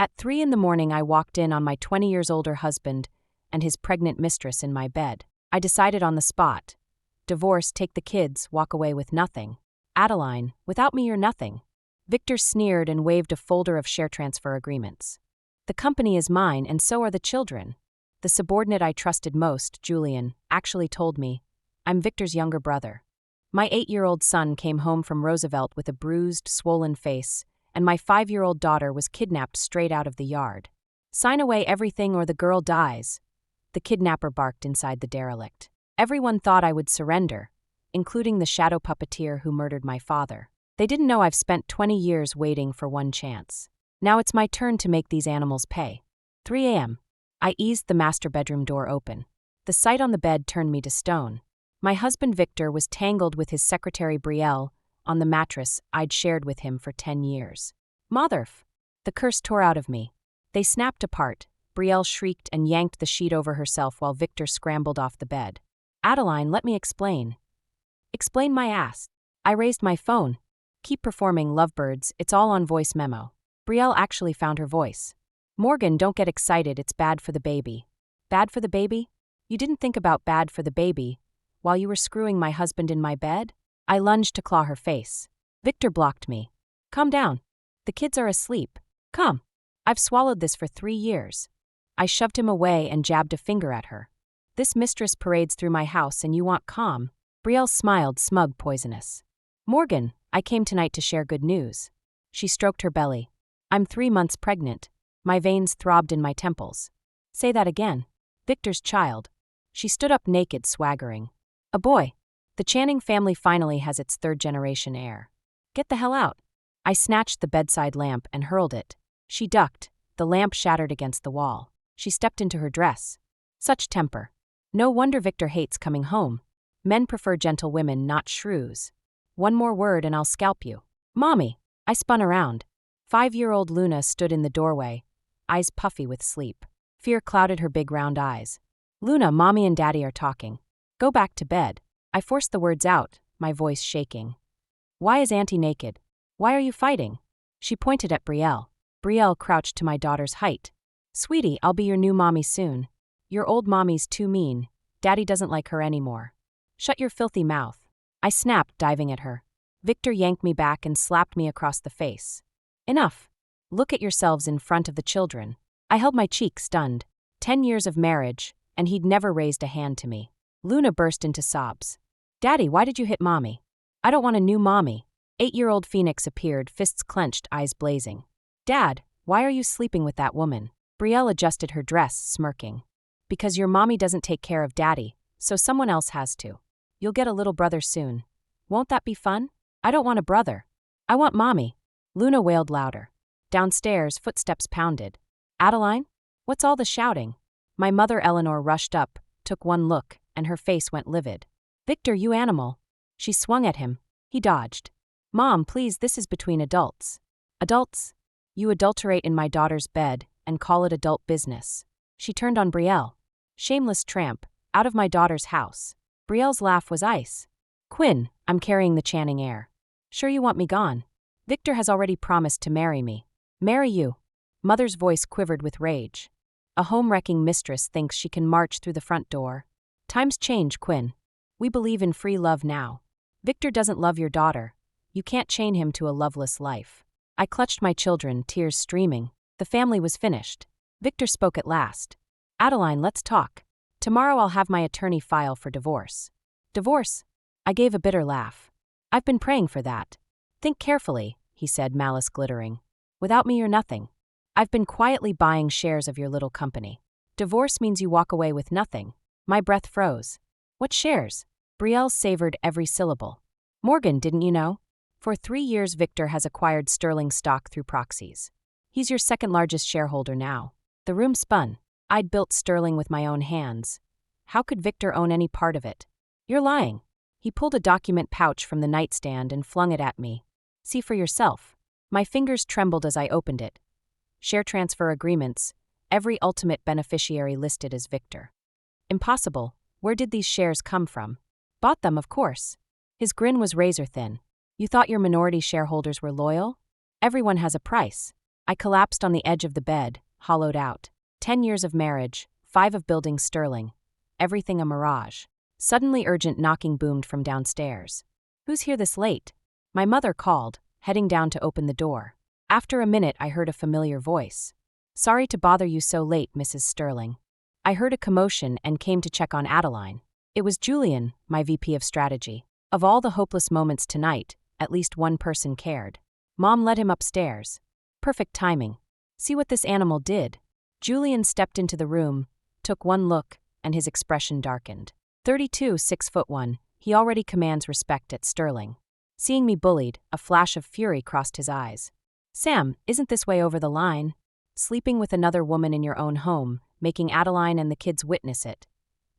At 3 in the morning, I walked in on my 20 years older husband and his pregnant mistress in my bed. I decided on the spot. Divorce, take the kids, walk away with nothing. Adeline, without me you're nothing. Victor sneered and waved a folder of share transfer agreements. The company is mine, and so are the children. The subordinate I trusted most, Julian, actually told me, I'm Victor's younger brother. My 8-year-old son came home from Roosevelt with a bruised, swollen face, and my 5-year-old daughter was kidnapped straight out of the yard. Sign away everything or the girl dies. The kidnapper barked inside the derelict. Everyone thought I would surrender, including the shadow puppeteer who murdered my father. They didn't know I've spent 20 years waiting for one chance. Now it's my turn to make these animals pay. 3 a.m. I eased the master bedroom door open. The sight on the bed turned me to stone. My husband Victor was tangled with his secretary Brielle on the mattress I'd shared with him for 10 years. Motherf! The curse tore out of me. They snapped apart. Brielle shrieked and yanked the sheet over herself while Victor scrambled off the bed. Adeline, let me explain. Explain my ass. I raised my phone. Keep performing, lovebirds, it's all on voice memo. Brielle actually found her voice. Morgan, don't get excited, it's bad for the baby. Bad for the baby? You didn't think about bad for the baby while you were screwing my husband in my bed? I lunged to claw her face. Victor blocked me. Calm down. The kids are asleep. Come. I've swallowed this for 3 years. I shoved him away and jabbed a finger at her. This mistress parades through my house and you want calm? Brielle smiled, smug, poisonous. Morgan, I came tonight to share good news. She stroked her belly. I'm 3 months pregnant. My veins throbbed in my temples. Say that again. Victor's child. She stood up naked, swaggering. A boy. The Channing family finally has its 3rd-generation heir. Get the hell out. I snatched the bedside lamp and hurled it. She ducked. The lamp shattered against the wall. She stepped into her dress. Such temper. No wonder Victor hates coming home. Men prefer gentle women, not shrews. One more word and I'll scalp you. Mommy! I spun around. 5-year-old Luna stood in the doorway, eyes puffy with sleep. Fear clouded her big round eyes. Luna, Mommy and Daddy are talking. Go back to bed. I forced the words out, my voice shaking. Why is Auntie naked? Why are you fighting? She pointed at Brielle. Brielle crouched to my daughter's height. Sweetie, I'll be your new mommy soon. Your old mommy's too mean. Daddy doesn't like her anymore. Shut your filthy mouth. I snapped, diving at her. Victor yanked me back and slapped me across the face. Enough. Look at yourselves in front of the children. I held my cheek, stunned. 10 years of marriage, and he'd never raised a hand to me. Luna burst into sobs. Daddy, why did you hit Mommy? I don't want a new mommy. 8-year-old Phoenix appeared, fists clenched, eyes blazing. Dad, why are you sleeping with that woman? Brielle adjusted her dress, smirking. Because your mommy doesn't take care of Daddy, so someone else has to. You'll get a little brother soon. Won't that be fun? I don't want a brother. I want Mommy. Luna wailed louder. Downstairs, footsteps pounded. Adeline? What's all the shouting? My mother Eleanor rushed up, took one look, and her face went livid. Victor, you animal. She swung at him. He dodged. Mom, please, this is between adults. Adults? You adulterate in my daughter's bed and call it adult business. She turned on Brielle. Shameless tramp, out of my daughter's house. Brielle's laugh was ice. Quinn, I'm carrying the Channing heir. Sure you want me gone? Victor has already promised to marry me. Marry you. Mother's voice quivered with rage. A home-wrecking mistress thinks she can march through the front door. Times change, Quinn. We believe in free love now. Victor doesn't love your daughter. You can't chain him to a loveless life. I clutched my children, tears streaming. The family was finished. Victor spoke at last. Adeline, let's talk. Tomorrow I'll have my attorney file for divorce. Divorce? I gave a bitter laugh. I've been praying for that. Think carefully, he said, malice glittering. Without me you're nothing. I've been quietly buying shares of your little company. Divorce means you walk away with nothing. My breath froze. What shares? Brielle savored every syllable. Morgan, didn't you know? For 3 years Victor has acquired Sterling stock through proxies. He's your second-largest shareholder now. The room spun. I'd built Sterling with my own hands. How could Victor own any part of it? You're lying. He pulled a document pouch from the nightstand and flung it at me. See for yourself. My fingers trembled as I opened it. Share transfer agreements, every ultimate beneficiary listed as Victor. Impossible. Where did these shares come from? Bought them, of course. His grin was razor-thin. You thought your minority shareholders were loyal? Everyone has a price. I collapsed on the edge of the bed, hollowed out. 10 years of marriage, 5 of building sterling. Everything a mirage. Suddenly urgent knocking boomed from downstairs. Who's here this late? My mother called, heading down to open the door. After a minute I heard a familiar voice. Sorry to bother you so late, Mrs. Sterling. I heard a commotion and came to check on Adeline. It was Julian, my VP of strategy. Of all the hopeless moments tonight, at least one person cared. Mom led him upstairs. Perfect timing. See what this animal did. Julian stepped into the room, took one look, and his expression darkened. 32, 6'1", he already commands respect at Sterling. Seeing me bullied, a flash of fury crossed his eyes. Sam, isn't this way over the line? Sleeping with another woman in your own home, making Adeline and the kids witness it.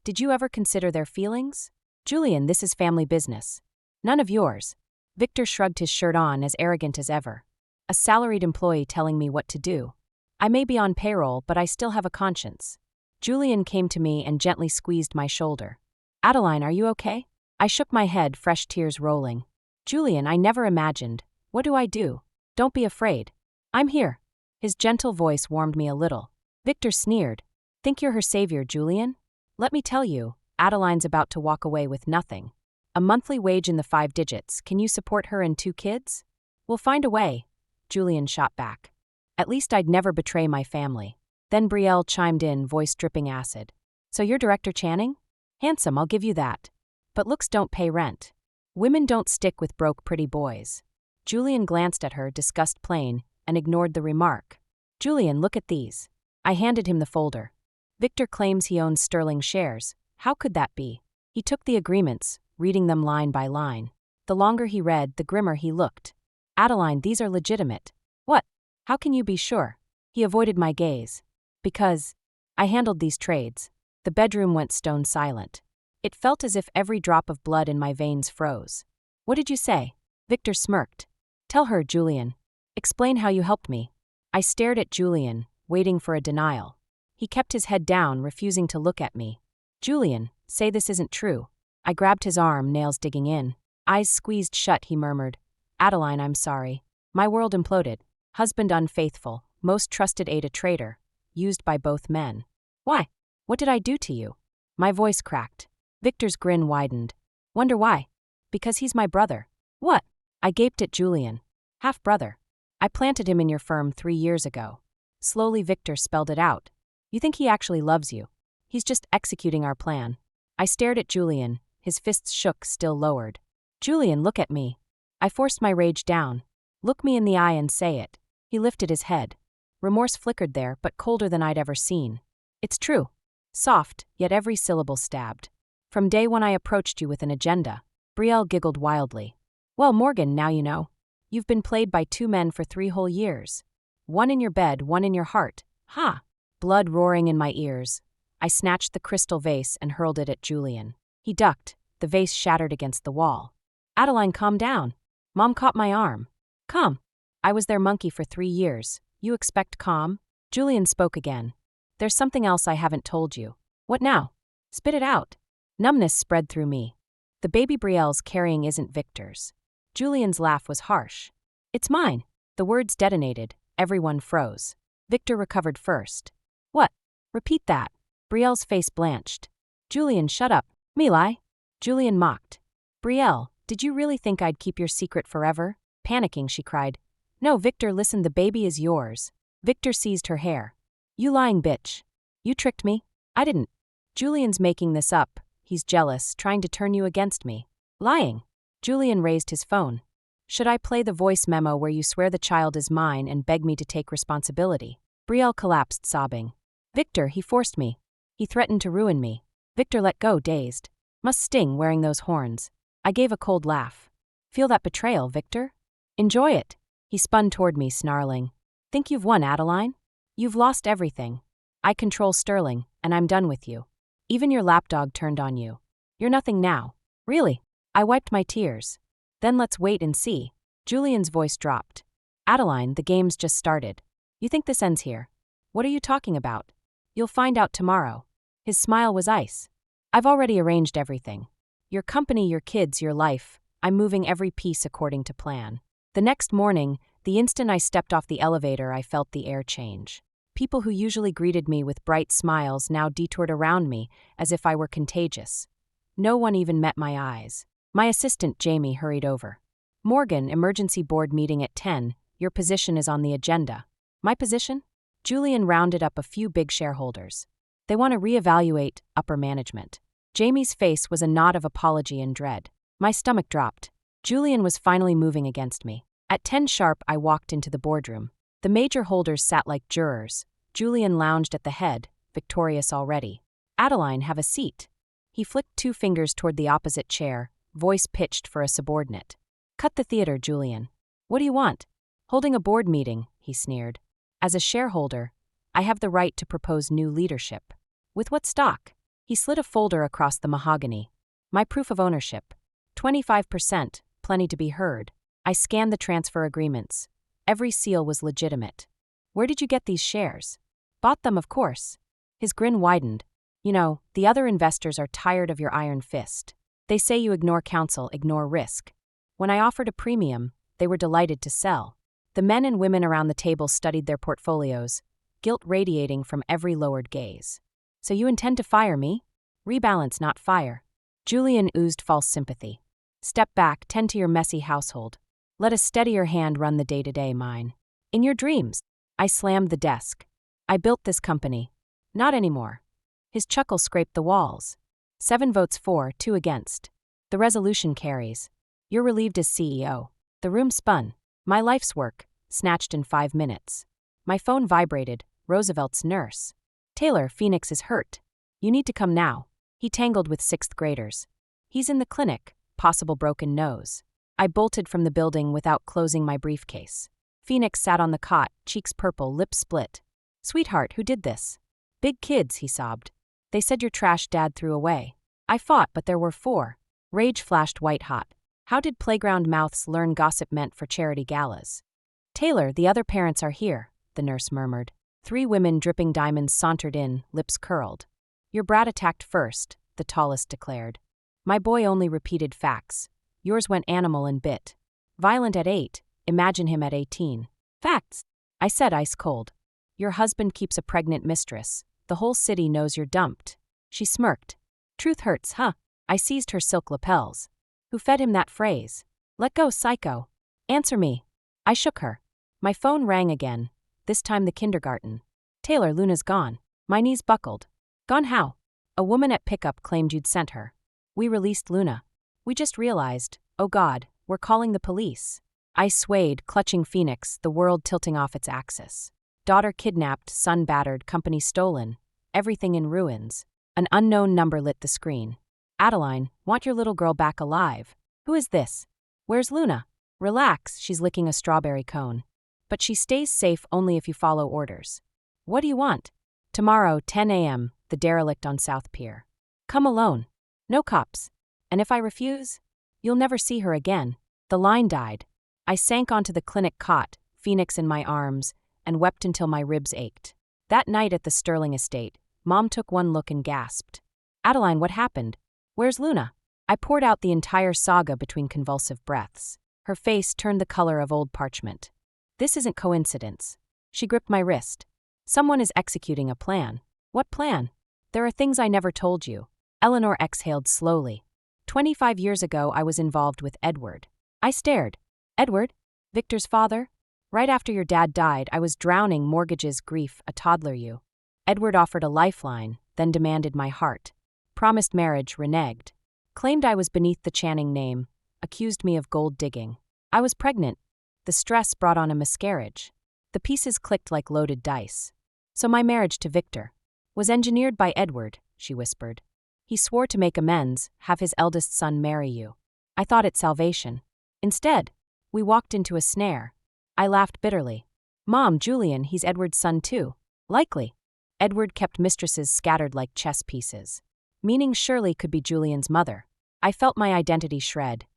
Did you ever consider their feelings? Julian, this is family business. None of yours. Victor shrugged his shirt on, as arrogant as ever. A salaried employee telling me what to do. I may be on payroll, but I still have a conscience. Julian came to me and gently squeezed my shoulder. Adeline, are you okay? I shook my head, fresh tears rolling. Julian, I never imagined. What do I do? Don't be afraid. I'm here. His gentle voice warmed me a little. Victor sneered. Think you're her savior, Julian? Let me tell you, Adeline's about to walk away with nothing. A monthly wage in the 5 digits. Can you support her and 2 kids? We'll find a way. Julian shot back. At least I'd never betray my family. Then Brielle chimed in, voice dripping acid. So you're Director Channing? Handsome, I'll give you that. But looks don't pay rent. Women don't stick with broke pretty boys. Julian glanced at her, disgust plain, and ignored the remark. Julian, look at these. I handed him the folder. Victor claims he owns Sterling shares. How could that be? He took the agreements, reading them line by line. The longer he read, the grimmer he looked. Adeline, these are legitimate. What? How can you be sure? He avoided my gaze. Because I handled these trades. The bedroom went stone silent. It felt as if every drop of blood in my veins froze. What did you say? Victor smirked. Tell her, Julian. Explain how you helped me. I stared at Julian, waiting for a denial. He kept his head down, refusing to look at me. Julian, say this isn't true. I grabbed his arm, nails digging in. Eyes squeezed shut, he murmured. Adeline, I'm sorry. My world imploded. Husband unfaithful, most trusted aide a traitor. Used by both men. Why? What did I do to you? My voice cracked. Victor's grin widened. Wonder why? Because he's my brother. What? I gaped at Julian. Half-brother. I planted him in your firm 3 years ago. Slowly Victor spelled it out. You think he actually loves you? He's just executing our plan. I stared at Julian, his fists shook, still lowered. Julian, look at me. I forced my rage down. Look me in the eye and say it. He lifted his head. Remorse flickered there, but colder than I'd ever seen. It's true. Soft, yet every syllable stabbed. From day one I approached you with an agenda. Brielle giggled wildly. Well, Morgan, now you know. You've been played by 2 men for 3 whole years. One in your bed, one in your heart. Ha! Blood roaring in my ears. I snatched the crystal vase and hurled it at Julian. He ducked. The vase shattered against the wall. Adeline, calm down. Mom caught my arm. Calm. I was their monkey for 3 years. You expect calm? Julian spoke again. There's something else I haven't told you. What now? Spit it out. Numbness spread through me. The baby Brielle's carrying isn't Victor's. Julian's laugh was harsh. It's mine. The words detonated. Everyone froze. Victor recovered first. What? Repeat that. Brielle's face blanched. Julian, shut up. Me lie. Julian mocked. Brielle, did you really think I'd keep your secret forever? Panicking, she cried. No, Victor, listen, the baby is yours. Victor seized her hair. You lying bitch. You tricked me? I didn't. Julian's making this up. He's jealous, trying to turn you against me. Lying. Julian raised his phone. Should I play the voice memo where you swear the child is mine and beg me to take responsibility? Brielle collapsed, sobbing. Victor, he forced me. He threatened to ruin me. Victor let go, dazed. Must sting wearing those horns. I gave a cold laugh. Feel that betrayal, Victor? Enjoy it. He spun toward me, snarling. Think you've won, Adeline? You've lost everything. I control Sterling, and I'm done with you. Even your lapdog turned on you. You're nothing now. Really? I wiped my tears. Then let's wait and see. Julian's voice dropped. Adeline, the game's just started. You think this ends here? What are you talking about? You'll find out tomorrow. His smile was ice. I've already arranged everything. Your company, your kids, your life. I'm moving every piece according to plan. The next morning, The instant I stepped off the elevator, I felt the air change. People who usually greeted me with bright smiles now detoured around me as if I were contagious. No one even met my eyes. My assistant, Jamie, hurried over. "Morgan, emergency board meeting at 10. Your position is on the agenda." "My position?" Julian rounded up a few big shareholders. "They want to reevaluate upper management." Jamie's face was a knot of apology and dread. My stomach dropped. Julian was finally moving against me. At 10 sharp, I walked into the boardroom. The major holders sat like jurors. Julian lounged at the head, victorious already. "Adeline, have a seat." He flicked 2 fingers toward the opposite chair, voice pitched for a subordinate. "Cut the theater, Julian." "What do you want?" "Holding a board meeting," he sneered. "As a shareholder, I have the right to propose new leadership." "With what stock?" He slid a folder across the mahogany. "My proof of ownership. 25%, plenty to be heard." I scanned the transfer agreements. Every seal was legitimate. "Where did you get these shares?" "Bought them, of course." His grin widened. "You know, the other investors are tired of your iron fist. They say you ignore counsel, ignore risk. When I offered a premium, they were delighted to sell." The men and women around the table studied their portfolios, guilt radiating from every lowered gaze. "So you intend to fire me?" "Rebalance, not fire." Julian oozed false sympathy. "Step back, tend to your messy household. Let a steadier hand run the day-to-day mine." "In your dreams." I slammed the desk. "I built this company. Not anymore." His chuckle scraped the walls. 7 votes for, 2 against. "The resolution carries. You're relieved as CEO." The room spun. My life's work, snatched in 5 minutes. My phone vibrated. Roosevelt's nurse. "Taylor, Phoenix is hurt. You need to come now." He tangled with 6th graders. "He's in the clinic, possible broken nose." I bolted from the building without closing my briefcase. Phoenix sat on the cot, cheeks purple, lips split. "Sweetheart, who did this?" "Big kids," he sobbed. "They said your trash dad threw away." I fought, but there were 4. Rage flashed white hot. How did playground mouths learn gossip meant for charity galas? "Taylor, the other parents are here," the nurse murmured. 3 women dripping diamonds sauntered in, lips curled. "Your brat attacked first," the tallest declared. "My boy only repeated facts. Yours went animal and bit. Violent at 8, imagine him at 18. Facts," I said ice cold. "Your husband keeps a pregnant mistress. The whole city knows you're dumped." She smirked. "Truth hurts, huh?" I seized her silk lapels. "Who fed him that phrase?" "Let go, psycho." "Answer me." I shook her. My phone rang again, this time the kindergarten. "Taylor, Luna's gone." My knees buckled. "Gone how?" "A woman at pickup claimed you'd sent her." "We released Luna. We just realized, oh God, we're calling the police." I swayed, clutching Phoenix, the world tilting off its axis. Daughter kidnapped, son battered, company stolen. Everything in ruins. An unknown number lit the screen. "Adeline, want your little girl back alive." "Who is this?" "Where's Luna?" "Relax, she's licking a strawberry cone. But she stays safe only if you follow orders." "What do you want?" "Tomorrow, 10 a.m., the derelict on South Pier." "Come alone." "No cops." "And if I refuse?" "You'll never see her again." The line died. I sank onto the clinic cot, Phoenix in my arms, and wept until my ribs ached. That night at the Sterling estate, Mom took one look and gasped. "Adeline, what happened? Where's Luna?" I poured out the entire saga between convulsive breaths. Her face turned the color of old parchment. "This isn't coincidence." She gripped my wrist. "Someone is executing a plan." "What plan?" "There are things I never told you." Eleanor exhaled slowly. 25 years ago, I was involved with Edward. I stared. "Edward? Victor's father?" "Right after your dad died, I was drowning, mortgages, grief, a toddler you." Edward offered a lifeline, then demanded my heart. Promised marriage, reneged. Claimed I was beneath the Channing name. Accused me of gold digging. I was pregnant. The stress brought on a miscarriage. The pieces clicked like loaded dice. "So my marriage to Victor was engineered by Edward," she whispered. "He swore to make amends, have his eldest son marry you. I thought it salvation. Instead, we walked into a snare." I laughed bitterly. "Mom, Julian, he's Edward's son too." "Likely." Edward kept mistresses scattered like chess pieces. Meaning Shirley could be Julian's mother. I felt my identity shred.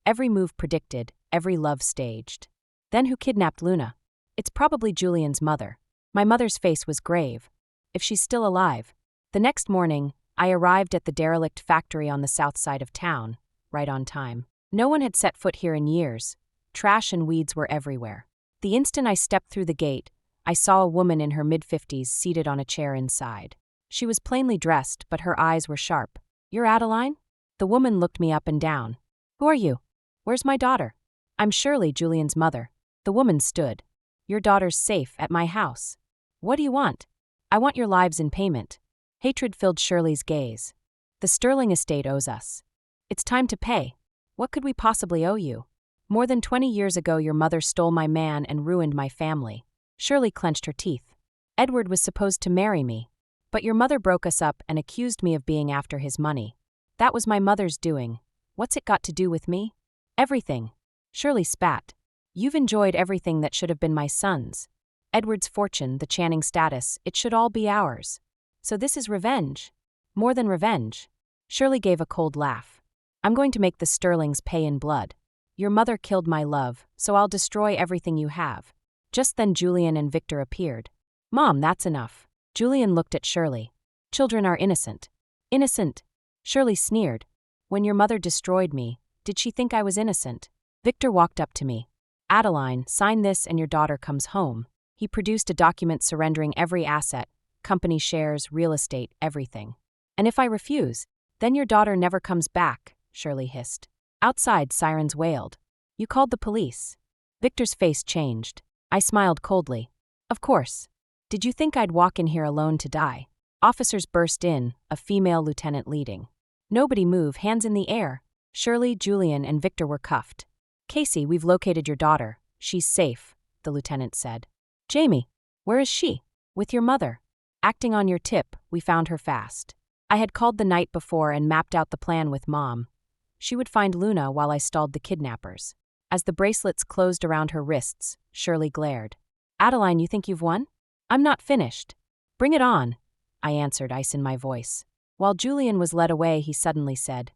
Every move predicted, every love staged. Then who kidnapped Luna? "It's probably Julian's mother." My mother's face was grave. "If she's still alive." The next morning, I arrived at the derelict factory on the south side of town, right on time. No one had set foot here in years. Trash and weeds were everywhere. The instant I stepped through the gate, I saw a woman in her mid-50s seated on a chair inside. She was plainly dressed, but her eyes were sharp. "You're Adeline?" The woman looked me up and down. "Who are you? Where's my daughter?" "I'm Shirley, Julian's mother." The woman stood. "Your daughter's safe at my house." "What do you want?" "I want your lives in payment." Hatred filled Shirley's gaze. "The Sterling estate owes us. It's time to pay." "What could we possibly owe you?" "More than 20 years ago your mother stole my man and ruined my family." Shirley clenched her teeth. "Edward was supposed to marry me. But your mother broke us up and accused me of being after his money. That was my mother's doing. What's it got to do with me?" "Everything." Shirley spat. "You've enjoyed everything that should have been my son's. Edward's fortune, the Channing status, it should all be ours. So this is revenge." "More than revenge." Shirley gave a cold laugh. "I'm going to make the Sterlings pay in blood. Your mother killed my love, so I'll destroy everything you have." Just then Julian and Victor appeared. "Mom, that's enough." Julian looked at Shirley. "Children are innocent." "Innocent?" Shirley sneered. "When your mother destroyed me, did she think I was innocent?" Victor walked up to me. "Adeline, sign this and your daughter comes home." He produced a document surrendering every asset, company shares, real estate, everything. "And if I refuse, then your daughter never comes back," Shirley hissed. Outside, sirens wailed. "You called the police?" Victor's face changed. I smiled coldly. "Of course. Did you think I'd walk in here alone to die?" Officers burst in, a female lieutenant leading. "Nobody move, hands in the air." Shirley, Julian, and Victor were cuffed. "Casey, we've located your daughter. She's safe," the lieutenant said. "Jamie, where is she?" "With your mother. Acting on your tip, we found her fast. I had called the night before and mapped out the plan with Mom. She would find Luna while I stalled the kidnappers." As the bracelets closed around her wrists, Shirley glared. "Adeline, you think you've won?" "I'm not finished." "Bring it on," I answered, ice in my voice. While Julian was led away, he suddenly said,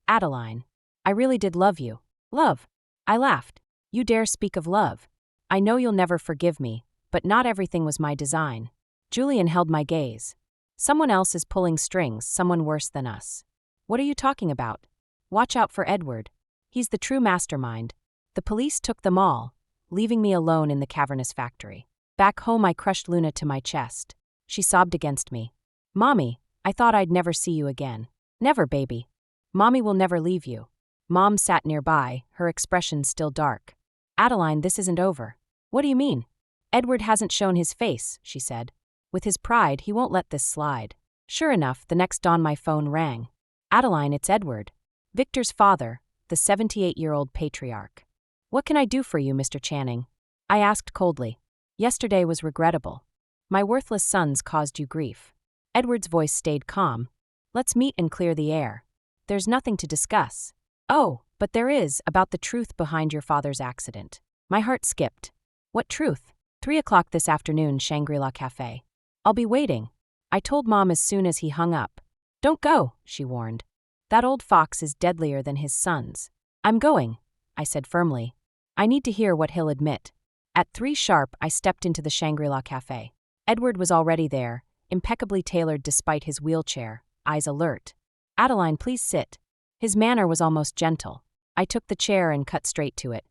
"Adeline, I really did love you." "Love?" I laughed. "You dare speak of love? I know you'll never forgive me, but not everything was my design." Julian held my gaze. "Someone else is pulling strings, someone worse than us." "What are you talking about?" "Watch out for Edward. He's the true mastermind. The police took them all, leaving me alone in the cavernous factory. Back home I crushed Luna to my chest. She sobbed against me. "Mommy, I thought I'd never see you again." "Never, baby. Mommy will never leave you." Mom sat nearby, her expression still dark. "Adeline, this isn't over." "What do you mean?" "Edward hasn't shown his face," she said. "With his pride, he won't let this slide." Sure enough, the next dawn my phone rang. "Adeline, it's Edward. Victor's father, the 78-year-old patriarch." "What can I do for you, Mr. Channing?" I asked coldly. "Yesterday was regrettable. My worthless sons caused you grief." Edward's voice stayed calm. "Let's meet and clear the air. There's nothing to discuss." "Oh, but there is, about the truth behind your father's accident." My heart skipped. "What truth?" 3 o'clock this afternoon, Shangri-La Cafe. "I'll be waiting." I told Mom as soon as he hung up. "Don't go," she warned. "That old fox is deadlier than his sons." "I'm going," I said firmly. "I need to hear what he'll admit." At 3 sharp, I stepped into the Shangri-La Cafe. Edward was already there, impeccably tailored despite his wheelchair, eyes alert. "Adeline, please sit." His manner was almost gentle. I took the chair and cut straight to it.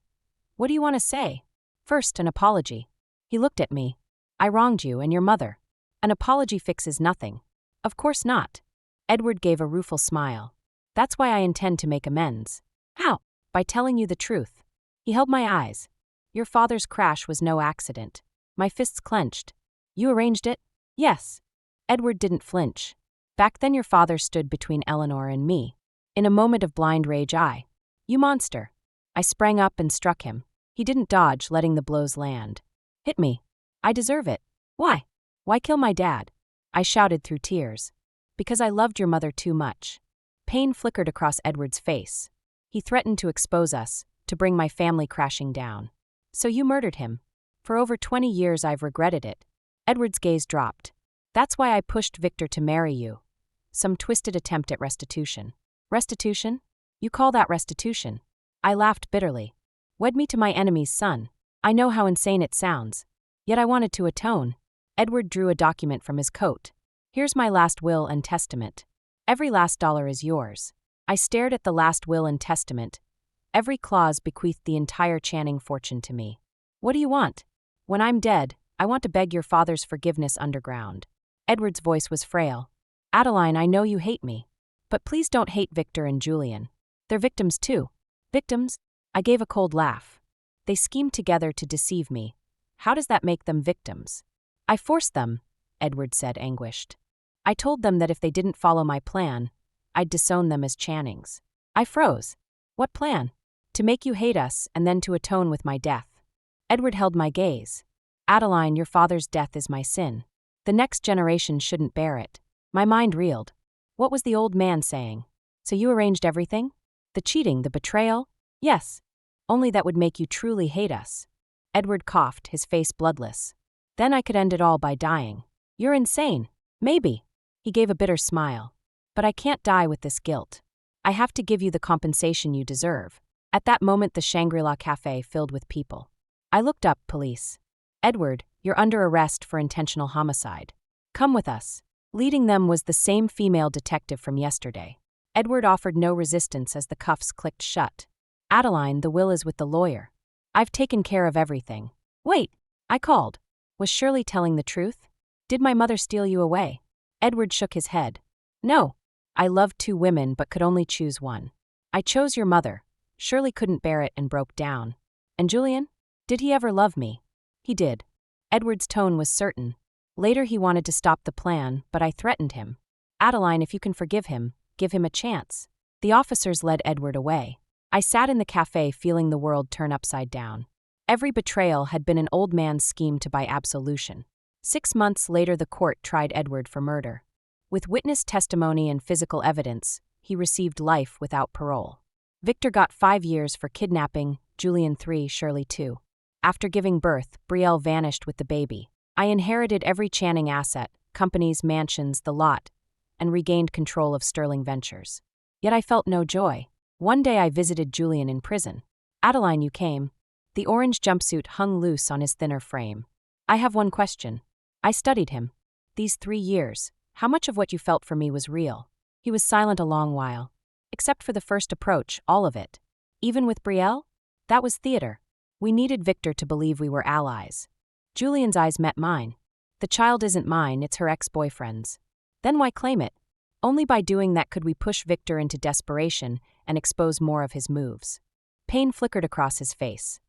"What do you want to say?" "First, an apology." He looked at me. "I wronged you and your mother. An apology fixes nothing." "Of course not." Edward gave a rueful smile. "That's why I intend to make amends." "How?" "By telling you the truth." He held my eyes. "Your father's crash was no accident." My fists clenched. "You arranged it?" "Yes." Edward didn't flinch. "Back then your father stood between Eleanor and me." In a moment of blind rage, "You monster." I sprang up and struck him. He didn't dodge, letting the blows land. "Hit me. I deserve it." "Why?" "Why kill my dad?" I shouted through tears. "Because I loved your mother too much." Pain flickered across Edward's face. He threatened to expose us, to bring my family crashing down. "So you murdered him." "For over 20 years I've regretted it." Edward's gaze dropped. "That's why I pushed Victor to marry you." Some twisted attempt at restitution. "Restitution? You call that restitution?" I laughed bitterly. "Wed me to my enemy's son." I know how insane it sounds. Yet I wanted to atone. Edward drew a document from his coat. "Here's my last will and testament. Every last dollar is yours." I stared at the last will and testament. Every clause bequeathed the entire Channing fortune to me. What do you want? When I'm dead, I want to beg your father's forgiveness underground. Edward's voice was frail. Adeline, I know you hate me. But please don't hate Victor and Julian. They're victims too. Victims? I gave a cold laugh. They schemed together to deceive me. How does that make them victims? I forced them, Edward said, anguished. I told them that if they didn't follow my plan, I'd disown them as Channings. I froze. What plan? To make you hate us and then to atone with my death. Edward held my gaze. Adeline, your father's death is my sin. The next generation shouldn't bear it. My mind reeled. What was the old man saying? So you arranged everything? The cheating, the betrayal? Yes. Only that would make you truly hate us. Edward coughed, his face bloodless. Then I could end it all by dying. You're insane. Maybe. He gave a bitter smile. But I can't die with this guilt. I have to give you the compensation you deserve. At that moment, the Shangri-La Cafe filled with people. I looked up, police. Edward, you're under arrest for intentional homicide. Come with us. Leading them was the same female detective from yesterday. Edward offered no resistance as the cuffs clicked shut. Adeline, the will is with the lawyer. I've taken care of everything. Wait, I called. Was Shirley telling the truth? Did my mother steal you away? Edward shook his head. No. I loved two women but could only choose one. I chose your mother. Shirley couldn't bear it and broke down. And Julian? Did he ever love me? He did. Edward's tone was certain. Later he wanted to stop the plan, but I threatened him. Adeline, if you can forgive him, give him a chance. The officers led Edward away. I sat in the cafe feeling the world turn upside down. Every betrayal had been an old man's scheme to buy absolution. 6 months later the court tried Edward for murder. With witness testimony and physical evidence, he received life without parole. Victor got 5 years for kidnapping, Julian 3, Shirley 2. After giving birth, Brielle vanished with the baby. I inherited every Channing asset, companies, mansions, the lot, and regained control of Sterling Ventures. Yet I felt no joy. One day I visited Julian in prison. Adeline, you came. The orange jumpsuit hung loose on his thinner frame. I have one question. I studied him. These 3 years, how much of what you felt for me was real? He was silent a long while. Except for the first approach, all of it. Even with Brielle? That was theater. We needed Victor to believe we were allies. Julian's eyes met mine. The child isn't mine, it's her ex-boyfriend's. Then why claim it? Only by doing that could we push Victor into desperation and expose more of his moves. Pain flickered across his face.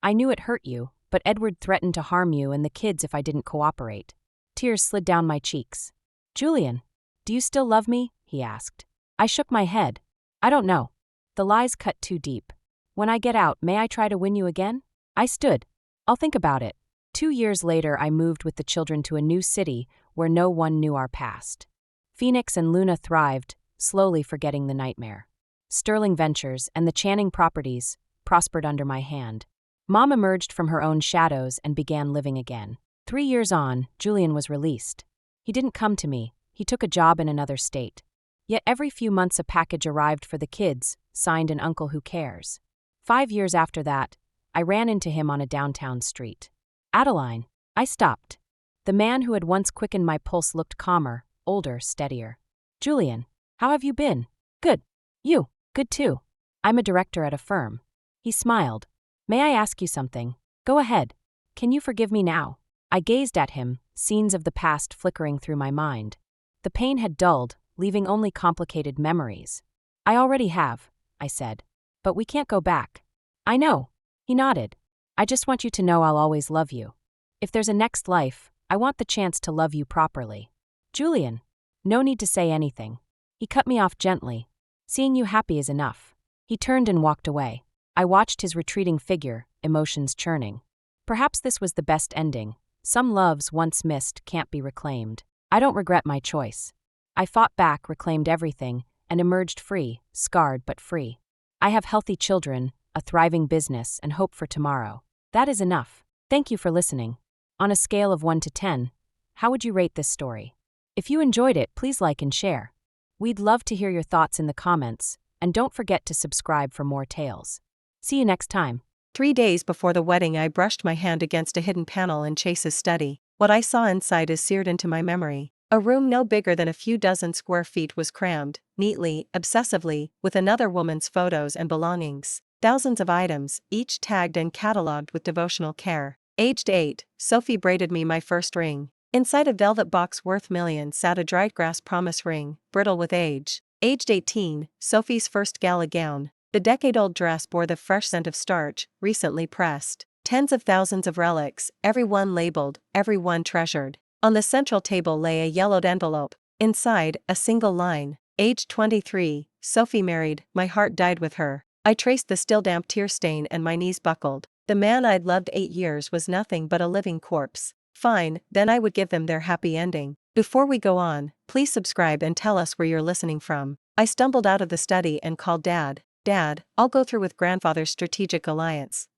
I knew it hurt you, but Edward threatened to harm you and the kids if I didn't cooperate. Tears slid down my cheeks. Julian, do you still love me? He asked. I shook my head. I don't know. The lies cut too deep. When I get out, may I try to win you again? I stood. I'll think about it. 2 years later, I moved with the children to a new city where no one knew our past. Phoenix and Luna thrived, slowly forgetting the nightmare. Sterling Ventures and the Channing properties prospered under my hand. Mom emerged from her own shadows and began living again. 3 years on, Julian was released. He didn't come to me. He took a job in another state. Yet every few months a package arrived for the kids, signed an uncle who cares. 5 years after that, I ran into him on a downtown street. Adeline. I stopped. The man who had once quickened my pulse looked calmer, older, steadier. Julian, how have you been? Good. You? Good too. I'm a director at a firm. He smiled. May I ask you something? Go ahead. Can you forgive me now? I gazed at him, scenes of the past flickering through my mind. The pain had dulled, leaving only complicated memories. I already have, I said. But we can't go back. I know. He nodded. I just want you to know I'll always love you. If there's a next life, I want the chance to love you properly. Julian. No need to say anything. He cut me off gently. Seeing you happy is enough. He turned and walked away. I watched his retreating figure, emotions churning. Perhaps this was the best ending. Some loves once missed can't be reclaimed. I don't regret my choice. I fought back, reclaimed everything, and emerged free, scarred but free. I have healthy children, a thriving business, and hope for tomorrow. That is enough. Thank you for listening. On a scale of 1 to 10, how would you rate this story? If you enjoyed it, please like and share. We'd love to hear your thoughts in the comments, and don't forget to subscribe for more tales. See you next time. 3 days before the wedding, I brushed my hand against a hidden panel in Chase's study. What I saw inside is seared into my memory. A room no bigger than a few dozen square feet was crammed, neatly, obsessively, with another woman's photos and belongings. Thousands of items, each tagged and catalogued with devotional care. Aged 8, Sophie braided me my first ring. Inside a velvet box worth millions sat a dried grass promise ring, brittle with age. Aged 18, Sophie's first gala gown. The decade-old dress bore the fresh scent of starch, recently pressed. Tens of thousands of relics, every one labeled, every one treasured. On the central table lay a yellowed envelope. Inside, a single line. Aged 23, Sophie married, my heart died with her. I traced the still damp tear stain and my knees buckled. The man I'd loved 8 years was nothing but a living corpse. Fine, then I would give them their happy ending. Before we go on, please subscribe and tell us where you're listening from. I stumbled out of the study and called Dad. Dad, I'll go through with grandfather's strategic alliance.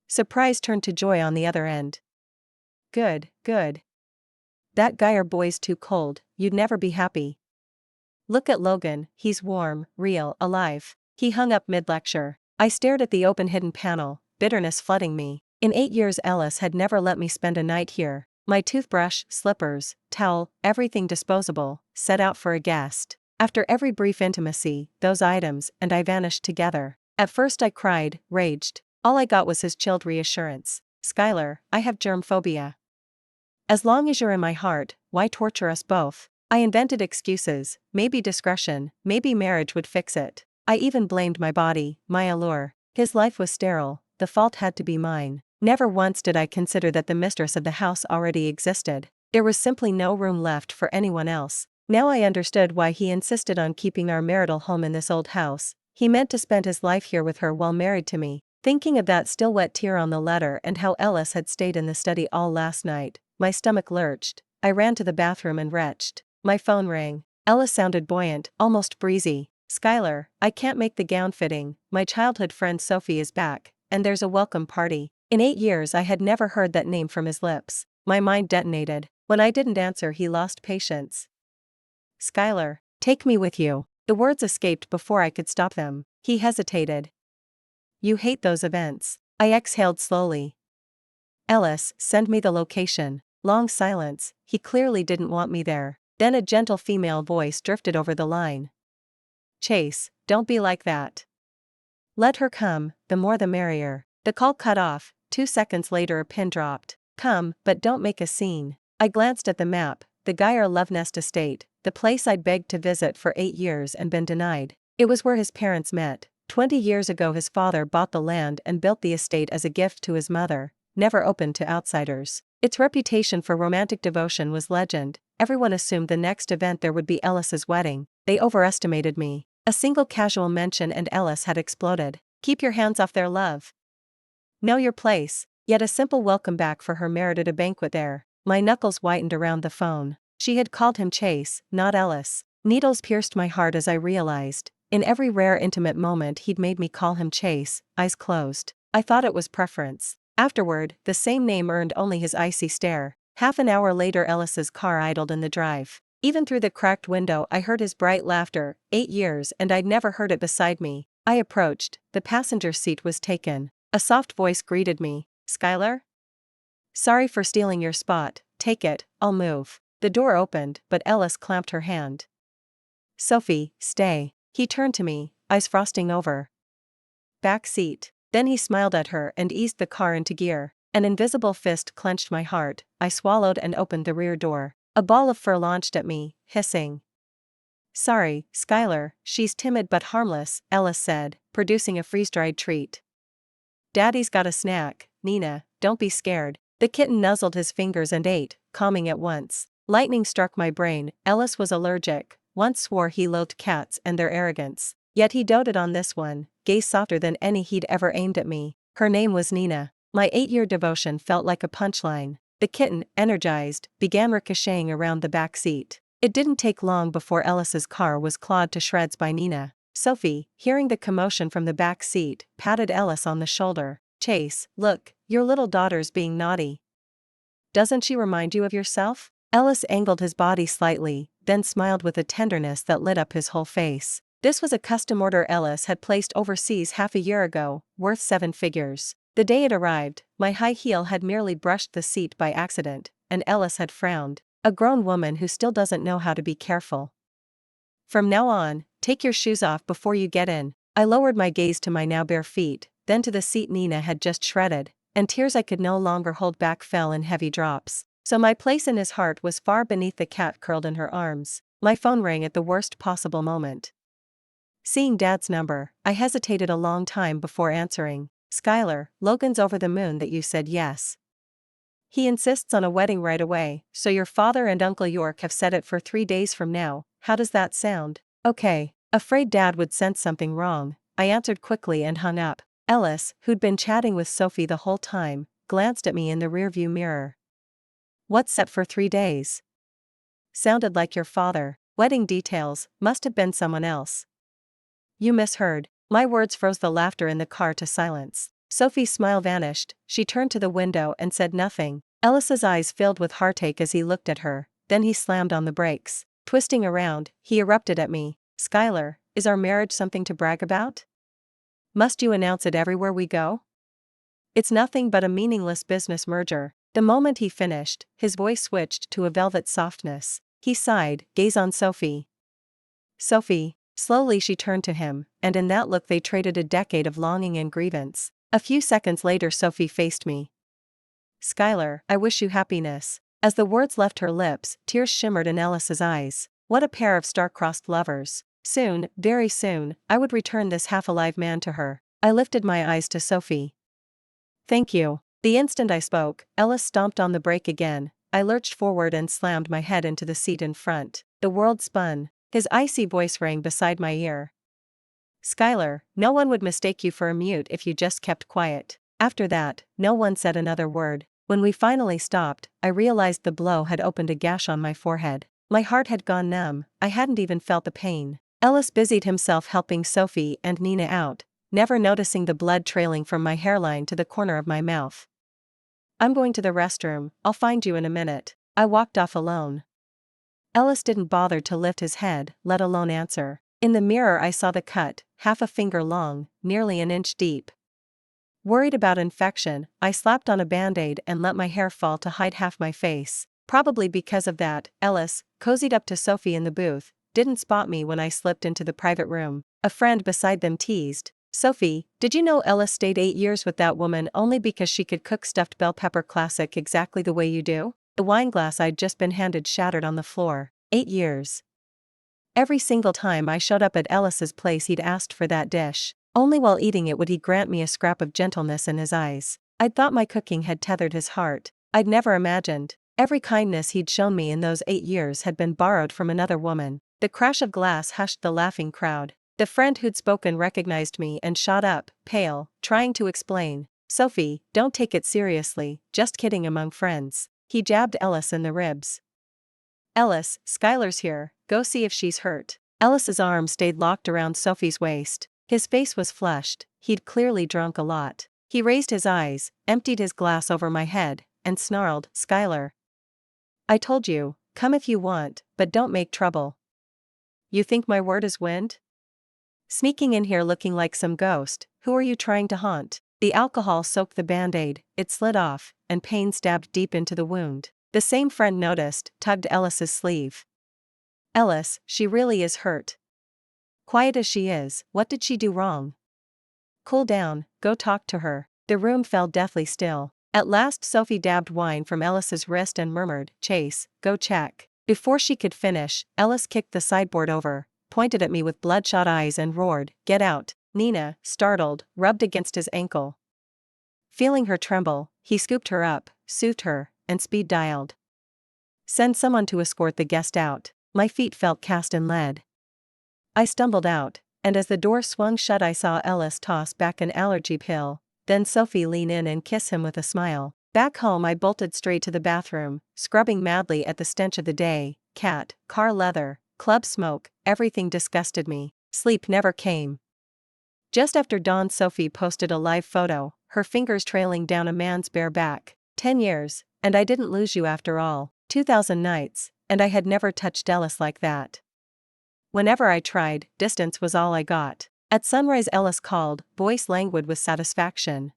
Surprise turned to joy on the other end. Good, good. That guy or boy's too cold, you'd never be happy. Look at Logan, he's warm, real, alive. He hung up mid-lecture. I stared at the open hidden panel, bitterness flooding me. In 8 years Ellis had never let me spend a night here. My toothbrush, slippers, towel, everything disposable, set out for a guest. After every brief intimacy, those items and I vanished together. At first I cried, raged. All I got was his chilled reassurance. Skylar, I have germ phobia. As long as you're in my heart, why torture us both? I invented excuses, maybe discretion, maybe marriage would fix it. I even blamed my body, my allure. His life was sterile, the fault had to be mine. Never once did I consider that the mistress of the house already existed. There was simply no room left for anyone else. Now I understood why he insisted on keeping our marital home in this old house. He meant to spend his life here with her while married to me. Thinking of that still wet tear on the letter and how Ellis had stayed in the study all last night, my stomach lurched. I ran to the bathroom and retched. My phone rang. Ellis sounded buoyant, almost breezy. Skylar, I can't make the gown fitting. My childhood friend Sophie is back, and there's a welcome party. In 8 years I had never heard that name from his lips. My mind detonated. When I didn't answer he lost patience. Skylar, take me with you. The words escaped before I could stop them. He hesitated. You hate those events. I exhaled slowly. Ellis, send me the location. Long silence, he clearly didn't want me there. Then a gentle female voice drifted over the line. Chase, don't be like that. Let her come, the more the merrier. The call cut off. 2 seconds later a pin dropped. Come, but don't make a scene. I glanced at the map, the Geyer Love Nest estate, the place I'd begged to visit for 8 years and been denied. It was where his parents met. 20 years ago his father bought the land and built the estate as a gift to his mother, never open to outsiders. Its reputation for romantic devotion was legend. Everyone assumed the next event there would be Ellis's wedding. They overestimated me. A single casual mention and Ellis had exploded. Keep your hands off their love. Know your place. Yet a simple welcome back for her merited a banquet there. My knuckles whitened around the phone. She had called him Chase, not Ellis. Needles pierced my heart as I realized. In every rare intimate moment he'd made me call him Chase, eyes closed. I thought it was preference. Afterward, the same name earned only his icy stare. Half an hour later Ellis's car idled in the drive. Even through the cracked window I heard his bright laughter. 8 years and I'd never heard it beside me. I approached. The passenger seat was taken. A soft voice greeted me. Skylar? Sorry for stealing your spot. Take it, I'll move. The door opened, but Ellis clamped her hand. Sophie, stay. He turned to me, eyes frosting over. Back seat. Then he smiled at her and eased the car into gear. An invisible fist clenched my heart. I swallowed and opened the rear door. A ball of fur launched at me, hissing. Sorry, Skylar, she's timid but harmless, Ellis said, producing a freeze-dried treat. Daddy's got a snack, Nina, don't be scared. The kitten nuzzled his fingers and ate, calming at once. Lightning struck my brain. Ellis was allergic. Once swore he loathed cats and their arrogance. Yet he doted on this one, gaze softer than any he'd ever aimed at me. Her name was Nina. My 8-year devotion felt like a punchline. The kitten, energized, began ricocheting around the back seat. It didn't take long before Ellis's car was clawed to shreds by Nina. Sophie, hearing the commotion from the back seat, patted Ellis on the shoulder. Chase, look, your little daughter's being naughty. Doesn't she remind you of yourself? Ellis angled his body slightly, then smiled with a tenderness that lit up his whole face. This was a custom order Ellis had placed overseas half a year ago, worth 7 figures. The day it arrived, my high heel had merely brushed the seat by accident, and Ellis had frowned. A grown woman who still doesn't know how to be careful. From now on, take your shoes off before you get in. I lowered my gaze to my now bare feet, then to the seat Nina had just shredded, and tears I could no longer hold back fell in heavy drops. So my place in his heart was far beneath the cat curled in her arms. My phone rang at the worst possible moment. Seeing Dad's number, I hesitated a long time before answering. Skylar, Logan's over the moon that you said yes. He insists on a wedding right away, so your father and Uncle York have set it for 3 days from now. How does that sound? Okay. Afraid Dad would sense something wrong, I answered quickly and hung up. Ellis, who'd been chatting with Sophie the whole time, glanced at me in the rearview mirror. What's set for 3 days? Sounded like your father. Wedding details, must have been someone else. You misheard. My words froze the laughter in the car to silence. Sophie's smile vanished, she turned to the window and said nothing. Ellis's eyes filled with heartache as he looked at her, then he slammed on the brakes. Twisting around, he erupted at me. Skylar, is our marriage something to brag about? Must you announce it everywhere we go? It's nothing but a meaningless business merger. The moment he finished, his voice switched to a velvet softness. He sighed, gaze on Sophie. Sophie. Slowly she turned to him, and in that look they traded a decade of longing and grievance. A few seconds later Sophie faced me. Skylar, I wish you happiness. As the words left her lips, tears shimmered in Ellis's eyes. What a pair of star-crossed lovers. Soon, very soon, I would return this half-alive man to her. I lifted my eyes to Sophie. Thank you. The instant I spoke, Ellis stomped on the brake again. I lurched forward and slammed my head into the seat in front. The world spun. His icy voice rang beside my ear. Skylar, no one would mistake you for a mute if you just kept quiet. After that, no one said another word. When we finally stopped, I realized the blow had opened a gash on my forehead. My heart had gone numb, I hadn't even felt the pain. Ellis busied himself helping Sophie and Nina out, never noticing the blood trailing from my hairline to the corner of my mouth. I'm going to the restroom, I'll find you in a minute. I walked off alone. Ellis didn't bother to lift his head, let alone answer. In the mirror I saw the cut, half a finger long, nearly an inch deep. Worried about infection, I slapped on a band-aid and let my hair fall to hide half my face. Probably because of that, Ellis, cozied up to Sophie in the booth, didn't spot me when I slipped into the private room. A friend beside them teased, Sophie, did you know Ellis stayed 8 years with that woman only because she could cook stuffed bell pepper classic exactly the way you do? The wine glass I'd just been handed shattered on the floor. 8 years. Every single time I showed up at Ellis's place he'd asked for that dish. Only while eating it would he grant me a scrap of gentleness in his eyes. I'd thought my cooking had tethered his heart. I'd never imagined. Every kindness he'd shown me in those 8 years had been borrowed from another woman. The crash of glass hushed the laughing crowd. The friend who'd spoken recognized me and shot up, pale, trying to explain. Sophie, don't take it seriously, just kidding among friends. He jabbed Ellis in the ribs. Ellis, Skylar's here, go see if she's hurt. Ellis's arm stayed locked around Sophie's waist. His face was flushed, he'd clearly drunk a lot. He raised his eyes, emptied his glass over my head, and snarled, Skylar. I told you, come if you want, but don't make trouble. You think my word is wind? Sneaking in here looking like some ghost, who are you trying to haunt? The alcohol soaked the band-aid, it slid off, and pain stabbed deep into the wound. The same friend noticed, tugged Ellis's sleeve. Ellis, she really is hurt. Quiet as she is, what did she do wrong? Cool down, go talk to her. The room fell deathly still. At last Sophie dabbed wine from Ellis's wrist and murmured, Chase, go check. Before she could finish, Ellis kicked the sideboard over, pointed at me with bloodshot eyes and roared, get out. Nina, startled, rubbed against his ankle. Feeling her tremble, he scooped her up, soothed her, and speed dialed. Send someone to escort the guest out. My feet felt cast in lead. I stumbled out, and as the door swung shut I saw Ellis toss back an allergy pill, then Sophie lean in and kiss him with a smile. Back home I bolted straight to the bathroom, scrubbing madly at the stench of the day, cat, car leather, club smoke, everything disgusted me. Sleep never came. Just after dawn Sophie posted a live photo, her fingers trailing down a man's bare back. 10 years, and I didn't lose you after all. 2,000 nights, and I had never touched Ellis like that. Whenever I tried, distance was all I got. At sunrise Ellis called, voice languid with satisfaction.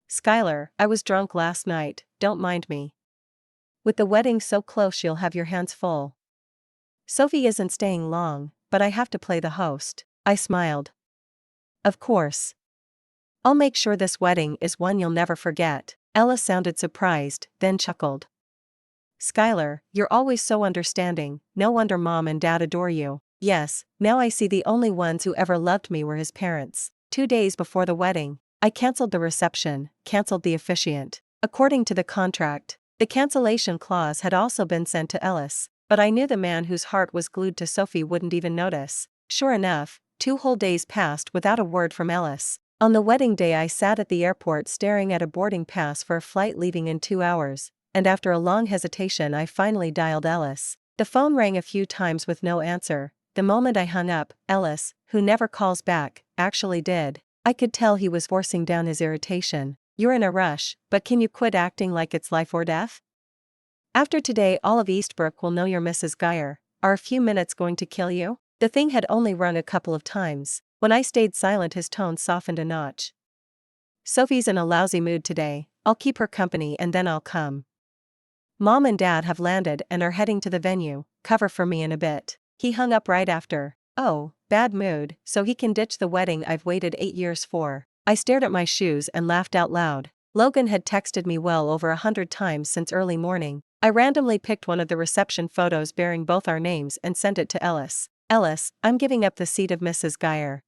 Skylar, I was drunk last night, don't mind me. With the wedding so close you'll have your hands full. Sophie isn't staying long, but I have to play the host. I smiled. Of course. I'll make sure this wedding is one you'll never forget. Ellis sounded surprised, then chuckled. Skylar, you're always so understanding, no wonder Mom and Dad adore you. Yes, now I see the only ones who ever loved me were his parents. 2 days before the wedding, I canceled the reception, canceled the officiant. According to the contract, the cancellation clause had also been sent to Ellis, but I knew the man whose heart was glued to Sophie wouldn't even notice. Sure enough, 2 whole days passed without a word from Ellis. On the wedding day I sat at the airport staring at a boarding pass for a flight leaving in 2 hours, and after a long hesitation I finally dialed Ellis. The phone rang a few times with no answer. The moment I hung up, Ellis, who never calls back, actually did. I could tell he was forcing down his irritation. You're in a rush, but can you quit acting like it's life or death? After today all of Eastbrook will know you're Mrs. Geyer. Are a few minutes going to kill you? The thing had only rung a couple of times. When I stayed silent his tone softened a notch. Sophie's in a lousy mood today, I'll keep her company and then I'll come. Mom and Dad have landed and are heading to the venue, cover for me in a bit. He hung up right after. Oh, bad mood, so he can ditch the wedding I've waited 8 years for. I stared at my shoes and laughed out loud. Logan had texted me well over 100 times since early morning. I randomly picked one of the reception photos bearing both our names and sent it to Ellis. Ellis, I'm giving up the seat of Mrs. Geyer.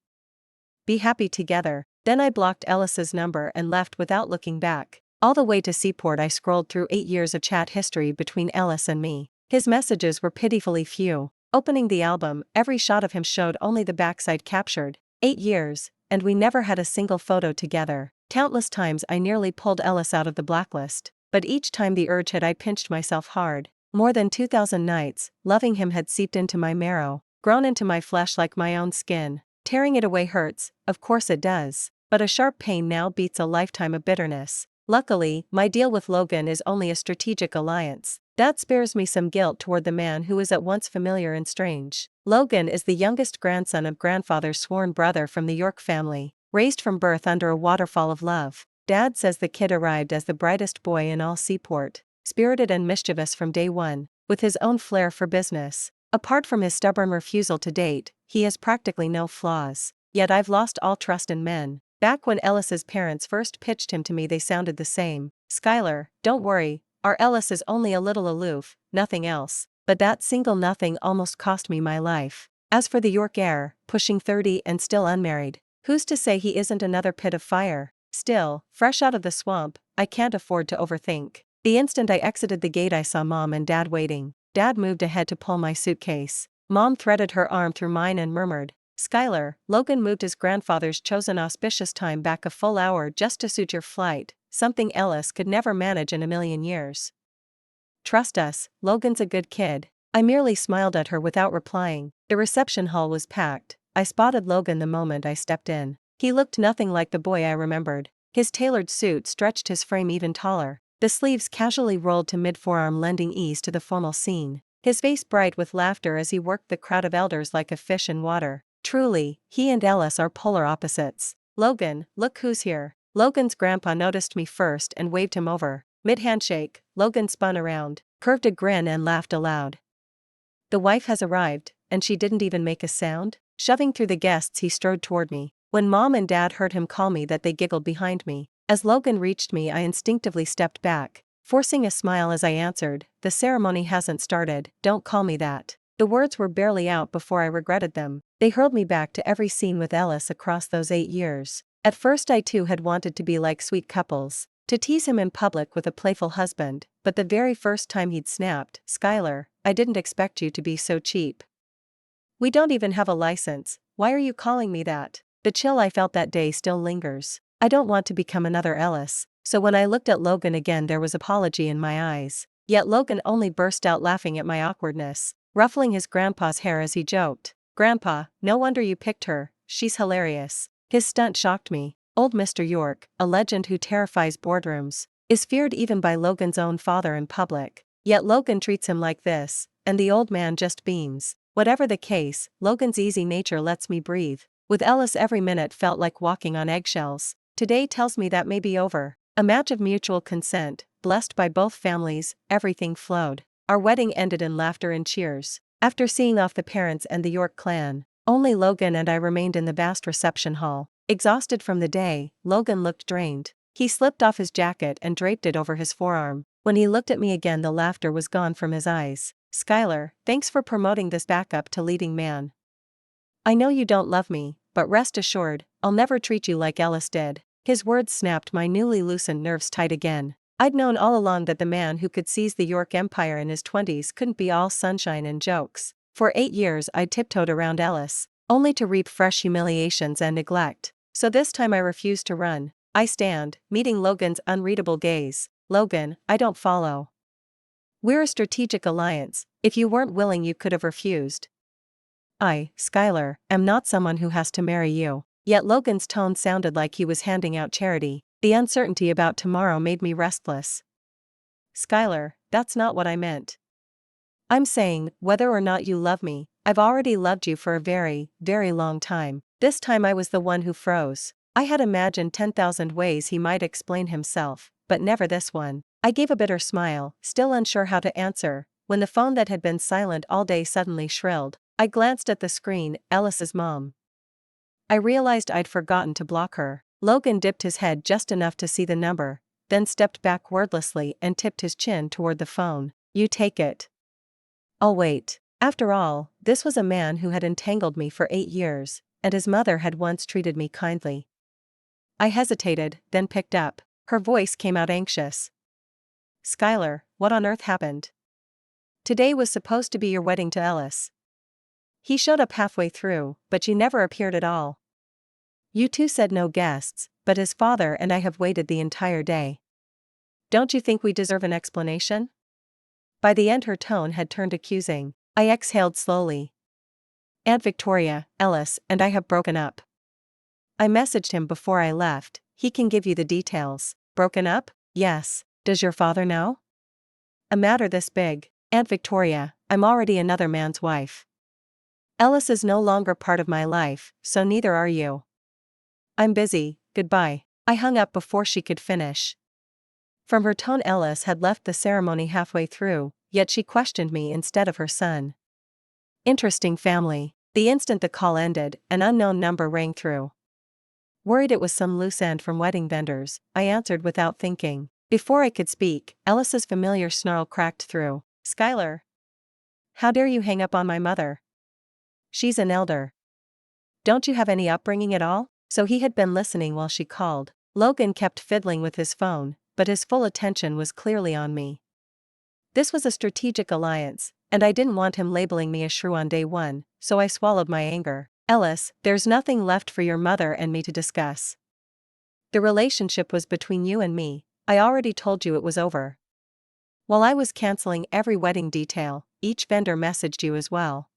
Be happy together. Then I blocked Ellis's number and left without looking back. All the way to Seaport I scrolled through 8 years of chat history between Ellis and me. His messages were pitifully few. Opening the album, every shot of him showed only the backside captured. 8 years, and we never had a single photo together. Countless times I nearly pulled Ellis out of the blacklist, but each time the urge had I pinched myself hard. More than 2,000 nights, loving him had seeped into my marrow, grown into my flesh like my own skin. Tearing it away hurts, of course it does, but a sharp pain now beats a lifetime of bitterness. Luckily, my deal with Logan is only a strategic alliance. That spares me some guilt toward the man who is at once familiar and strange. Logan is the youngest grandson of grandfather's sworn brother from the York family, raised from birth under a waterfall of love. Dad says the kid arrived as the brightest boy in all Seaport, spirited and mischievous from day one, with his own flair for business. Apart from his stubborn refusal to date, he has practically no flaws. Yet I've lost all trust in men. Back when Ellis's parents first pitched him to me they sounded the same. Skylar, don't worry, our Ellis is only a little aloof, nothing else. But that single nothing almost cost me my life. As for the York heir, pushing 30 and still unmarried, who's to say he isn't another pit of fire? Still, fresh out of the swamp, I can't afford to overthink. The instant I exited the gate I saw Mom and Dad waiting. Dad moved ahead to pull my suitcase. Mom threaded her arm through mine and murmured, Skylar, Logan moved his grandfather's chosen auspicious time back a full hour just to suit your flight, something Ellis could never manage in a million years. Trust us, Logan's a good kid. I merely smiled at her without replying. The reception hall was packed. I spotted Logan the moment I stepped in. He looked nothing like the boy I remembered. His tailored suit stretched his frame even taller. The sleeves casually rolled to mid-forearm lending ease to the formal scene. His face bright with laughter as he worked the crowd of elders like a fish in water. Truly, he and Ellis are polar opposites. Logan, look who's here. Logan's grandpa noticed me first and waved him over. Mid-handshake, Logan spun around, curved a grin and laughed aloud. The wife has arrived, and she didn't even make a sound? Shoving through the guests he strode toward me. When Mom and Dad heard him call me that they giggled behind me. As Logan reached me I instinctively stepped back, forcing a smile as I answered, the ceremony hasn't started, don't call me that. The words were barely out before I regretted them. They hurled me back to every scene with Ellis across those 8 years. At first I too had wanted to be like sweet couples, to tease him in public with a playful husband, but the very first time he'd snapped, Skylar, I didn't expect you to be so cheap. We don't even have a license, why are you calling me that? The chill I felt that day still lingers. I don't want to become another Ellis, so when I looked at Logan again there was apology in my eyes. Yet Logan only burst out laughing at my awkwardness, ruffling his grandpa's hair as he joked. Grandpa, no wonder you picked her, she's hilarious. His stunt shocked me. Old Mr. York, a legend who terrifies boardrooms, is feared even by Logan's own father in public. Yet Logan treats him like this, and the old man just beams. Whatever the case, Logan's easy nature lets me breathe. With Ellis every minute felt like walking on eggshells. Today tells me that may be over. A match of mutual consent, blessed by both families, everything flowed. Our wedding ended in laughter and cheers. After seeing off the parents and the York clan, only Logan and I remained in the vast reception hall. Exhausted from the day, Logan looked drained. He slipped off his jacket and draped it over his forearm. When he looked at me again, the laughter was gone from his eyes. "Skylar, thanks for promoting this backup to leading man. I know you don't love me, but rest assured, I'll never treat you like Ellis did." His words snapped my newly loosened nerves tight again. I'd known all along that the man who could seize the York Empire in his 20s couldn't be all sunshine and jokes. For 8 years I'd tiptoed around Ellis, only to reap fresh humiliations and neglect. So this time I refused to run. I stand, meeting Logan's unreadable gaze. "Logan, I don't follow. We're a strategic alliance. If you weren't willing, you could have refused. I, Skylar, am not someone who has to marry you." Yet Logan's tone sounded like he was handing out charity. The uncertainty about tomorrow made me restless. "Skylar, that's not what I meant. I'm saying, whether or not you love me, I've already loved you for a very, very long time." This time I was the one who froze. I had imagined 10,000 ways he might explain himself, but never this one. I gave a bitter smile, still unsure how to answer, when the phone that had been silent all day suddenly shrilled. I glanced at the screen. Ellis's mom. I realized I'd forgotten to block her. Logan dipped his head just enough to see the number, then stepped back wordlessly and tipped his chin toward the phone. "You take it. I'll wait." After all, this was a man who had entangled me for 8 years, and his mother had once treated me kindly. I hesitated, then picked up. Her voice came out anxious. "Skylar, what on earth happened? Today was supposed to be your wedding to Ellis. He showed up halfway through, but you never appeared at all. You two said no guests, but his father and I have waited the entire day. Don't you think we deserve an explanation?" By the end her tone had turned accusing. I exhaled slowly. "Aunt Victoria, Ellis and I have broken up. I messaged him before I left. He can give you the details." "Broken up?" "Yes. Does your father know?" "A matter this big, Aunt Victoria, I'm already another man's wife. Ellis is no longer part of my life, so neither are you. I'm busy, goodbye." I hung up before she could finish. From her tone, Ellis had left the ceremony halfway through, yet she questioned me instead of her son. Interesting family. The instant the call ended, an unknown number rang through. Worried it was some loose end from wedding vendors, I answered without thinking. Before I could speak, Ellis's familiar snarl cracked through. "Skylar, how dare you hang up on my mother? She's an elder. Don't you have any upbringing at all?" So he had been listening while she called. Logan kept fiddling with his phone, but his full attention was clearly on me. This was a strategic alliance, and I didn't want him labeling me a shrew on day one, so I swallowed my anger. "Ellis, there's nothing left for your mother and me to discuss. The relationship was between you and me. I already told you it was over. While I was canceling every wedding detail, each vendor messaged you as well.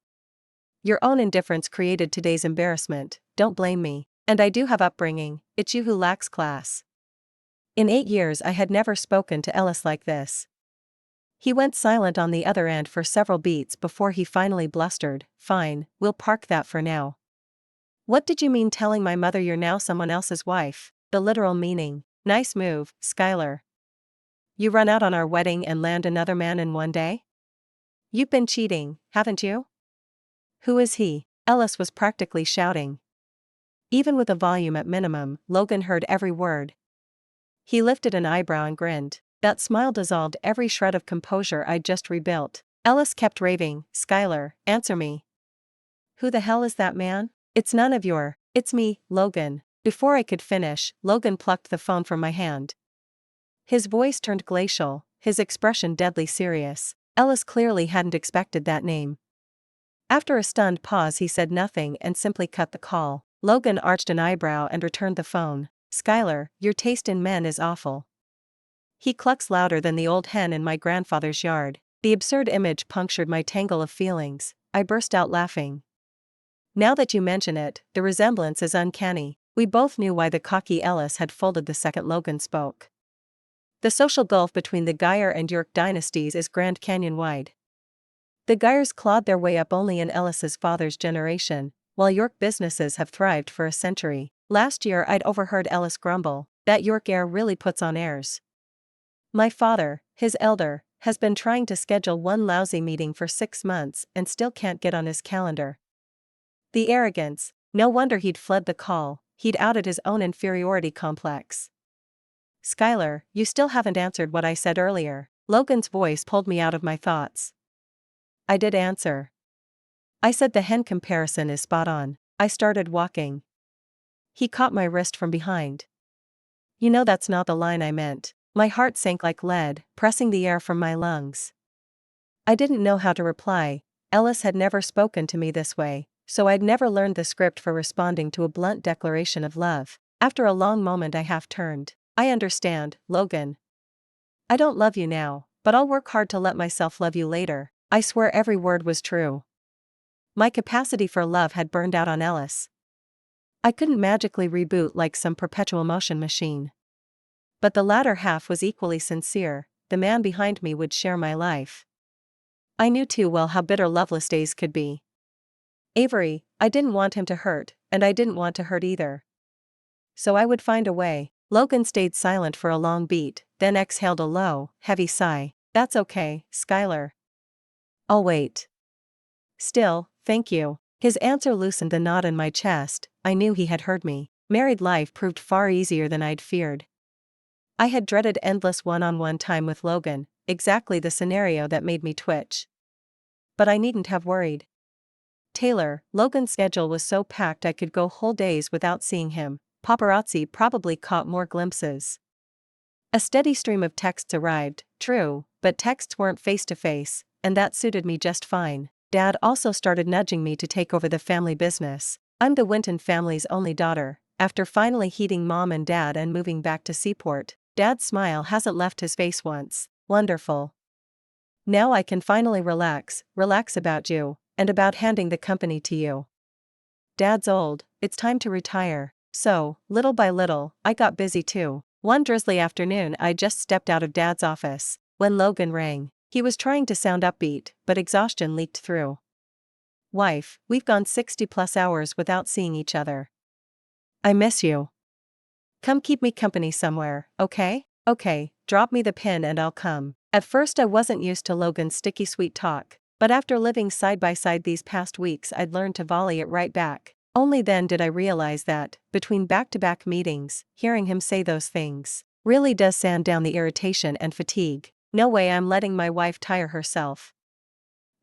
Your own indifference created today's embarrassment. Don't blame me. And I do have upbringing, it's you who lacks class." In 8 years I had never spoken to Ellis like this. He went silent on the other end for several beats before he finally blustered. "Fine, we'll park that for now. What did you mean telling my mother you're now someone else's wife?" "The literal meaning." "Nice move, Skylar. You run out on our wedding and land another man in one day? You've been cheating, haven't you?" "Who is he?" Ellis was practically shouting. Even with the volume at minimum, Logan heard every word. He lifted an eyebrow and grinned. That smile dissolved every shred of composure I'd just rebuilt. Ellis kept raving. "Skylar, answer me. Who the hell is that man?" "It's none of your..." "It's me, Logan." Before I could finish, Logan plucked the phone from my hand. His voice turned glacial, his expression deadly serious. Ellis clearly hadn't expected that name. After a stunned pause he said nothing and simply cut the call. Logan arched an eyebrow and returned the phone. "Skylar, your taste in men is awful. He clucks louder than the old hen in my grandfather's yard." The absurd image punctured my tangle of feelings. I burst out laughing. Now that you mention it, the resemblance is uncanny. We both knew why the cocky Ellis had folded the second Logan spoke. The social gulf between the Geyer and York dynasties is Grand Canyon wide. The Geyers clawed their way up only in Ellis's father's generation, while York businesses have thrived for a century. Last year I'd overheard Ellis grumble, "That York heir really puts on airs. My father, his elder, has been trying to schedule one lousy meeting for 6 months and still can't get on his calendar." The arrogance, no wonder he'd fled the call. he'd outed his own inferiority complex. "Skylar, you still haven't answered what I said earlier." Logan's voice pulled me out of my thoughts. I did answer. I said the hen comparison is spot on. I started walking. He caught my wrist from behind. "You know that's not the line I meant." My heart sank like lead, pressing the air from my lungs. I didn't know how to reply. Ellis had never spoken to me this way, so I'd never learned the script for responding to a blunt declaration of love. After a long moment I half turned. "I understand, Logan. I don't love you now, but I'll work hard to let myself love you later." I swear every word was true. My capacity for love had burned out on Ellis. I couldn't magically reboot like some perpetual motion machine. But the latter half was equally sincere. The man behind me would share my life. I knew too well how bitter loveless days could be. Avery, I didn't want him to hurt, and I didn't want to hurt either. So I would find a way. Logan stayed silent for a long beat, then exhaled a low, heavy sigh. "That's okay, Skylar. I'll wait." "Still, thank you." His answer loosened the knot in my chest. I knew he had heard me. Married life proved far easier than I'd feared. I had dreaded endless one-on-one time with Logan, exactly the scenario that made me twitch. But I needn't have worried. Taylor, Logan's schedule was so packed I could go whole days without seeing him. Paparazzi probably caught more glimpses. A steady stream of texts arrived, true, but texts weren't face-to-face, and that suited me just fine. Dad also started nudging me to take over the family business. I'm the Winton family's only daughter. After finally heeding Mom and Dad and moving back to Seaport, Dad's smile hasn't left his face once. Wonderful. Now I can finally relax about you, and about handing the company to you. Dad's old, it's time to retire. So, little by little, I got busy too. One drizzly afternoon I just stepped out of Dad's office when Logan rang. He was trying to sound upbeat, but exhaustion leaked through. "Wife, we've gone 60+ hours without seeing each other. I miss you. Come keep me company somewhere, okay?" "Okay, drop me the pin and I'll come." At first I wasn't used to Logan's sticky sweet talk, but after living side by side these past weeks I'd learned to volley it right back. Only then did I realize that, between back-to-back meetings, hearing him say those things really does sand down the irritation and fatigue. No way I'm letting my wife tire herself.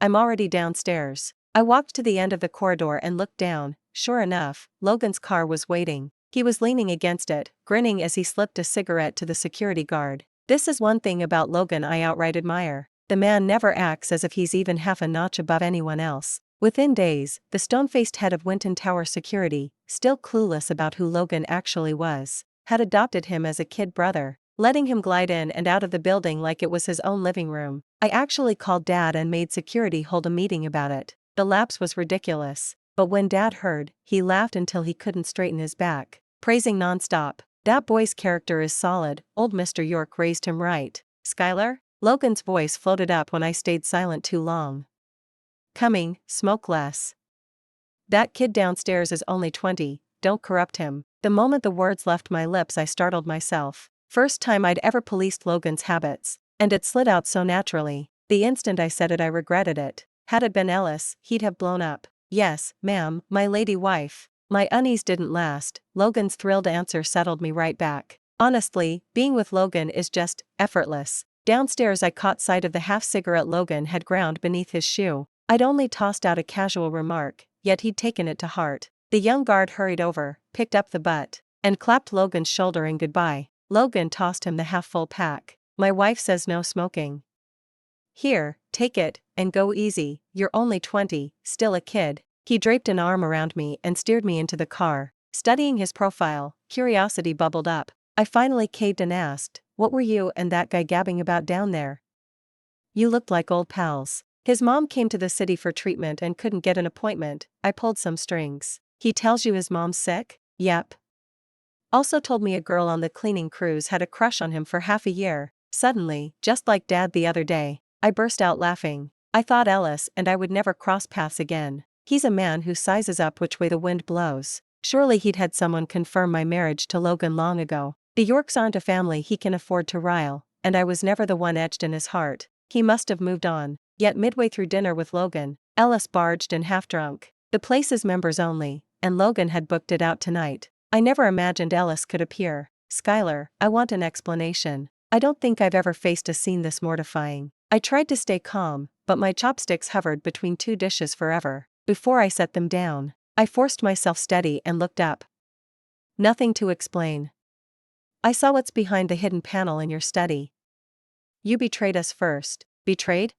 I'm already downstairs. I walked to the end of the corridor and looked down. Sure enough, Logan's car was waiting. He was leaning against it, grinning as he slipped a cigarette to the security guard. This is one thing about Logan I outright admire. The man never acts as if he's even half a notch above anyone else. Within days, the stone-faced head of Winton Tower Security, still clueless about who Logan actually was, had adopted him as a kid brother, letting him glide in and out of the building like it was his own living room. I actually called Dad and made security hold a meeting about it. The lapse was ridiculous, but when Dad heard, he laughed until he couldn't straighten his back, praising nonstop. "That boy's character is solid." Old Mr. York raised him right. "Skylar?" Logan's voice floated up when I stayed silent too long. "Coming, smoke less. That kid downstairs is only 20, don't corrupt him." The moment the words left my lips I startled myself. First time I'd ever policed Logan's habits, and it slid out so naturally. The instant I said it I regretted it. Had it been Ellis, he'd have blown up. "Yes, ma'am, my lady wife." My unease didn't last. Logan's thrilled answer settled me right back. Honestly, being with Logan is just effortless. Downstairs I caught sight of the half-cigarette Logan had ground beneath his shoe. I'd only tossed out a casual remark, yet he'd taken it to heart. The young guard hurried over, picked up the butt, and clapped Logan's shoulder in goodbye. Logan tossed him the half-full pack. "My wife says no smoking. Here, take it, and go easy, you're only 20, still a kid." He draped an arm around me and steered me into the car. Studying his profile, curiosity bubbled up. I finally caved and asked, "What were you and that guy gabbing about down there? You looked like old pals." "His mom came to the city for treatment and couldn't get an appointment. I pulled some strings." "He tells you his mom's sick?" "Yep. Also told me a girl on the cleaning crews had a crush on him for half a year." Suddenly, just like Dad the other day, I burst out laughing. I thought Ellis and I would never cross paths again. He's a man who sizes up which way the wind blows. Surely he'd had someone confirm my marriage to Logan long ago. The Yorks aren't a family he can afford to rile, and I was never the one etched in his heart. He must have moved on. Yet midway through dinner with Logan, Ellis barged in half-drunk. The place is members only, and Logan had booked it out tonight. I never imagined Ellis could appear. Skylar, I want an explanation. I don't think I've ever faced a scene this mortifying. I tried to stay calm, but my chopsticks hovered between two dishes forever. Before I set them down, I forced myself steady and looked up. Nothing to explain. I saw what's behind the hidden panel in your study. You betrayed us first. Betrayed?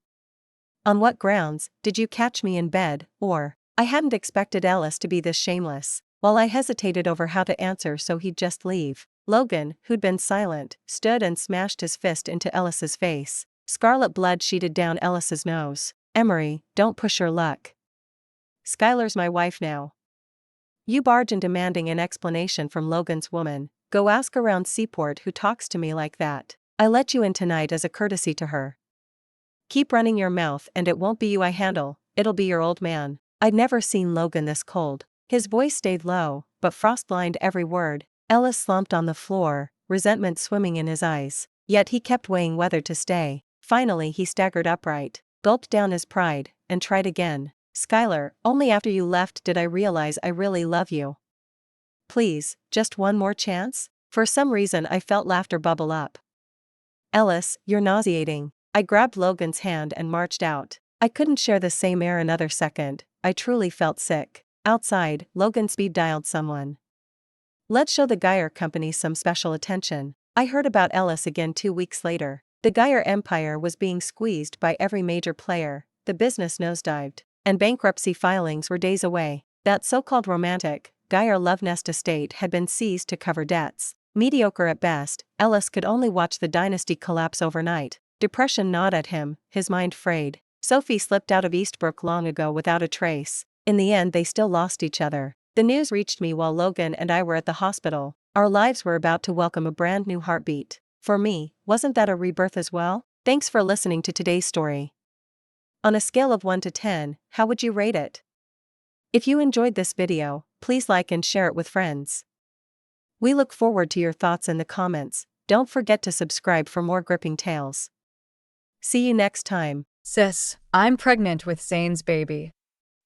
On what grounds? Did you catch me in bed, or? I hadn't expected Ellis to be this shameless. While I hesitated over how to answer so he'd just leave, Logan, who'd been silent, stood and smashed his fist into Ellis's face. Scarlet blood sheeted down Ellis's nose. Emery, don't push your luck. Skylar's my wife now. You barge in demanding an explanation from Logan's woman. Go ask around Seaport who talks to me like that. I let you in tonight as a courtesy to her. Keep running your mouth and it won't be you I handle, it'll be your old man. I'd never seen Logan this cold. His voice stayed low, but frost-lined every word. Ellis slumped on the floor, resentment swimming in his eyes. Yet he kept weighing whether to stay. Finally he staggered upright, gulped down his pride, and tried again. Skylar, only after you left did I realize I really love you. Please, just one more chance? For some reason I felt laughter bubble up. Ellis, you're nauseating. I grabbed Logan's hand and marched out. I couldn't share the same air another second. I truly felt sick. Outside, Logan speed-dialed someone. Let's show the Geyer Company some special attention. I heard about Ellis again 2 weeks later. The Geyer empire was being squeezed by every major player, the business nosedived, and bankruptcy filings were days away. That so-called romantic, Geyer love nest estate had been seized to cover debts. Mediocre at best, Ellis could only watch the dynasty collapse overnight. Depression gnawed at him, his mind frayed. Sophie slipped out of Eastbrook long ago without a trace. In the end they still lost each other. The news reached me while Logan and I were at the hospital. Our lives were about to welcome a brand new heartbeat. For me, wasn't that a rebirth as well? Thanks for listening to today's story. On a scale of 1 to 10, how would you rate it? If you enjoyed this video, please like and share it with friends. We look forward to your thoughts in the comments. Don't forget to subscribe for more gripping tales. See you next time. Sis, I'm pregnant with Zane's baby.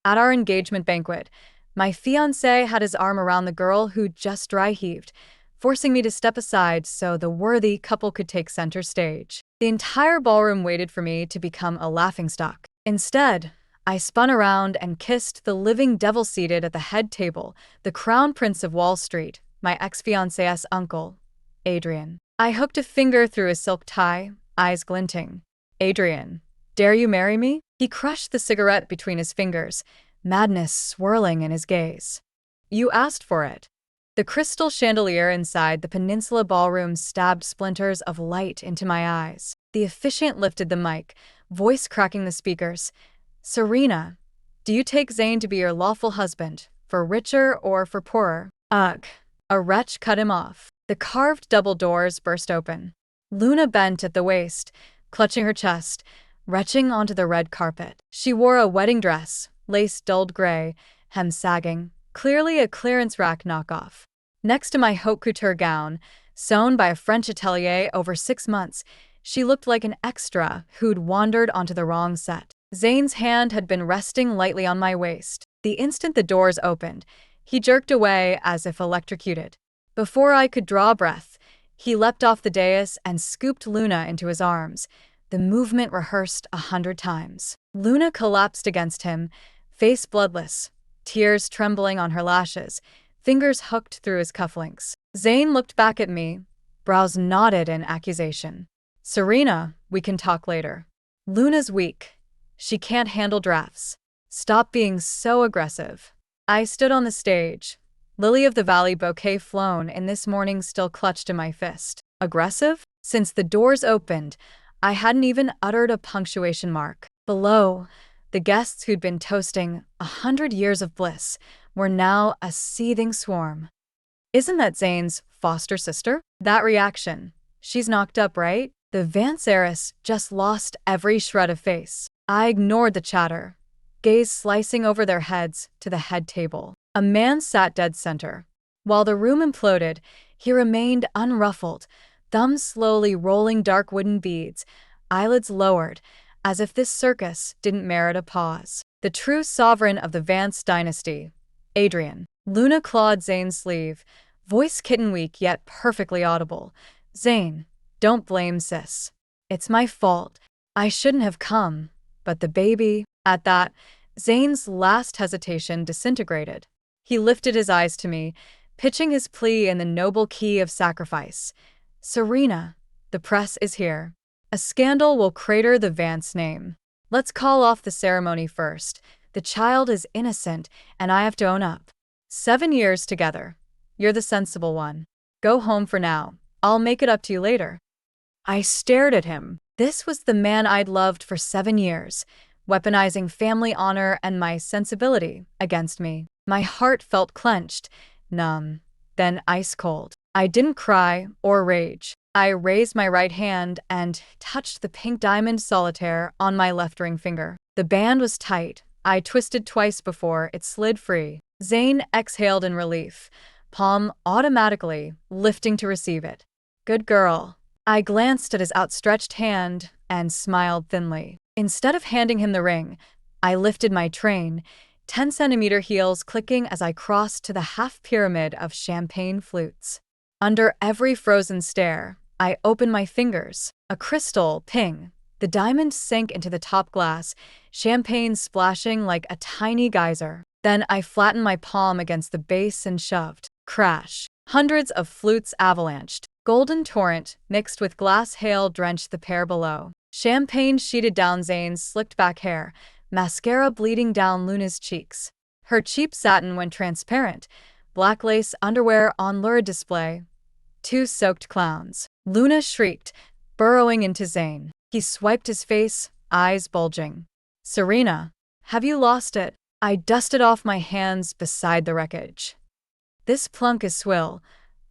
At our engagement banquet, my fiancé had his arm around the girl who just dry heaved, forcing me to step aside so the worthy couple could take center stage. The entire ballroom waited for me to become a laughingstock. Instead, I spun around and kissed the living devil seated at the head table, the crown prince of Wall Street, my ex-fiancé's uncle, Adrian. I hooked a finger through his silk tie, eyes glinting. Adrian, dare you marry me? He crushed the cigarette between his fingers, madness swirling in his gaze. You asked for it. The crystal chandelier inside the Peninsula Ballroom stabbed splinters of light into my eyes. The officiant lifted the mic, voice cracking the speakers. Serena, do you take Zane to be your lawful husband, for richer or for poorer? Ugh. A wretch cut him off. The carved double doors burst open. Luna bent at the waist, clutching her chest, retching onto the red carpet. She wore a wedding dress, lace dulled gray, hem sagging, clearly a clearance rack knockoff. Next to my haute couture gown, sewn by a French atelier over 6 months, she looked like an extra who'd wandered onto the wrong set. Zane's hand had been resting lightly on my waist. The instant the doors opened, he jerked away as if electrocuted. Before I could draw breath, he leapt off the dais and scooped Luna into his arms, the movement rehearsed 100 times. Luna collapsed against him, face bloodless, tears trembling on her lashes, fingers hooked through his cufflinks. Zane looked back at me, brows knotted in accusation. Serena, we can talk later. Luna's weak. She can't handle drafts. Stop being so aggressive. I stood on the stage, lily of the valley bouquet flown in this morning still clutched in my fist. Aggressive? Since the doors opened, I hadn't even uttered a punctuation mark. Below, the guests who'd been toasting 100 years of bliss were now a seething swarm. Isn't that Zane's foster sister? That reaction. She's knocked up, right? The Vance heiress just lost every shred of face. I ignored the chatter, gaze slicing over their heads to the head table. A man sat dead center. While the room imploded, he remained unruffled, thumbs slowly rolling dark wooden beads, eyelids lowered, as if this circus didn't merit a pause. The true sovereign of the Vance dynasty, Adrian. Luna clawed Zane's sleeve, Voice kitten weak yet perfectly audible. Zane, don't blame sis. It's my fault. I shouldn't have come. But the baby… At that, Zane's last hesitation disintegrated. He lifted his eyes to me, pitching his plea in the noble key of sacrifice. Serena, the press is here. A scandal will crater the Vance name. Let's call off the ceremony first. The child is innocent, and I have to own up. 7 years together. You're the sensible one. Go home for now. I'll make it up to you later. I stared at him. This was the man I'd loved for 7 years, weaponizing family honor and my sensibility against me. My heart felt clenched, numb, then ice cold. I didn't cry or rage. I raised my right hand and touched the pink diamond solitaire on my left ring finger. The band was tight. I twisted twice before it slid free. Zane exhaled in relief, palm automatically lifting to receive it. Good girl. I glanced at his outstretched hand and smiled thinly. Instead of handing him the ring, I lifted my train, 10-centimeter heels clicking as I crossed to the half pyramid of champagne flutes. Under every frozen stare, I opened my fingers. A crystal ping. The diamond sank into the top glass, champagne splashing like a tiny geyser. Then I flattened my palm against the base and shoved. Crash. Hundreds of flutes avalanched. Golden torrent mixed with glass hail drenched the pair below. Champagne sheeted down Zane's slicked back hair, mascara bleeding down Luna's cheeks. Her cheap satin went transparent, black lace underwear on lurid display. 2 soaked clowns. Luna shrieked, burrowing into Zane. He swiped his face, eyes bulging. Serena, have you lost it? I dusted off my hands beside the wreckage. This plunk is swill,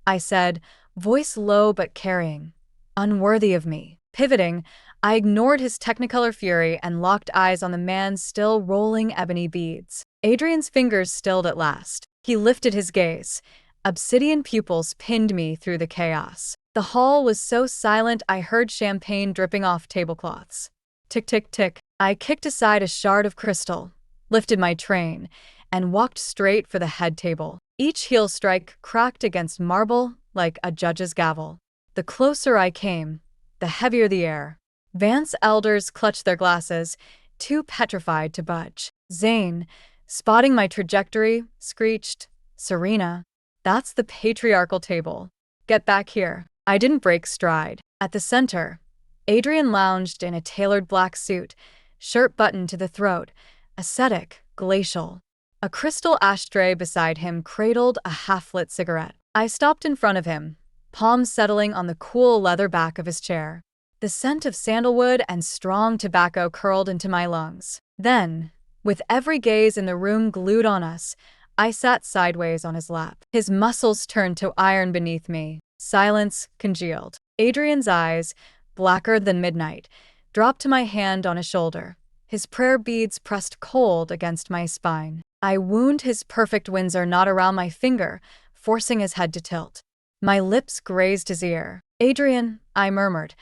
I said, voice low but carrying. Unworthy of me. Pivoting, I ignored his technicolor fury and locked eyes on the man's still rolling ebony beads. Adrian's fingers stilled at last. He lifted his gaze. Obsidian pupils pinned me through the chaos. The hall was so silent I heard champagne dripping off tablecloths. Tick, tick, tick. I kicked aside a shard of crystal, lifted my train, and walked straight for the head table. Each heel strike cracked against marble like a judge's gavel. The closer I came, the heavier the air. Vance elders clutched their glasses, too petrified to budge. Zane, spotting my trajectory, screeched, Serena, that's the patriarchal table. Get back here. I didn't break stride. At the center, Adrian lounged in a tailored black suit, shirt buttoned to the throat, ascetic, glacial. A crystal ashtray beside him cradled a half-lit cigarette. I stopped in front of him, palms settling on the cool leather back of his chair. The scent of sandalwood and strong tobacco curled into my lungs. Then, with every gaze in the room glued on us, I sat sideways on his lap. His muscles turned to iron beneath me. Silence congealed. Adrian's eyes, blacker than midnight, dropped to my hand on his shoulder. His prayer beads pressed cold against my spine. I wound his perfect Windsor knot around my finger, forcing his head to tilt. My lips grazed his ear. Adrian, I murmured,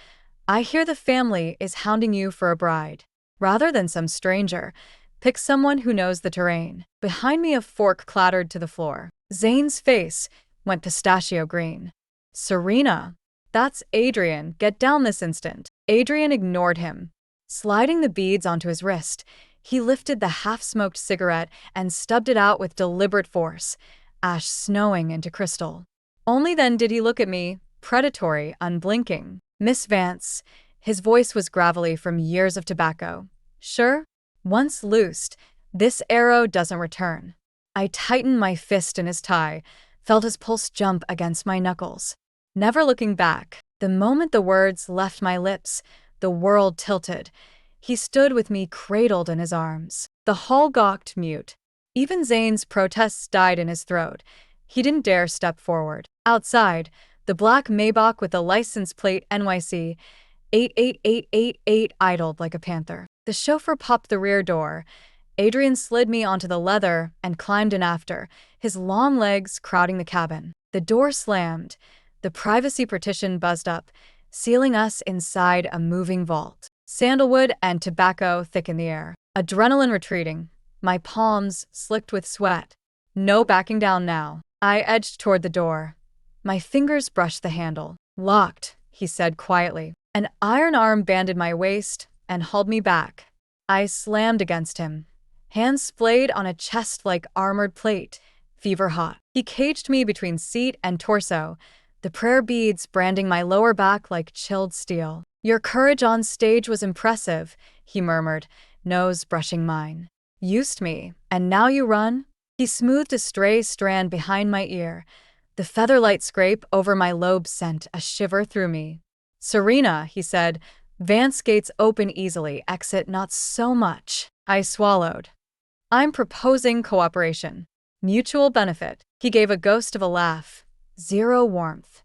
I hear the family is hounding you for a bride. Rather than some stranger, pick someone who knows the terrain. Behind me a fork clattered to the floor. Zane's face went pistachio green. Serena, that's Adrian, get down this instant. Adrian ignored him. Sliding the beads onto his wrist, he lifted the half-smoked cigarette and stubbed it out with deliberate force, ash snowing into crystal. Only then did he look at me, predatory, unblinking. Miss Vance, his voice was gravelly from years of tobacco. Sure? Once loosed, this arrow doesn't return. I tightened my fist in his tie, felt his pulse jump against my knuckles. Never looking back, the moment the words left my lips, the world tilted. He stood with me cradled in his arms. The hall gawked mute. Even Zane's protests died in his throat. He didn't dare step forward. Outside, the black Maybach with the license plate NYC 88888 idled like a panther. The chauffeur popped the rear door. Adrian slid me onto the leather and climbed in after, his long legs crowding the cabin. The door slammed. The privacy partition buzzed up, sealing us inside a moving vault. Sandalwood and tobacco thick in the air. Adrenaline retreating, my palms slicked with sweat. No backing down now. I edged toward the door, My fingers brushed the handle. Locked, he said quietly. An iron arm banded my waist and hauled me back. I slammed against him, hands splayed on a chest like armored plate, fever hot. He caged me between seat and torso, the prayer beads branding my lower back like chilled steel. Your courage on stage was impressive, he murmured, nose brushing mine. Used me, and now you run? He smoothed a stray strand behind my ear. The featherlight scrape over my lobe sent a shiver through me. Serena, he said, Vance gates open easily, exit not so much. I swallowed. I'm proposing cooperation. Mutual benefit. He gave a ghost of a laugh. Zero warmth.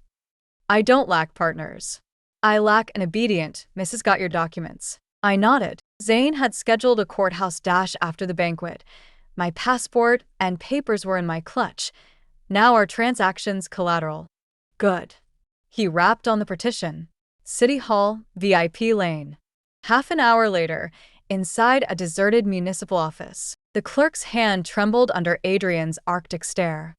I don't lack partners. I lack an obedient, Mrs. Got your documents. I nodded. Zane had scheduled a courthouse dash after the banquet. My passport and papers were in my clutch. Now our transactions collateral. Good. He rapped on the partition. City Hall, VIP lane. Half an hour later, inside a deserted municipal office, the clerk's hand trembled under Adrian's arctic stare.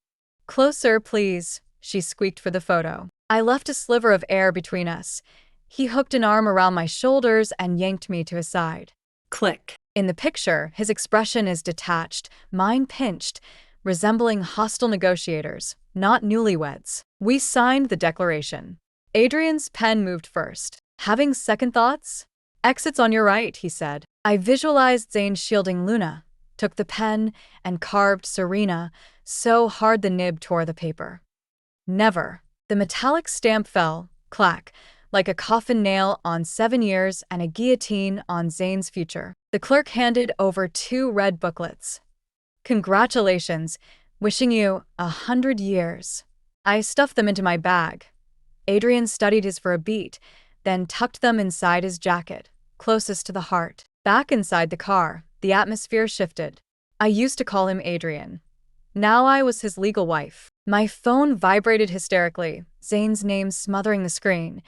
Closer, please, she squeaked for the photo. I left a sliver of air between us. He hooked an arm around my shoulders and yanked me to his side. Click. In the picture, his expression is detached, mine pinched, resembling hostile negotiators, not newlyweds. We signed the declaration. Adrian's pen moved first. Having second thoughts? Exits on your right, he said. I visualized Zane shielding Luna, took the pen, and carved Serena so hard the nib tore the paper. Never. The metallic stamp fell, clack, like a coffin nail on 7 years and a guillotine on Zane's future. The clerk handed over 2 red booklets. Congratulations, wishing you 100 years. I stuffed them into my bag. Adrian studied his for a beat, then tucked them inside his jacket, closest to the heart. Back inside the car, the atmosphere shifted. I used to call him Adrian. Now I was his legal wife. My phone vibrated hysterically, Zane's name smothering the screen.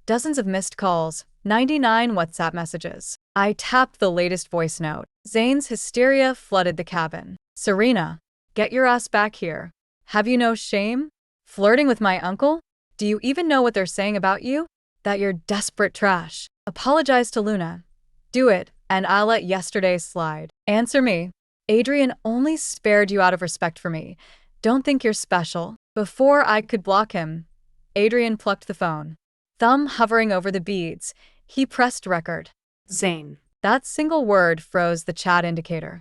Dozens of missed calls, 99 WhatsApp messages. I tapped the latest voice note. Zane's hysteria flooded the cabin. Serena, get your ass back here. Have you no shame? Flirting with my uncle? Do you even know what they're saying about you? That you're desperate trash. Apologize to Luna. Do it, and I'll let yesterday slide. Answer me. Adrian only spared you out of respect for me. Don't think you're special. Before I could block him, Adrian plucked the phone. Thumb hovering over the beads, he pressed record. Zane. That single word froze the chat indicator.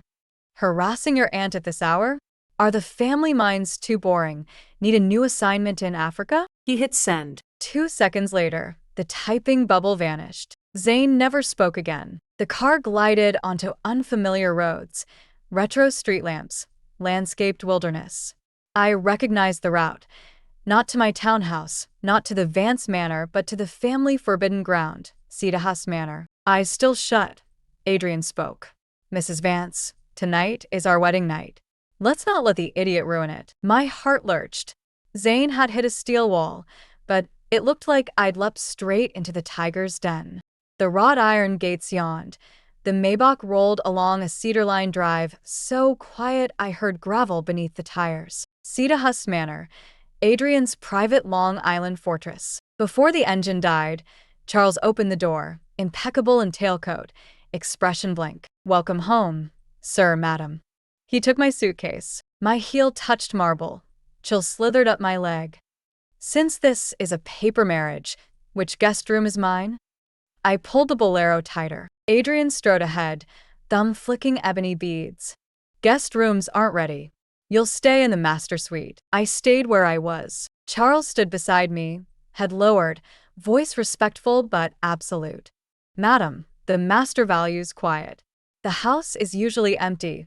Harassing your aunt at this hour? Are the family minds too boring? Need a new assignment in Africa? He hit send. 2 seconds later, the typing bubble vanished. Zane never spoke again. The car glided onto unfamiliar roads, retro street lamps, landscaped wilderness. I recognized the route. Not to my townhouse, not to the Vance Manor, but to the family forbidden ground, Cedarhurst Manor. Eyes still shut. Adrian spoke. Mrs. Vance, tonight is our wedding night. Let's not let the idiot ruin it. My heart lurched. Zane had hit a steel wall, but it looked like I'd leapt straight into the tiger's den. The wrought iron gates yawned. The Maybach rolled along a cedar-lined drive, so quiet I heard gravel beneath the tires. Cedarhurst Manor, Adrian's private Long Island fortress. Before the engine died, Charles opened the door, impeccable in tailcoat, expression blank. Welcome home, sir, madam. He took my suitcase. My heel touched marble. Chill slithered up my leg. Since this is a paper marriage, which guest room is mine? I pulled the bolero tighter. Adrian strode ahead, thumb flicking ebony beads. Guest rooms aren't ready. You'll stay in the master suite. I stayed where I was. Charles stood beside me, head lowered, voice respectful but absolute. Madam, the master values quiet. The house is usually empty.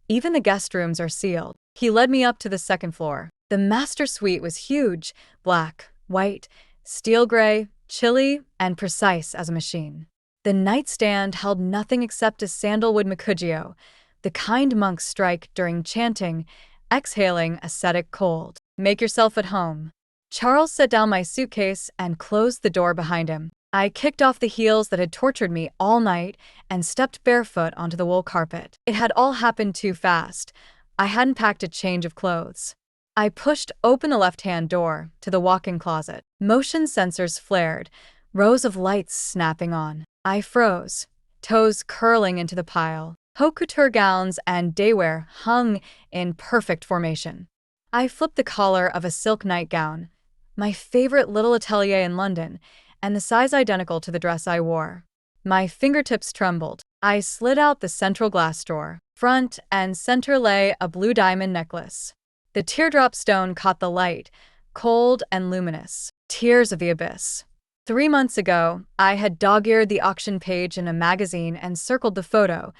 Even the guest rooms are sealed. He led me up to the second floor. The master suite was huge, black, white, steel gray, chilly, and precise as a machine. The nightstand held nothing except a sandalwood macugio, the kind monks strike during chanting, exhaling ascetic cold. Make yourself at home. Charles set down my suitcase and closed the door behind him. I kicked off the heels that had tortured me all night and stepped barefoot onto the wool carpet. It had all happened too fast. I hadn't packed a change of clothes. I pushed open the left-hand door to the walk-in closet. Motion sensors flared, rows of lights snapping on. I froze, toes curling into the pile. Haute couture gowns and daywear hung in perfect formation. I flipped the collar of a silk nightgown, my favorite little atelier in London, and the size identical to the dress I wore. My fingertips trembled. I slid out the central glass drawer. Front and center lay a blue diamond necklace. The teardrop stone caught the light, cold and luminous. Tears of the abyss. 3 months ago, I had dog-eared the auction page in a magazine and circled the photo,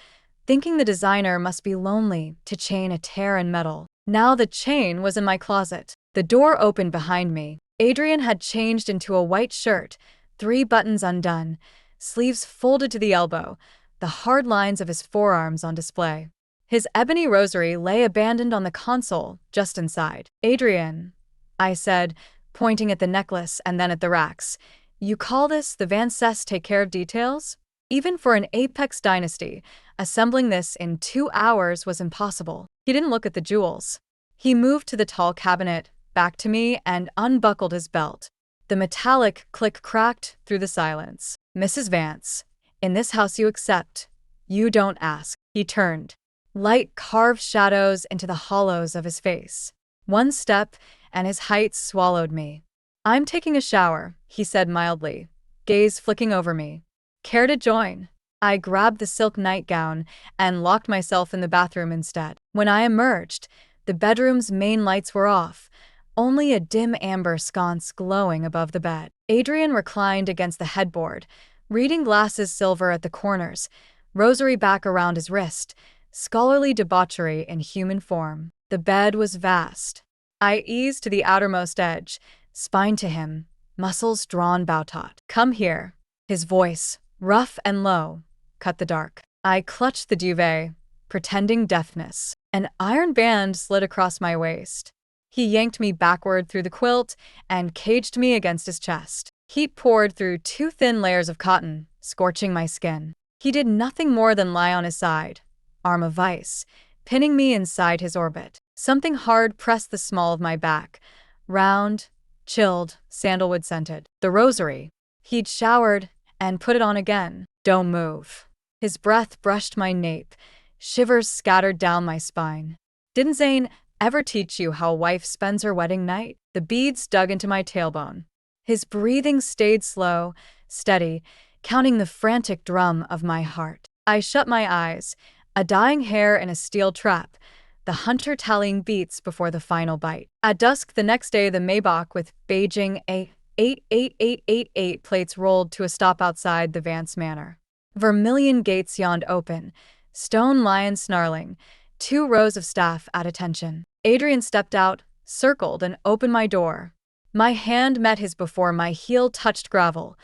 thinking the designer must be lonely to chain a tear in metal. Now the chain was in my closet. The door opened behind me. Adrian had changed into a white shirt, 3 buttons undone, sleeves folded to the elbow, the hard lines of his forearms on display. His ebony rosary lay abandoned on the console, just inside. "Adrian," I said, pointing at the necklace and then at the racks, "you call this the Van Cess take care of details?" Even for an Apex dynasty, assembling this in 2 hours was impossible. He didn't look at the jewels. He moved to the tall cabinet, back to me, and unbuckled his belt. The metallic click cracked through the silence. "Mrs. Vance, in this house you accept. You don't ask." He turned. Light carved shadows into the hollows of his face. 1 step, and his height swallowed me. "I'm taking a shower," he said mildly, gaze flicking over me. "Care to join?" I grabbed the silk nightgown and locked myself in the bathroom instead. When I emerged, the bedroom's main lights were off, only a dim amber sconce glowing above the bed. Adrian reclined against the headboard, reading glasses silver at the corners, rosary back around his wrist, scholarly debauchery in human form. The bed was vast. I eased to the outermost edge, spine to him, muscles drawn bow taut. "Come here." His voice, rough and low, cut the dark. I clutched the duvet, pretending deafness. An iron band slid across my waist. He yanked me backward through the quilt and caged me against his chest. Heat poured through 2 thin layers of cotton, scorching my skin. He did nothing more than lie on his side, arm of vice, pinning me inside his orbit. Something hard pressed the small of my back, round, chilled, sandalwood-scented. The rosary. He'd showered and put it on again. "Don't move." His breath brushed my nape. Shivers scattered down my spine. "Didn't Zane ever teach you how a wife spends her wedding night?" The beads dug into my tailbone. His breathing stayed slow, steady, counting the frantic drum of my heart. I shut my eyes, a dying hair in a steel trap, the hunter tallying beats before the final bite. At dusk the next day, the Maybach with Beijing A88888 plates rolled to a stop outside the Vance Manor. Vermilion gates yawned open, stone lions snarling, 2 rows of staff at attention. Adrian stepped out, circled, and opened my door. My hand met his before my heel touched gravel.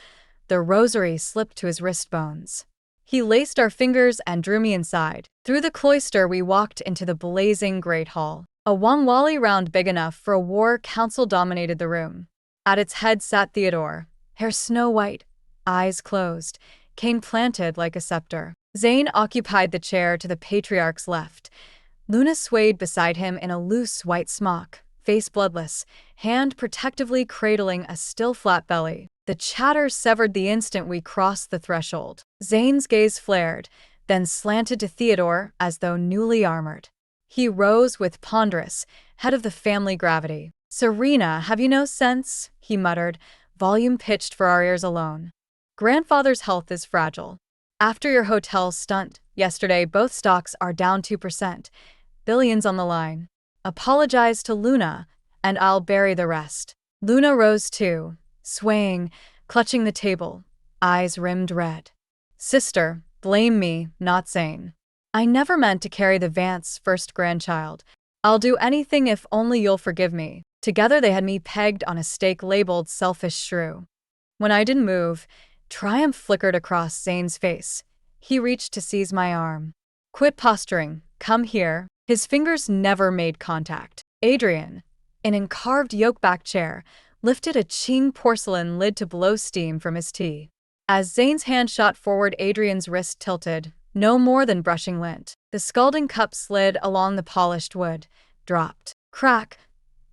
The rosary slipped to his wrist bones. He laced our fingers and drew me inside. Through the cloister we walked into the blazing great hall. A Wangwali round big enough for a war council dominated the room. At its head sat Theodore, hair snow-white, eyes closed, cane planted like a scepter. Zane occupied the chair to the patriarch's left. Luna swayed beside him in a loose white smock, face bloodless, hand protectively cradling a still flat belly. The chatter severed the instant we crossed the threshold. Zane's gaze flared, then slanted to Theodore as though newly armored. He rose with ponderous, head of the family gravity. "Serena, have you no sense?" he muttered, volume pitched for our ears alone. "Grandfather's health is fragile. After your hotel stunt yesterday, both stocks are down 2%. Billions on the line. Apologize to Luna, and I'll bury the rest." Luna rose too, swaying, clutching the table, eyes rimmed red. "Sister, blame me, not Zane. I never meant to carry the Vance first grandchild. I'll do anything if only you'll forgive me." Together they had me pegged on a stake labeled selfish shrew. When I didn't move, triumph flickered across Zane's face. He reached to seize my arm. "Quit posturing, come here." His fingers never made contact. Adrian, in an carved yoke-back chair, lifted a Qing porcelain lid to blow steam from his tea. As Zane's hand shot forward, Adrian's wrist tilted, no more than brushing lint. The scalding cup slid along the polished wood, dropped. Crack!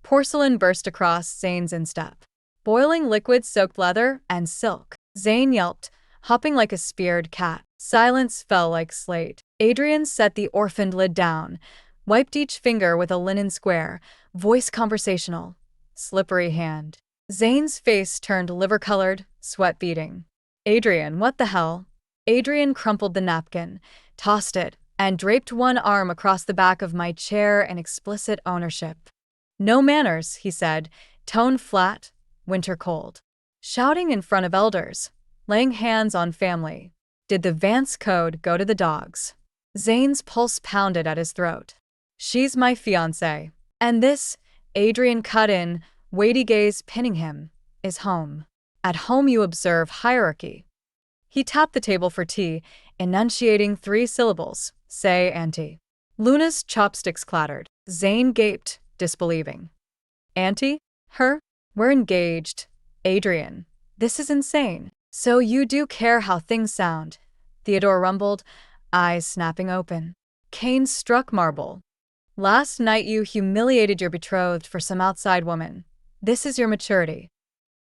Porcelain burst across Zane's instep. Boiling liquid soaked leather and silk. Zane yelped, hopping like a speared cat. Silence fell like slate. Adrian set the orphaned lid down, wiped each finger with a linen square, voice conversational. Slippery hand. Zane's face turned liver-colored, sweat beading. Adrian, what the hell? Adrian crumpled the napkin, tossed it, and draped one arm across the back of my chair in explicit ownership. No manners, he said, tone flat, winter cold. Shouting in front of elders, laying hands on family. Did the Vance code go to the dogs? Zane's pulse pounded at his throat. She's my fiancé. And this, Adrian cut in, weighty gaze pinning him, is home. At home you observe hierarchy. He tapped the table for tea, enunciating 3 syllables. Say, auntie. Luna's chopsticks clattered. Zane gaped, disbelieving. Auntie? Her? We're engaged. Adrian. This is insane. So you do care how things sound. Theodore rumbled, eyes snapping open. Cain struck marble. Last night you humiliated your betrothed for some outside woman. This is your maturity.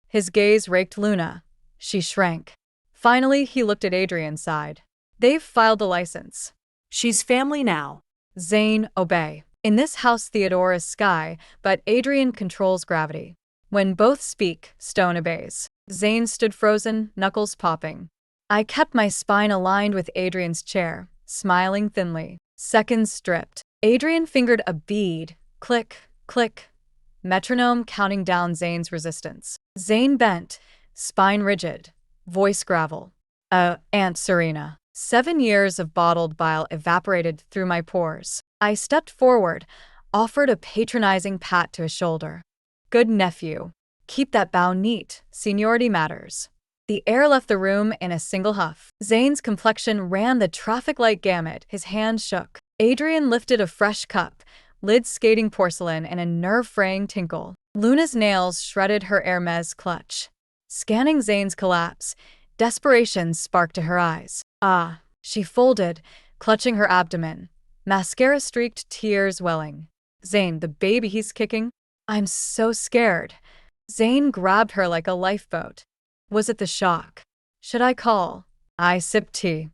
His gaze raked Luna. She shrank. Finally, he looked at Adrian's side. They've filed the license. She's family now. Zane, obey. In this house, Theodore is sky, but Adrian controls gravity. When both speak, stone obeys. Zane stood frozen, knuckles popping. I kept my spine aligned with Adrian's chair, smiling thinly. Seconds stripped. Adrian fingered a bead. Click, click. Metronome counting down Zane's resistance. Zane bent, spine rigid, voice gravel. Aunt Serena. 7 years of bottled bile evaporated through my pores. I stepped forward, offered a patronizing pat to his shoulder. Good nephew. Keep that bow neat. Seniority matters. The air left the room in a single huff. Zane's complexion ran the traffic light gamut. His hand shook. Adrian lifted a fresh cup, lid skating porcelain in a nerve-fraying tinkle. Luna's nails shredded her Hermes clutch. Scanning Zane's collapse, desperation sparked to her eyes. Ah, she folded, clutching her abdomen. Mascara-streaked tears welling. Zane, the baby he's kicking? I'm so scared. Zane grabbed her like a lifeboat. Was it the shock? Should I call? I sipped tea.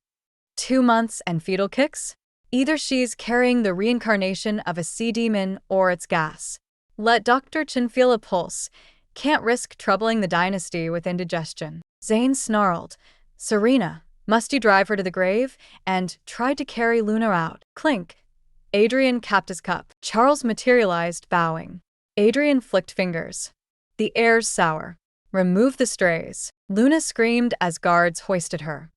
2 months and fetal kicks? Either she's carrying the reincarnation of a sea demon or it's gas. Let Dr. Chin feel a pulse. Can't risk troubling the dynasty with indigestion. Zane snarled. Serena, must you drive her to the grave? And tried to carry Luna out. Clink. Adrian capped his cup. Charles materialized, bowing. Adrian flicked fingers. The air's sour. Remove the strays. Luna screamed as guards hoisted her.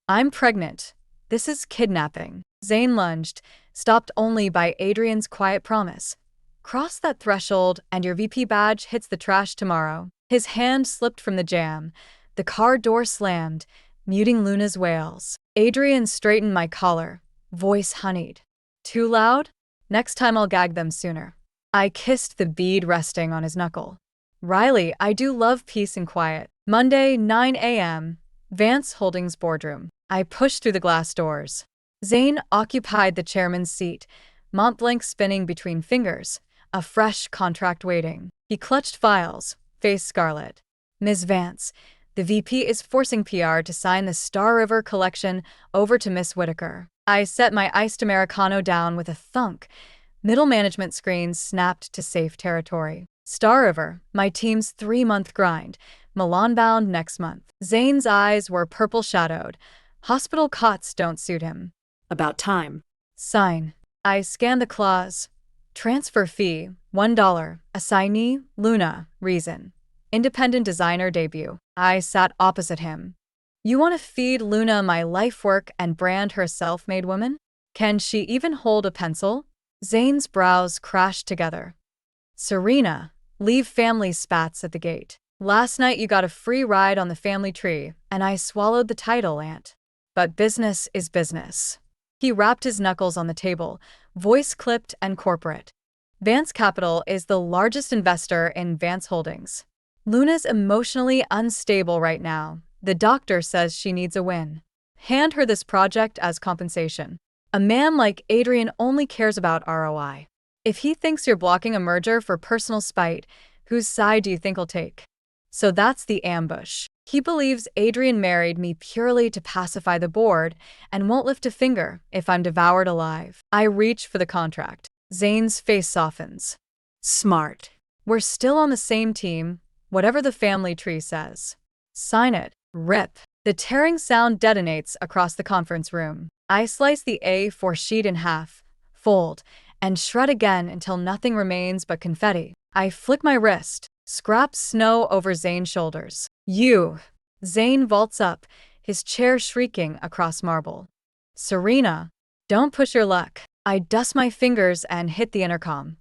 I'm pregnant. This is kidnapping. Zane lunged, stopped only by Adrian's quiet promise. Cross that threshold and your VP badge hits the trash tomorrow. His hand slipped from the jam. The car door slammed, muting Luna's wails. Adrian straightened my collar, voice honeyed. Too loud? Next time I'll gag them sooner. I kissed the bead resting on his knuckle. Riley, I do love peace and quiet. Monday, 9 a.m., Vance Holdings boardroom. I pushed through the glass doors. Zane occupied the chairman's seat, Montblanc spinning between fingers, a fresh contract waiting. He clutched files, face scarlet. Ms. Vance, the VP is forcing PR to sign the Star River collection over to Miss Whitaker. I set my iced Americano down with a thunk. Middle management screens snapped to safe territory. Star River, my team's 3-month grind. Milan-bound next month. Zane's eyes were purple-shadowed. Hospital cots don't suit him. About time. Sign. I scanned the clause. Transfer fee, $1. Assignee, Luna. Reason. Independent designer debut. I sat opposite him. You want to feed Luna my life work and brand her self-made woman? Can she even hold a pencil? Zane's brows crashed together. Serena, leave family spats at the gate. Last night you got a free ride on the family tree, and I swallowed the title, Aunt. But business is business. He rapped his knuckles on the table, voice clipped and corporate. Vance Capital is the largest investor in Vance Holdings. Luna's emotionally unstable right now. The doctor says she needs a win. Hand her this project as compensation. A man like Adrian only cares about ROI. If he thinks you're blocking a merger for personal spite, whose side do you think he'll take? So that's the ambush. He believes Adrian married me purely to pacify the board and won't lift a finger if I'm devoured alive. I reach for the contract. Zane's face softens. Smart. We're still on the same team, whatever the family tree says. Sign it. Rip. The tearing sound detonates across the conference room. I slice the A4 sheet in half, fold, and shred again until nothing remains but confetti. I flick my wrist, scrap snow over Zane's shoulders. You! Zane vaults up, his chair shrieking across marble. Serena, don't push your luck. I dust my fingers and hit the intercom.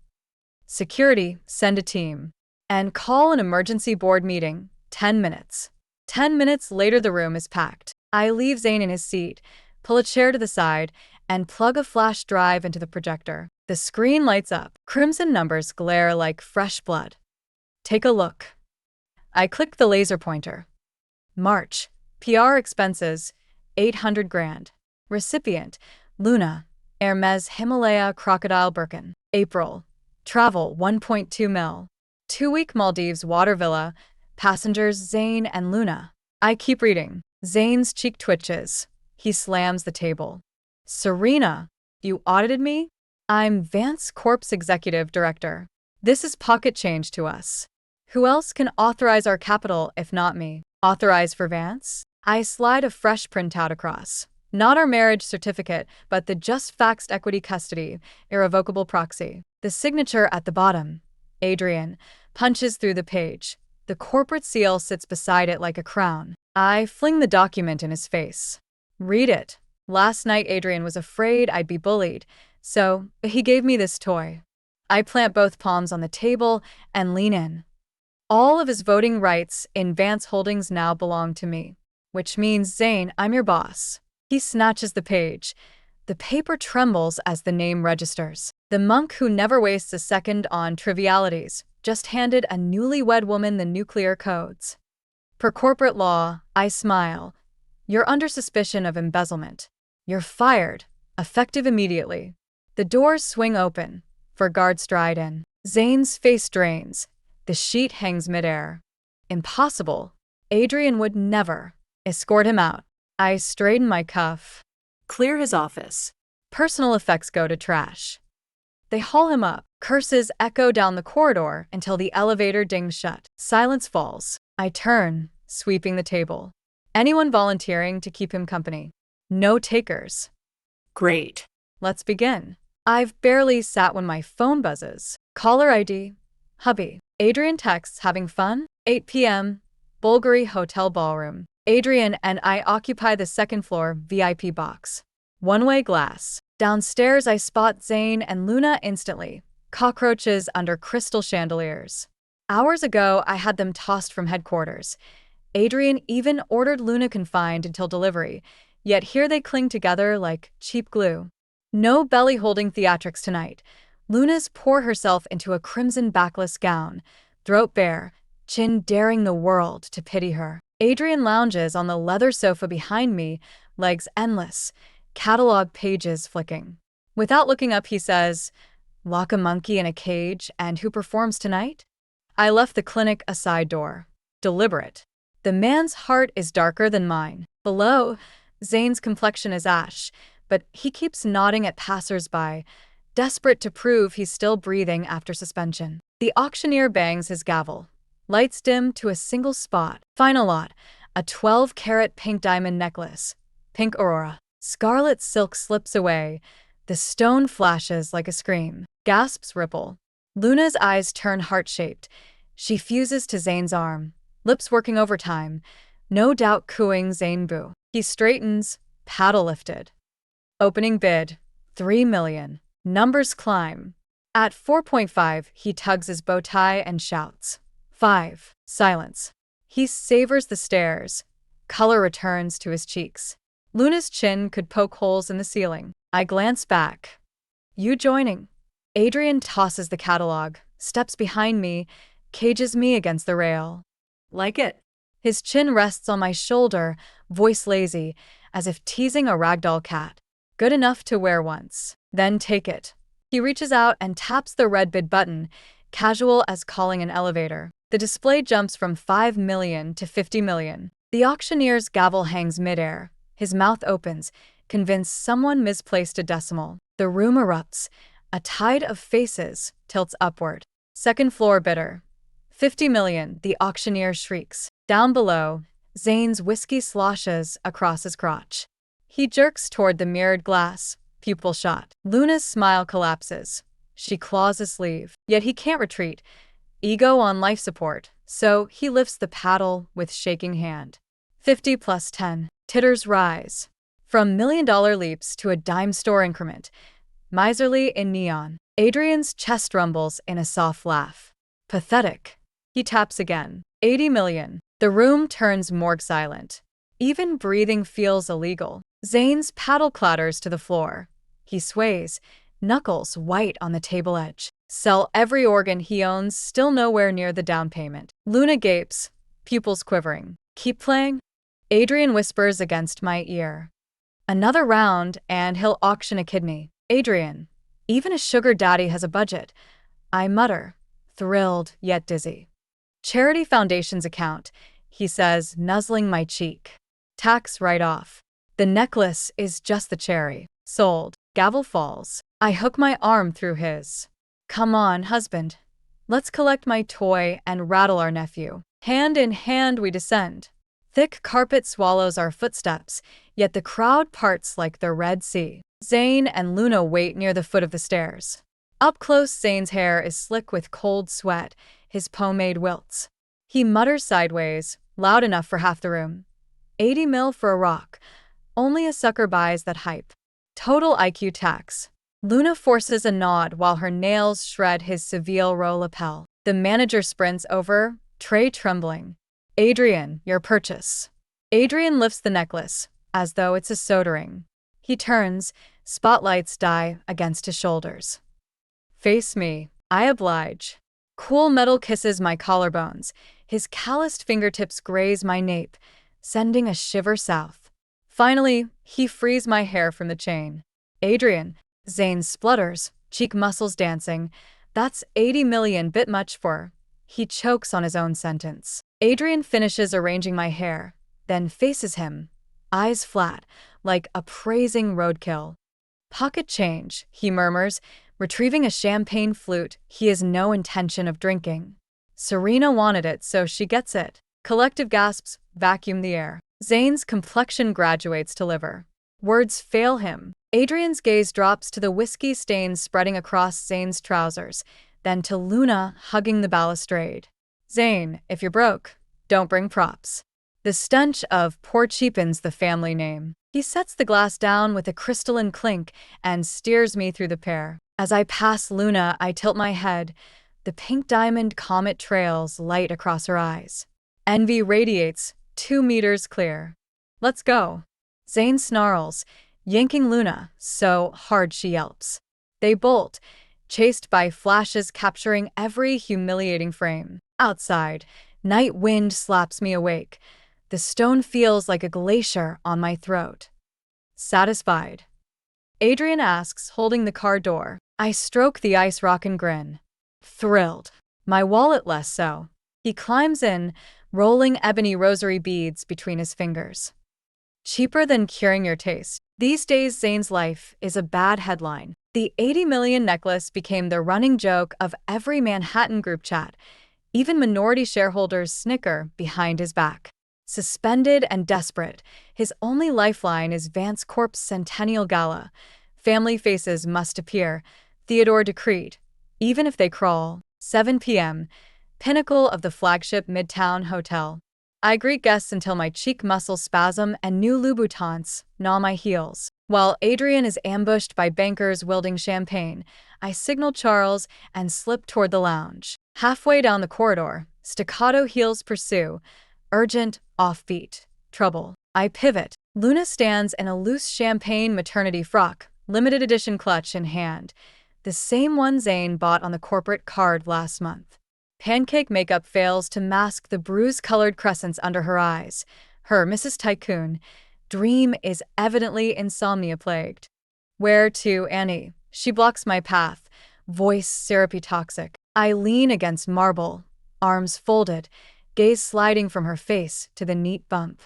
Security, send a team. And call an emergency board meeting. 10 minutes. 10 minutes later, the room is packed. I leave Zane in his seat, pull a chair to the side, and plug a flash drive into the projector. The screen lights up. Crimson numbers glare like fresh blood. Take a look. I click the laser pointer. March. PR expenses, 800 grand. Recipient, Luna, Hermes Himalaya Crocodile Birkin. April. Travel, 1.2 mil. 2-week Maldives water villa. Passengers Zane and Luna. I keep reading. Zane's cheek twitches. He slams the table. Serena, you audited me? I'm Vance Corp's executive director. This is pocket change to us. Who else can authorize our capital if not me? Authorize for Vance? I slide a fresh printout across. Not our marriage certificate, but the just faxed equity custody, irrevocable proxy. The signature at the bottom. Adrian punches through the page. The corporate seal sits beside it like a crown. I fling the document in his face. Read it. Last night Adrian was afraid I'd be bullied, so he gave me this toy. I plant both palms on the table and lean in. All of his voting rights in Vance Holdings now belong to me, which means, Zane, I'm your boss. He snatches the page. The paper trembles as the name registers. The monk who never wastes a second on trivialities just handed a newlywed woman the nuclear codes. Per corporate law, I smile. You're under suspicion of embezzlement. You're fired, effective immediately. The doors swing open. 4 guards stride in. Zane's face drains. The sheet hangs midair. Impossible. Adrian would never. Escort him out. I straighten my cuff. Clear his office. Personal effects go to trash. They haul him up. Curses echo down the corridor until the elevator dings shut. Silence falls. I turn, sweeping the table. Anyone volunteering to keep him company? No takers. Great. Let's begin. I've barely sat when my phone buzzes. Caller ID. Hubby. Adrian texts having fun? 8 p.m. Bulgari Hotel Ballroom. Adrian and I occupy the second floor VIP box. One-way glass. Downstairs I spot Zane and Luna instantly. Cockroaches under crystal chandeliers. Hours ago I had them tossed from headquarters. Adrian even ordered Luna confined until delivery, yet here they cling together like cheap glue. No belly-holding theatrics tonight. Luna's pour herself into a crimson backless gown, throat bare, chin daring the world to pity her. Adrian lounges on the leather sofa behind me, legs endless, catalog pages flicking. Without looking up, he says, "Lock a monkey in a cage, and who performs tonight?" I left the clinic a side door. Deliberate. The man's heart is darker than mine. Below, Zane's complexion is ash, but he keeps nodding at passers-by, desperate to prove he's still breathing after suspension. The auctioneer bangs his gavel. Lights dim to a single spot. Final lot, a 12-carat pink diamond necklace. Pink aurora. Scarlet silk slips away. The stone flashes like a scream. Gasps ripple. Luna's eyes turn heart-shaped. She fuses to Zane's arm, lips working overtime, no doubt cooing Zane boo. He straightens, paddle lifted. Opening bid, 3 million. Numbers climb. At 4.5, he tugs his bow tie and shouts. 5. Silence. He savors the stares. Color returns to his cheeks. Luna's chin could poke holes in the ceiling. I glance back. You joining? Adrian tosses the catalog, steps behind me, cages me against the rail. Like it. His chin rests on my shoulder, voice lazy, as if teasing a ragdoll cat. Good enough to wear once. Then take it. He reaches out and taps the red bid button, casual as calling an elevator. The display jumps from 5 million to 50 million. The auctioneer's gavel hangs midair. His mouth opens, convinced someone misplaced a decimal. The room erupts. A tide of faces tilts upward. Second floor bidder. 50 million, the auctioneer shrieks. Down below, Zane's whiskey sloshes across his crotch. He jerks toward the mirrored glass, pupil shot. Luna's smile collapses. She claws his sleeve. Yet he can't retreat. Ego on life support, so he lifts the paddle with shaking hand. 50 plus 10. Titters rise. From $1,000,000 leaps to a dime store increment. Miserly in neon. Adrian's chest rumbles in a soft laugh. Pathetic. He taps again. 80 million. The room turns morgue silent. Even breathing feels illegal. Zane's paddle clatters to the floor. He sways, knuckles white on the table edge. Sell every organ he owns, still nowhere near the down payment. Luna gapes, pupils quivering. Keep playing? Adrian whispers against my ear. Another round, and he'll auction a kidney. Adrian, even a sugar daddy has a budget. I mutter, thrilled yet dizzy. Charity Foundation's account, he says, nuzzling my cheek. Tax write-off. The necklace is just the cherry. Sold. Gavel falls. I hook my arm through his. Come on, husband. Let's collect my toy and rattle our nephew. Hand in hand we descend. Thick carpet swallows our footsteps, yet the crowd parts like the Red Sea. Zane and Luna wait near the foot of the stairs. Up close, Zane's hair is slick with cold sweat, his pomade wilts. He mutters sideways, loud enough for half the room. 80 mil for a rock. Only a sucker buys that hype. Total IQ tax. Luna forces a nod while her nails shred his Seville row lapel. The manager sprints over, tray trembling. Adrian, your purchase. Adrian lifts the necklace, as though it's a soldering. He turns, spotlights die against his shoulders. Face me, I oblige. Cool metal kisses my collarbones. His calloused fingertips graze my nape, sending a shiver south. Finally, he frees my hair from the chain. Adrian, Zane splutters, cheek muscles dancing. That's 80 million, bit much for. He chokes on his own sentence. Adrian finishes arranging my hair, then faces him, eyes flat, like appraising roadkill. Pocket change, he murmurs, retrieving a champagne flute he has no intention of drinking. Serena wanted it, so she gets it. Collective gasps vacuum the air. Zane's complexion graduates to liver. Words fail him. Adrian's gaze drops to the whiskey stains spreading across Zane's trousers, then to Luna hugging the balustrade. Zane, if you're broke, don't bring props. The stench of poor cheapens the family name. He sets the glass down with a crystalline clink and steers me through the pair. As I pass Luna, I tilt my head. The pink diamond comet trails light across her eyes. Envy radiates, 2 meters clear. Let's go. Zane snarls, yanking Luna so hard she yelps. They bolt, chased by flashes capturing every humiliating frame. Outside, night wind slaps me awake. The stone feels like a glacier on my throat. Satisfied? Adrian asks, holding the car door. I stroke the ice rock and grin. Thrilled. My wallet less so. He climbs in, rolling ebony rosary beads between his fingers. Cheaper than curing your taste. These days, Zane's life is a bad headline. The 80 million necklace became the running joke of every Manhattan group chat. Even minority shareholders snicker behind his back. Suspended and desperate, his only lifeline is Vance Corp's centennial gala. Family faces must appear, Theodore decreed. Even if they crawl. 7 p.m. Pinnacle of the flagship Midtown Hotel. I greet guests until my cheek muscles spasm and new Louboutins gnaw my heels. While Adrian is ambushed by bankers wielding champagne, I signal Charles and slip toward the lounge. Halfway down the corridor, staccato heels pursue. Urgent, offbeat. Trouble. I pivot. Luna stands in a loose champagne maternity frock, limited edition clutch in hand. The same one Zane bought on the corporate card last month. Pancake makeup fails to mask the bruise-colored crescents under her eyes. Her, Mrs. Tycoon, dream is evidently insomnia-plagued. Where to, Annie? She blocks my path, voice syrupy toxic. I lean against marble, arms folded, gaze sliding from her face to the neat bump.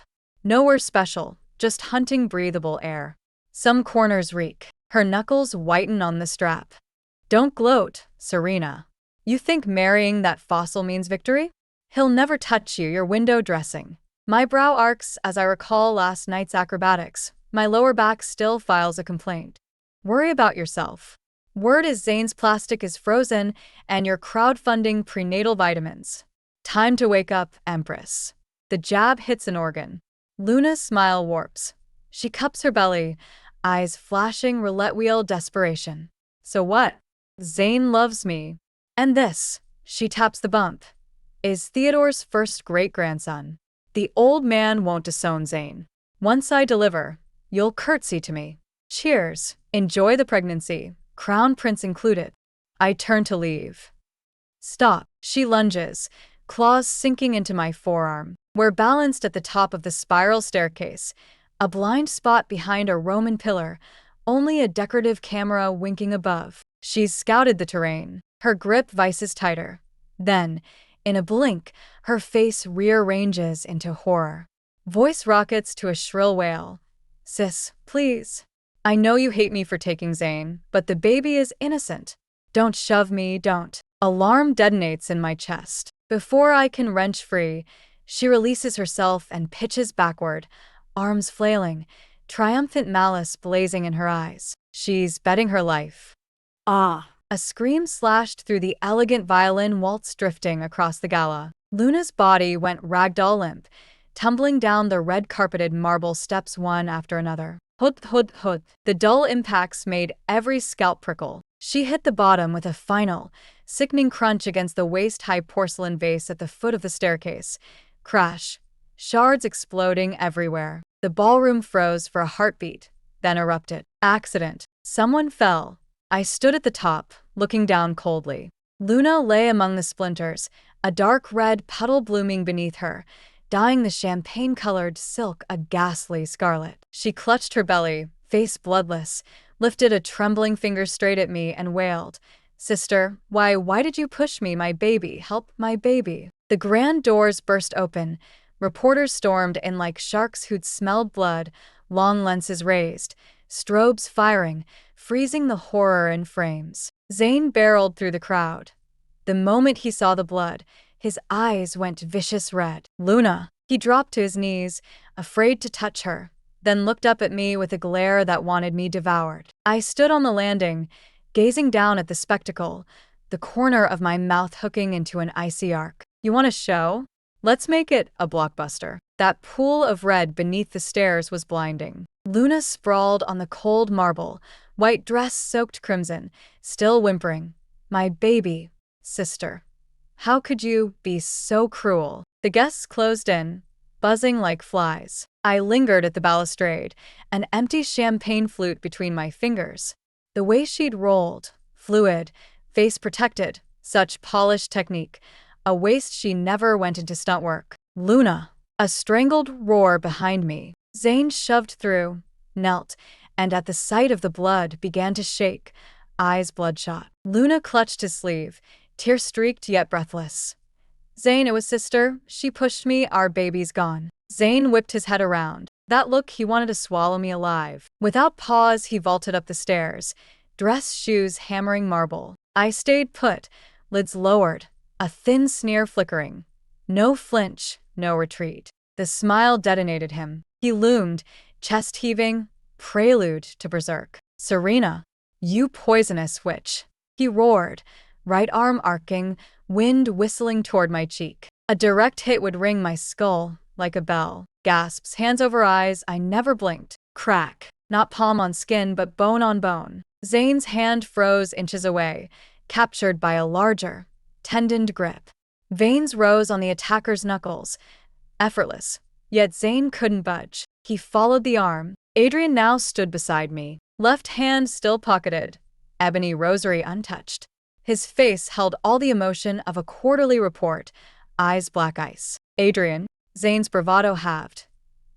Nowhere special, just hunting breathable air. Some corners reek. Her knuckles whiten on the strap. Don't gloat, Serena. You think marrying that fossil means victory? He'll never touch you, your window dressing. My brow arcs as I recall last night's acrobatics. My lower back still files a complaint. Worry about yourself. Word is Zane's plastic is frozen and you're crowdfunding prenatal vitamins. Time to wake up, Empress. The jab hits an organ. Luna's smile warps. She cups her belly, eyes flashing roulette wheel desperation. So what? Zane loves me. And this, she taps the bump, is Theodore's first great-grandson. The old man won't disown Zane. Once I deliver, you'll curtsy to me. Cheers. Enjoy the pregnancy, crown prince included. I turn to leave. Stop. She lunges, claws sinking into my forearm. We're balanced at the top of the spiral staircase, a blind spot behind a Roman pillar, only a decorative camera winking above. She's scouted the terrain. Her grip vices tighter. Then, in a blink, her face rearranges into horror. Voice rockets to a shrill wail. Sis, please. I know you hate me for taking Zane, but the baby is innocent. Don't shove me, don't. Alarm detonates in my chest. Before I can wrench free, she releases herself and pitches backward, arms flailing, triumphant malice blazing in her eyes. She's betting her life. Ah. A scream slashed through the elegant violin waltz drifting across the gala. Luna's body went ragdoll limp, tumbling down the red-carpeted marble steps one after another. Hud, hud, hud. The dull impacts made every scalp prickle. She hit the bottom with a final, sickening crunch against the waist-high porcelain vase at the foot of the staircase. Crash. Shards exploding everywhere. The ballroom froze for a heartbeat, then erupted. Accident. Someone fell. I stood at the top, looking down coldly. Luna lay among the splinters, a dark red puddle blooming beneath her, dyeing the champagne-colored silk a ghastly scarlet. She clutched her belly, face bloodless, lifted a trembling finger straight at me and wailed, Sister, why did you push me, my baby? Help my baby. The grand doors burst open. Reporters stormed in like sharks who'd smelled blood, long lenses raised, strobes firing, freezing the horror in frames. Zane barreled through the crowd. The moment he saw the blood, his eyes went vicious red. Luna! He dropped to his knees, afraid to touch her, then looked up at me with a glare that wanted me devoured. I stood on the landing, gazing down at the spectacle, the corner of my mouth hooking into an icy arc. You want a show? Let's make it a blockbuster. That pool of red beneath the stairs was blinding. Luna sprawled on the cold marble, white dress soaked crimson, still whimpering. My baby, sister. How could you be so cruel? The guests closed in, buzzing like flies. I lingered at the balustrade, an empty champagne flute between my fingers. The way she'd rolled, fluid, face protected, such polished technique, a waist she never went into stunt work. Luna! A strangled roar behind me. Zane shoved through, knelt, and at the sight of the blood began to shake, eyes bloodshot. Luna clutched his sleeve, tear-streaked yet breathless. Zane, it was sister. She pushed me, our baby's gone. Zane whipped his head around. That look, he wanted to swallow me alive. Without pause, he vaulted up the stairs, dress shoes hammering marble. I stayed put, lids lowered, a thin sneer flickering. No flinch, no retreat. The smile detonated him. He loomed, chest heaving, prelude to berserk. Serena, you poisonous witch. He roared, right arm arcing, wind whistling toward my cheek. A direct hit would ring my skull like a bell. Gasps, hands over eyes, I never blinked. Crack. Not palm on skin, but bone on bone. Zane's hand froze inches away, captured by a larger, tendoned grip. Veins rose on the attacker's knuckles, effortless, yet Zane couldn't budge. He followed the arm. Adrian now stood beside me, left hand still pocketed, ebony rosary untouched. His face held all the emotion of a quarterly report, eyes black ice. Adrian, Zane's bravado halved.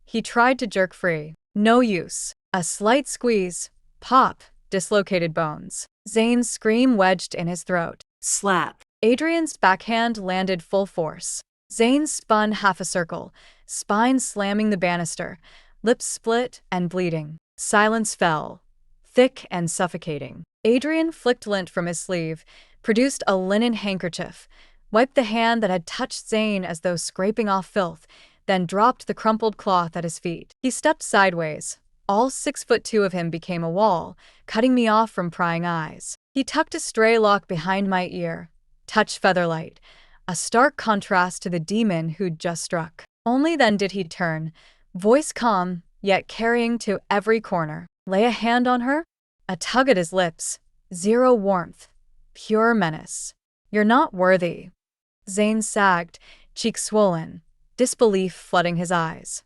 He tried to jerk free. No use. A slight squeeze, pop, dislocated bones. Zane's scream wedged in his throat. Slap. Adrian's backhand landed full force. Zane spun half a circle, spine slamming the banister, lips split and bleeding. Silence fell, thick and suffocating. Adrian flicked lint from his sleeve, produced a linen handkerchief, wiped the hand that had touched Zane as though scraping off filth, then dropped the crumpled cloth at his feet. He stepped sideways. All 6'2" of him became a wall, cutting me off from prying eyes. He tucked a stray lock behind my ear, touch featherlight, a stark contrast to the demon who'd just struck. Only then did he turn, voice calm, yet carrying to every corner. Lay a hand on her? A tug at his lips. Zero warmth. Pure menace. You're not worthy. Zane sagged, cheeks swollen, disbelief flooding his eyes.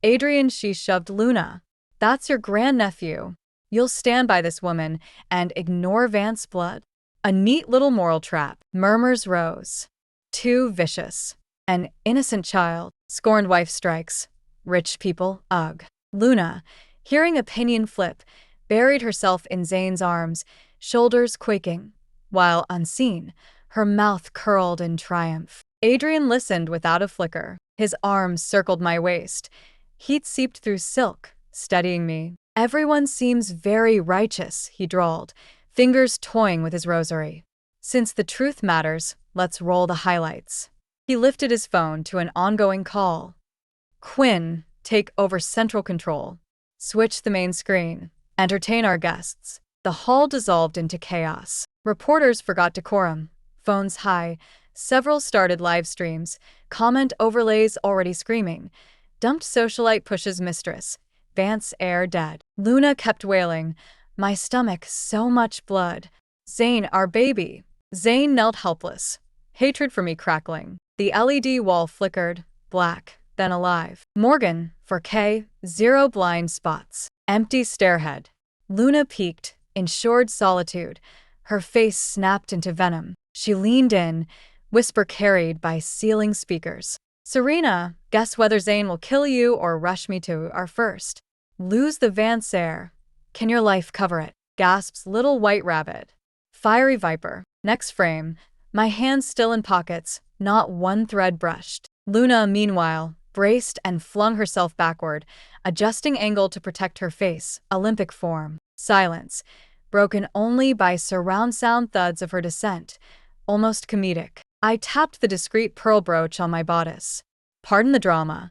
Adrian, she shoved Luna. That's your grandnephew. You'll stand by this woman and ignore Vance's blood? A neat little moral trap. Murmurs rose. Too vicious. An innocent child. Scorned wife strikes. Rich people, ugh. Luna, hearing opinion flip, buried herself in Zane's arms, shoulders quaking, while, unseen, her mouth curled in triumph. Adrian listened without a flicker. His arms circled my waist. Heat seeped through silk, steadying me. Everyone seems very righteous, he drawled, fingers toying with his rosary. Since the truth matters, let's roll the highlights. He lifted his phone to an ongoing call. Quinn, take over central control. Switch the main screen. Entertain our guests. The hall dissolved into chaos. Reporters forgot decorum. Phones high. Several started live streams. Comment overlays already screaming. Dumped socialite pushes mistress. Vance heir dead. Luna kept wailing. My stomach, so much blood. Zane, our baby. Zane knelt helpless. Hatred for me crackling. The LED wall flickered. Black, then alive. Morgan, for K, 0 blind spots. Empty starehead. Luna peeked, ensured solitude. Her face snapped into venom. She leaned in, whisper carried by sealing speakers. Serena, guess whether Zane will kill you or rush me to our first. Lose the Vance heir. Can your life cover it? Gasps little white rabbit. Fiery viper. Next frame. My hands still in pockets, not one thread brushed. Luna, meanwhile, braced and flung herself backward, adjusting angle to protect her face, Olympic form. Silence, broken only by surround sound thuds of her descent, almost comedic. I tapped the discreet pearl brooch on my bodice. Pardon the drama.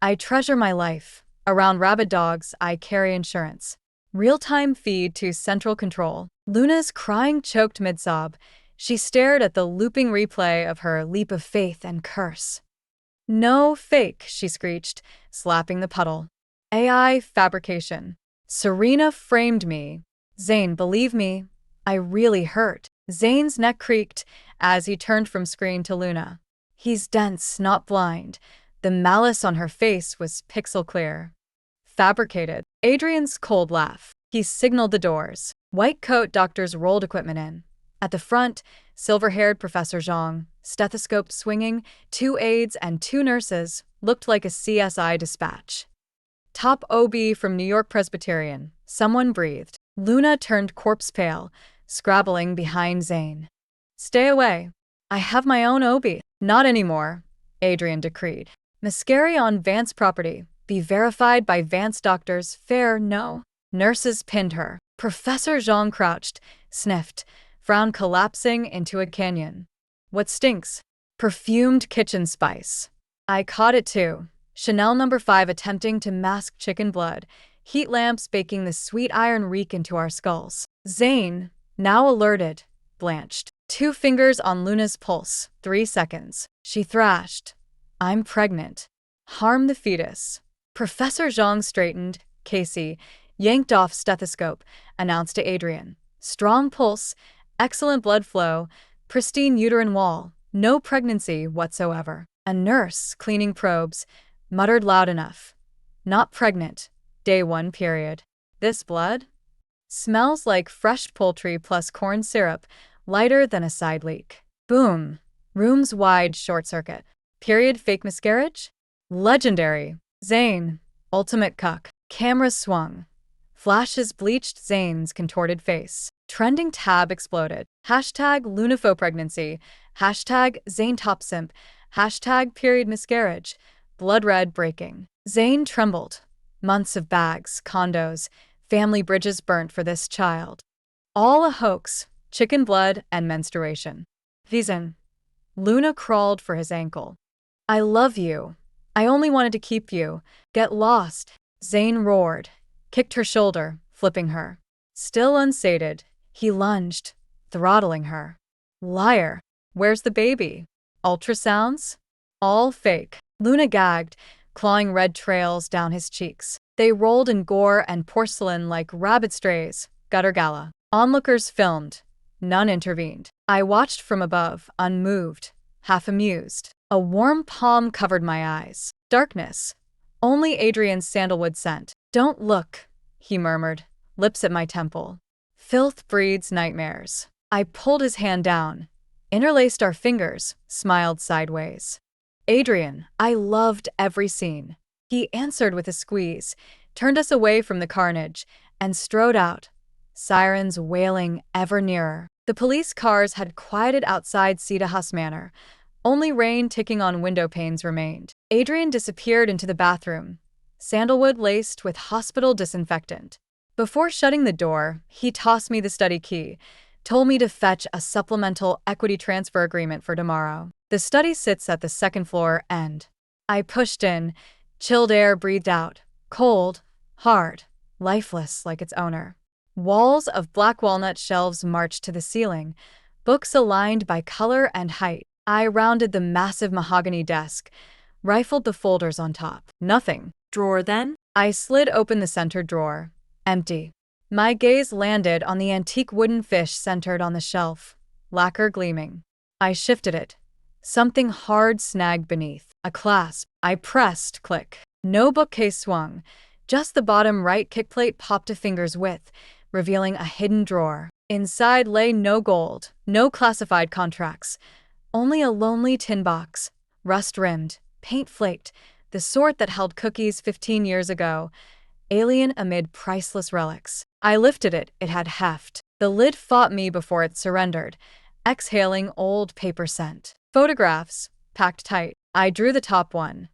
I treasure my life. Around rabid dogs, I carry insurance. Real-time feed to central control. Luna's crying choked mid-sob. She stared at the looping replay of her leap of faith and curse. No fake, she screeched, slapping the puddle. AI fabrication. Serena framed me. Zane, believe me, I really hurt. Zane's neck creaked as he turned from screen to Luna. He's dense, not blind. The malice on her face was pixel clear. Fabricated. Adrian's cold laugh. He signaled the doors. White coat doctors rolled equipment in. At the front, silver-haired Professor Zhang, stethoscope swinging, 2 aides and 2 nurses, looked like a CSI dispatch. Top OB from New York Presbyterian. Someone breathed. Luna turned corpse pale, scrabbling behind Zane. Stay away. I have my own OB. Not anymore, Adrian decreed. Mascari on Vance property. Be verified by Vance doctors. Fair, no. Nurses pinned her. Professor Zhang crouched, sniffed, frown collapsing into a canyon. What stinks? Perfumed kitchen spice. I caught it too. Chanel No. 5 attempting to mask chicken blood. Heat lamps baking the sweet iron reek into our skulls. Zane, now alerted, blanched. 2 fingers on Luna's pulse. 3 seconds. She thrashed. I'm pregnant. Harm the fetus. Professor Zhang straightened. Casey, yanked off stethoscope, announced to Adrian. Strong pulse, excellent blood flow, pristine uterine wall, no pregnancy whatsoever. A nurse, cleaning probes, muttered loud enough. Not pregnant. Day 1 period. This blood? Smells like fresh poultry plus corn syrup, lighter than a side leak. Boom. Room's wide short circuit. Period fake miscarriage? Legendary. Zane. Ultimate cuck. Camera swung. Flashes bleached Zayn's contorted face. Trending tab exploded. Hashtag LunaFoPregnancy. Hashtag ZaynTopSimp. Hashtag period miscarriage. Blood red breaking. Zayn trembled. Months of bags, condos, family bridges burnt for this child. All a hoax, chicken blood and menstruation. Vision. Luna crawled for his ankle. I love you. I only wanted to keep you. Get lost. Zayn roared, kicked her shoulder, flipping her. Still unsated, he lunged, throttling her. Liar. Where's the baby? Ultrasounds? All fake. Luna gagged, clawing red trails down his cheeks. They rolled in gore and porcelain like rabbit strays. Gutter gala. Onlookers filmed. None intervened. I watched from above, unmoved, half amused. A warm palm covered my eyes. Darkness. Only Adrian's sandalwood scent. Don't look, he murmured, lips at my temple. Filth breeds nightmares. I pulled his hand down, interlaced our fingers, smiled sideways. Adrian, I loved every scene. He answered with a squeeze, turned us away from the carnage, and strode out, sirens wailing ever nearer. The police cars had quieted outside Cedarhus Manor. Only rain ticking on window panes remained. Adrian disappeared into the bathroom, sandalwood laced with hospital disinfectant. Before shutting the door, he tossed me the study key, told me to fetch a supplemental equity transfer agreement for tomorrow. The study sits at the second floor end. I pushed in, chilled air breathed out, cold, hard, lifeless like its owner. Walls of black walnut shelves marched to the ceiling, books aligned by color and height. I rounded the massive mahogany desk, rifled the folders on top. Nothing. Drawer then? I slid open the center drawer. Empty. My gaze landed on the antique wooden fish centered on the shelf, lacquer gleaming. I shifted it. Something hard snagged beneath. A clasp. I pressed, click. No bookcase swung. Just the bottom right kickplate popped a finger's width, revealing a hidden drawer. Inside lay no gold, no classified contracts. Only a lonely tin box, rust-rimmed, paint-flaked, the sort that held cookies 15 years ago, alien amid priceless relics. I lifted it, it had heft. The lid fought me before it surrendered, exhaling old paper scent. Photographs, packed tight. I drew the top one.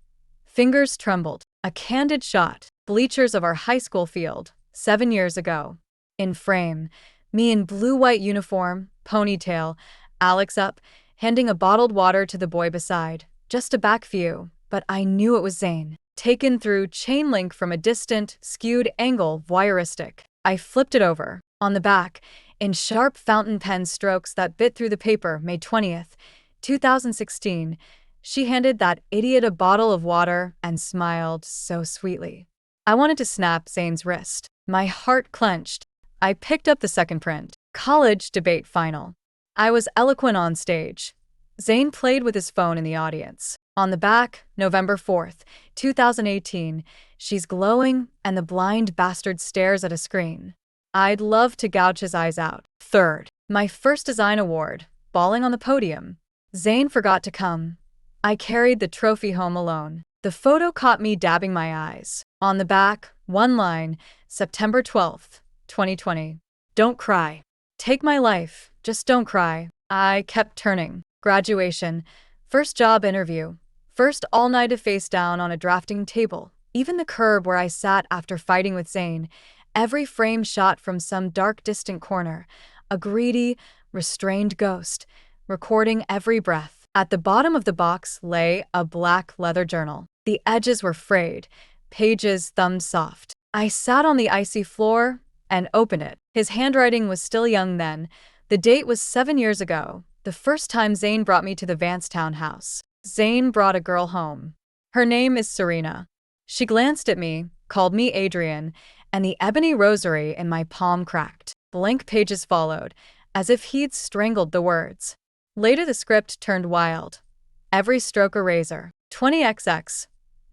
Fingers trembled. A candid shot. Bleachers of our high school field, 7 years ago. In frame, me in blue-white uniform, ponytail, Alex up, handing a bottled water to the boy beside. Just a back view, but I knew it was Zayn. Taken through chain link from a distant, skewed angle, voyeuristic. I flipped it over. On the back, in sharp fountain pen strokes that bit through the paper, May 20th, 2016, she handed that idiot a bottle of water and smiled so sweetly. I wanted to snap Zayn's wrist. My heart clenched. I picked up the second print. College debate final. I was eloquent on stage. Zayn played with his phone in the audience. On the back, November 4th, 2018, she's glowing and the blind bastard stares at a screen. I'd love to gouge his eyes out. Third, my first design award, bawling on the podium. Zayn forgot to come. I carried the trophy home alone. The photo caught me dabbing my eyes. On the back, one line, September 12th, 2020. Don't cry. Take my life, just don't cry. I kept turning. Graduation, first job interview, first all-nighter face down on a drafting table. Even the curb where I sat after fighting with Zayn, every frame shot from some dark distant corner, a greedy, restrained ghost, recording every breath. At the bottom of the box lay a black leather journal. The edges were frayed, pages thumbed soft. I sat on the icy floor and opened it. His handwriting was still young then. The date was 7 years ago, the first time Zayn brought me to the Vancestown house. Zayn brought a girl home. Her name is Serena. She glanced at me, called me Adrian, and the ebony rosary in my palm cracked. Blank pages followed, as if he'd strangled the words. Later the script turned wild. Every stroke a razor. 20XX.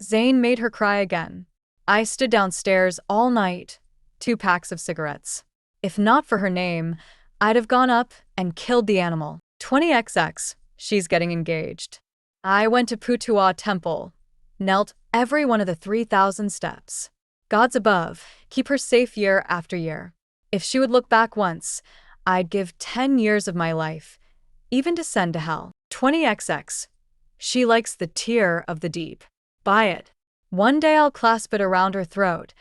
Zayn made her cry again. I stood downstairs all night. 2 packs of cigarettes. If not for her name, I'd have gone up and killed the animal. 20XX. She's getting engaged. I went to Putuwa Temple. Knelt every one of the 3,000 steps. Gods above, keep her safe year after year. If she would look back once, I'd give 10 years of my life, even to send to hell. 20XX. She likes the tear of the deep. Buy it. One day I'll clasp it around her throat.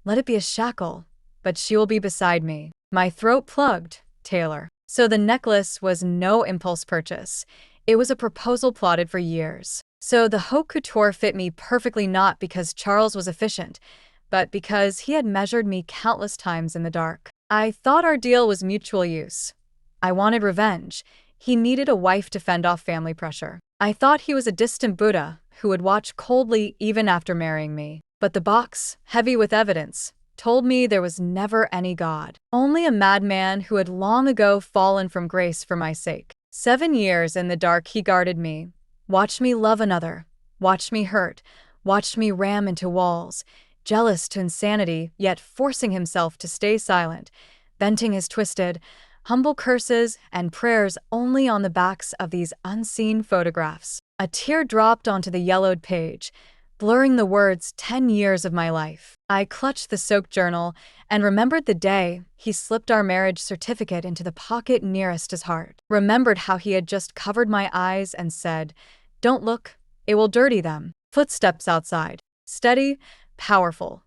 Let it be a shackle, but she will be beside me. My throat plugged, Taylor. So the necklace was no impulse purchase. It was a proposal plotted for years. So the haute couture fit me perfectly, not because Charles was efficient, but because he had measured me countless times in the dark. I thought our deal was mutual use. I wanted revenge. He needed a wife to fend off family pressure. I thought he was a distant Buddha who would watch coldly even after marrying me. But the box, heavy with evidence, told me there was never any God. Only a madman who had long ago fallen from grace for my sake. 7 years in the dark he guarded me. Watched me love another. Watched me hurt. Watched me ram into walls. Jealous to insanity, yet forcing himself to stay silent, venting his twisted, humble curses and prayers only on the backs of these unseen photographs. A tear dropped onto the yellowed page, blurring the words 10 years of my life. I clutched the soaked journal and remembered the day he slipped our marriage certificate into the pocket nearest his heart. Remembered how he had just covered my eyes and said, "Don't look, it will dirty them." Footsteps outside. Steady, powerful.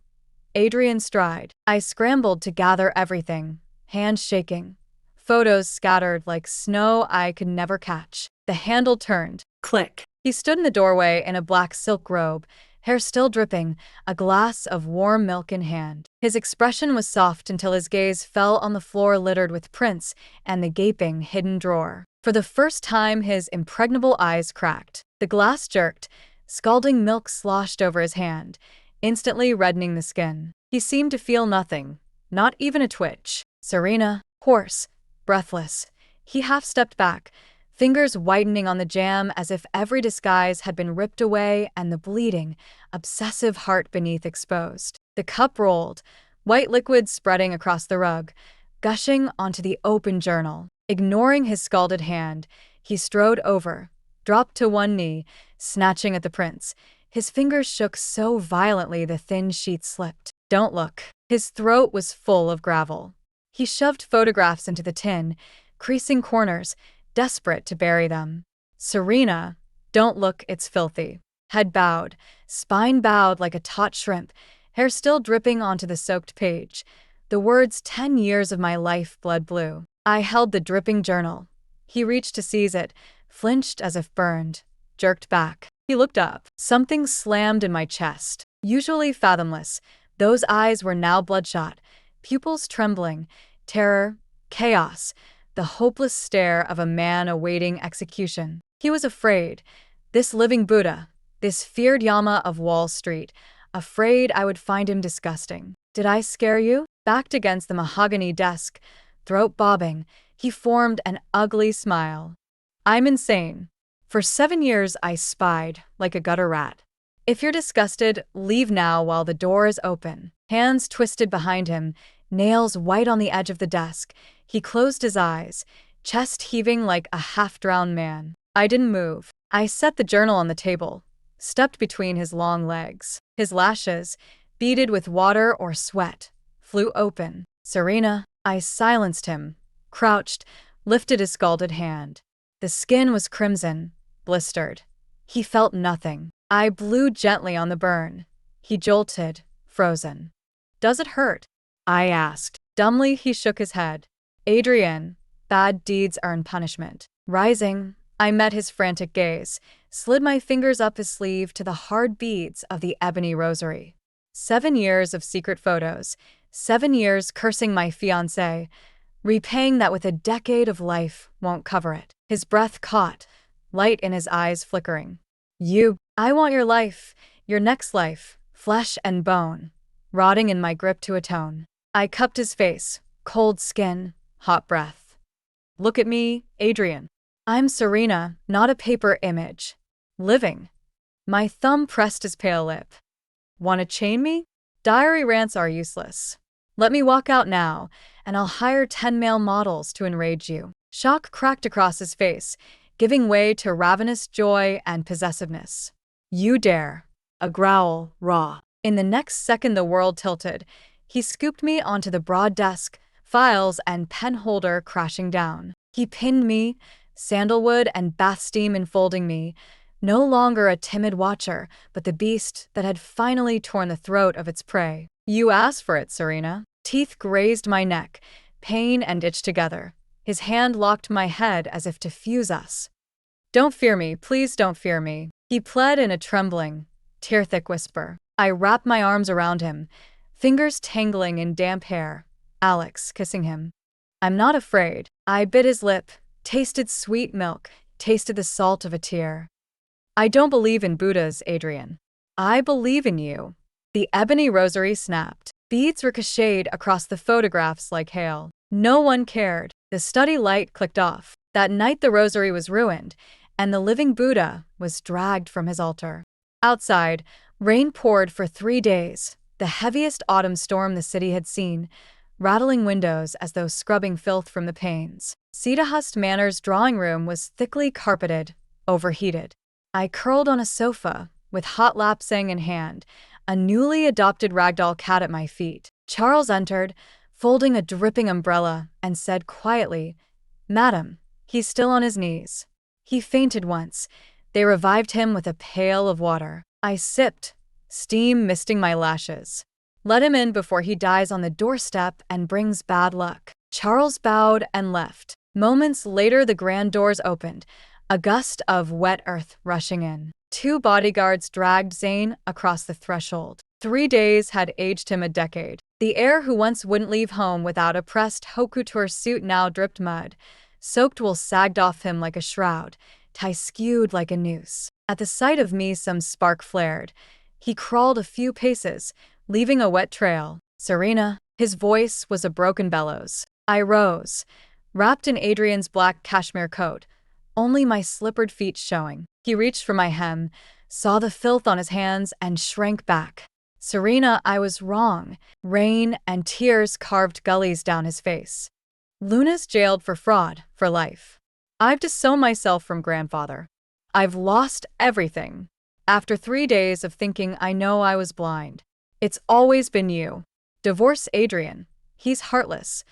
Adrian's stride. I scrambled to gather everything, hands shaking. Photos scattered like snow I could never catch. The handle turned. Click. He stood in the doorway in a black silk robe, hair still dripping, a glass of warm milk in hand. His expression was soft until his gaze fell on the floor littered with prints and the gaping hidden drawer. For the first time, his impregnable eyes cracked. The glass jerked. Scalding milk sloshed over his hand, instantly reddening the skin. He seemed to feel nothing, not even a twitch. Serena, hoarse, breathless. He half-stepped back, fingers whitening on the jam as if every disguise had been ripped away and the bleeding, obsessive heart beneath exposed. The cup rolled, white liquid spreading across the rug, gushing onto the open journal. Ignoring his scalded hand, he strode over, dropped to one knee, snatching at the prints. His fingers shook so violently the thin sheet slipped. "Don't look." His throat was full of gravel. He shoved photographs into the tin, creasing corners, desperate to bury them. "Serena, don't look, it's filthy." Head bowed, spine bowed like a taut shrimp, hair still dripping onto the soaked page. The words 10 years of my life blood blue. I held the dripping journal. He reached to seize it, flinched as if burned, jerked back. He looked up. Something slammed in my chest. Usually fathomless, those eyes were now bloodshot, pupils trembling, terror, chaos, the hopeless stare of a man awaiting execution. He was afraid. This living Buddha, this feared Yama of Wall Street, afraid I would find him disgusting. "Did I scare you?" Backed against the mahogany desk, throat bobbing, he formed an ugly smile. "I'm insane. For 7 years I spied like a gutter rat. If you're disgusted, leave now while the door is open." Hands twisted behind him, nails white on the edge of the desk, he closed his eyes, chest heaving like a half-drowned man. I didn't move. I set the journal on the table, stepped between his long legs. His lashes, beaded with water or sweat, flew open. "Serena." I silenced him, crouched, lifted his scalded hand. The skin was crimson, blistered. He felt nothing. I blew gently on the burn. He jolted, frozen. "Does it hurt?" I asked. Dumbly, he shook his head. "Adrian, bad deeds earn punishment." Rising, I met his frantic gaze, slid my fingers up his sleeve to the hard beads of the ebony rosary. 7 years of secret photos, 7 years cursing my fiancé, repaying that with a decade of life won't cover it. His breath caught, light in his eyes flickering. I want your life, your next life, flesh and bone, rotting in my grip to atone." I cupped his face, cold skin, hot breath. "Look at me, Adrian. I'm Serena, not a paper image. Living." My thumb pressed his pale lip. "Want to chain me? Diary rants are useless. Let me walk out now, and I'll hire 10 male models to enrage you." Shock cracked across his face, giving way to ravenous joy and possessiveness. "You dare." A growl, raw. In the next second, the world tilted. He scooped me onto the broad desk, files and pen holder crashing down. He pinned me, sandalwood and bath steam enfolding me, no longer a timid watcher, but the beast that had finally torn the throat of its prey. You asked for it, Serena. Teeth grazed my neck, pain and itch together. His hand locked my head as if to fuse us. Don't fear me, please don't fear me, he pled in a trembling, tear-thick whisper. I wrapped my arms around him, fingers tangling in damp hair, Alex kissing him. I'm not afraid. I bit his lip, tasted sweet milk, tasted the salt of a tear. I don't believe in Buddhas, Adrian. I believe in you. The ebony rosary snapped. Beads ricocheted across the photographs like hail. No one cared. The study light clicked off. That night the rosary was ruined, and the living Buddha was dragged from his altar. Outside, rain poured for 3 days, the heaviest autumn storm the city had seen, rattling windows as though scrubbing filth from the panes. Cedarhurst Manor's drawing room was thickly carpeted, overheated. I curled on a sofa, with hot lapsang in hand, a newly adopted ragdoll cat at my feet. Charles entered, folding a dripping umbrella, and said quietly, "Madam, he's still on his knees. He fainted once. They revived him with a pail of water." I sipped, steam misting my lashes. "Let him in before he dies on the doorstep and brings bad luck." Charles bowed and left. Moments later the grand doors opened, a gust of wet earth rushing in. 2 bodyguards dragged Zane across the threshold. 3 days had aged him a decade. The heir who once wouldn't leave home without a pressed haute couture suit now dripped mud. Soaked wool sagged off him like a shroud, tie skewed like a noose. At the sight of me some spark flared. He crawled a few paces, leaving a wet trail. "Serena." His voice was a broken bellows. I rose, wrapped in Adrian's black cashmere coat, only my slippered feet showing. He reached for my hem, saw the filth on his hands, and shrank back. "Serena, I was wrong." Rain and tears carved gullies down his face. "Luna's jailed for fraud, for life. I've disowned myself from grandfather. I've lost everything. After 3 days of thinking, I know I was blind. It's always been you. Divorce Adrian. He's heartless,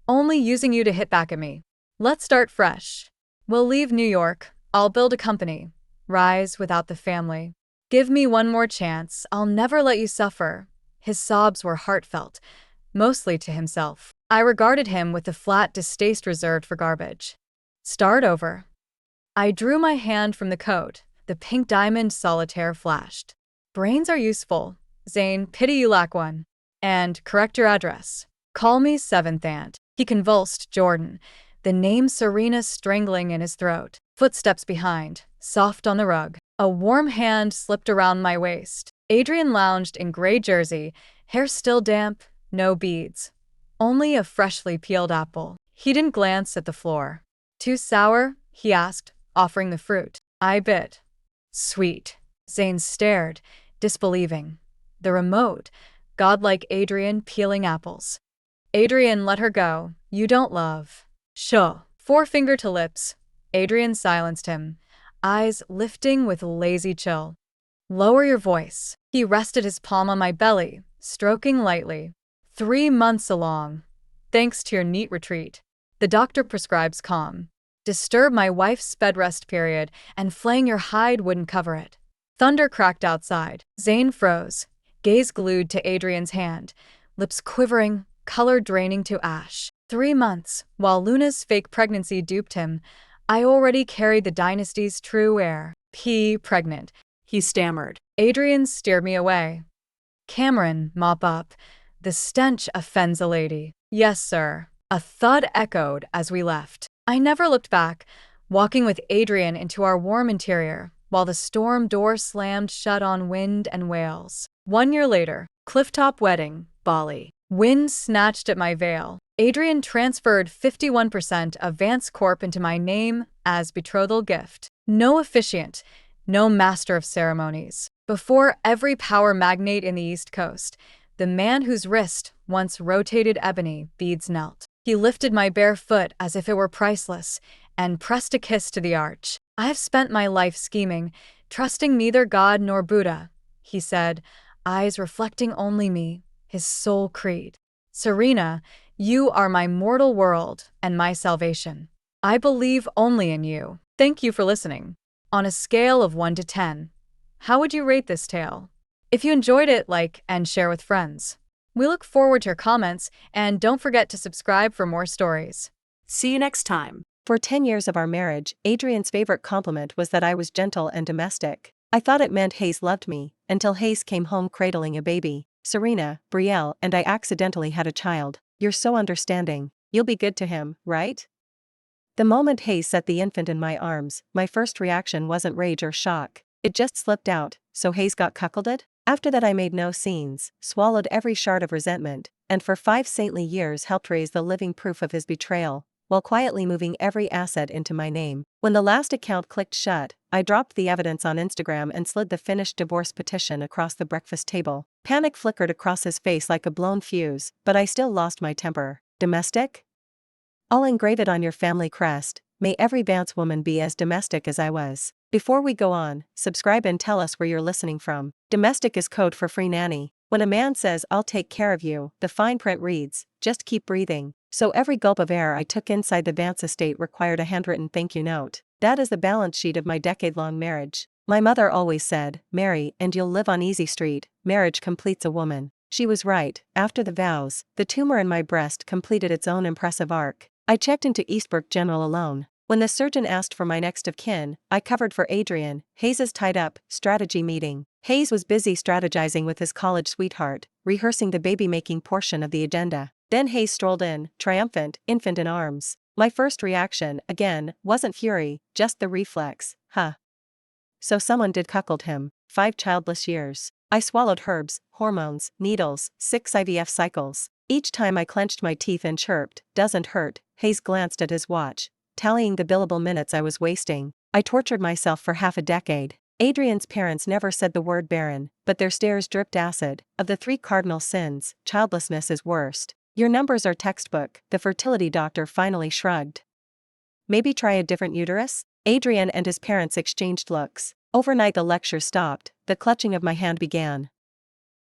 only using you to hit back at me. Let's start fresh. We'll leave New York. I'll build a company. Rise without the family. Give me one more chance. I'll never let you suffer." His sobs were heartfelt, mostly to himself. I regarded him with the flat distaste reserved for garbage. "Start over." I drew my hand from the coat. The pink diamond solitaire flashed. "Brains are useful. Zane, pity you lack one. And correct your address. Call me Seventh Aunt." He convulsed Jordan, the name Serena strangling in his throat. Footsteps behind, soft on the rug. A warm hand slipped around my waist. Adrian lounged in gray jersey, hair still damp, no beads. Only a freshly peeled apple. He didn't glance at the floor. "Too sour?" he asked, offering the fruit. I bit. "Sweet." Zane stared, disbelieving. The remote, godlike Adrian peeling apples. Adrian let her go. "You don't love." "Sure." Forefinger to lips. Adrian silenced him, eyes lifting with lazy chill. "Lower your voice." He rested his palm on my belly, stroking lightly. 3 months along. Thanks to your neat retreat. The doctor prescribes calm. Disturb my wife's bed rest period, and flaying your hide wouldn't cover it. Thunder cracked outside. Zane froze, gaze glued to Adrian's hand, lips quivering, color draining to ash. 3 months, while Luna's fake pregnancy duped him, I already carried the dynasty's true heir. Pregnant, he stammered. Adrian steered me away. "Cameron, mop up. The stench offends a lady." "Yes, sir." A thud echoed as we left. I never looked back, walking with Adrian into our warm interior, while the storm door slammed shut on wind and wails. 1 year later, clifftop wedding, Bali. Wind snatched at my veil. Adrian transferred 51% of Vance Corp into my name as betrothal gift. No officiant, no master of ceremonies. Before every power magnate in the East Coast, the man whose wrist once rotated ebony beads knelt. He lifted my bare foot as if it were priceless, and pressed a kiss to the arch. "I've spent my life scheming, trusting neither God nor Buddha," he said. eyes reflecting only me, his sole creed. Serena, you are my mortal world and my salvation. I believe only in you. Thank you for listening. On a scale of 1 to 10, how would you rate this tale? If you enjoyed it, like and share with friends. We look forward to your comments, and don't forget to subscribe for more stories. See you next time. For 10 years of our marriage, Adrian's favorite compliment was that I was gentle and domestic. I thought it meant Hayes loved me, until Hayes came home cradling a baby. Serena, Brielle, and I accidentally had a child. You're so understanding. You'll be good to him, right? The moment Hayes set the infant in my arms, my first reaction wasn't rage or shock. It just slipped out. So Hayes got cuckolded? After that I made no scenes, swallowed every shard of resentment, and for 5 saintly years helped raise the living proof of his betrayal, while quietly moving every asset into my name. When the last account clicked shut, I dropped the evidence on Instagram and slid the finished divorce petition across the breakfast table. Panic flickered across his face like a blown fuse, but I still lost my temper. Domestic? I'll engrave it on your family crest. May every Vance woman be as domestic as I was. Before we go on, subscribe and tell us where you're listening from. Domestic is code for free nanny. When a man says, "I'll take care of you," the fine print reads, "Just keep breathing." So every gulp of air I took inside the Vance estate required a handwritten thank you note. That is the balance sheet of my decade-long marriage. My mother always said, "Marry, and you'll live on easy street. Marriage completes a woman." She was right. After the vows, the tumor in my breast completed its own impressive arc. I checked into Eastbrook General alone. When the surgeon asked for my next of kin, I covered for Adrian, Hayes' tied-up strategy meeting. Hayes was busy strategizing with his college sweetheart, rehearsing the baby-making portion of the agenda. Then Hayes strolled in, triumphant, infant in arms. My first reaction, again, wasn't fury, just the reflex. Huh. So someone did cuckold him. 5 childless years. I swallowed herbs, hormones, needles, 6 IVF cycles. Each time I clenched my teeth and chirped, "Doesn't hurt." Hayes glanced at his watch, tallying the billable minutes I was wasting. I tortured myself for half a decade. Adrian's parents never said the word barren, but their stares dripped acid. Of the 3 cardinal sins, childlessness is worst. Your numbers are textbook, the fertility doctor finally shrugged. Maybe try a different uterus? Adrian and his parents exchanged looks. Overnight the lecture stopped, the clutching of my hand began.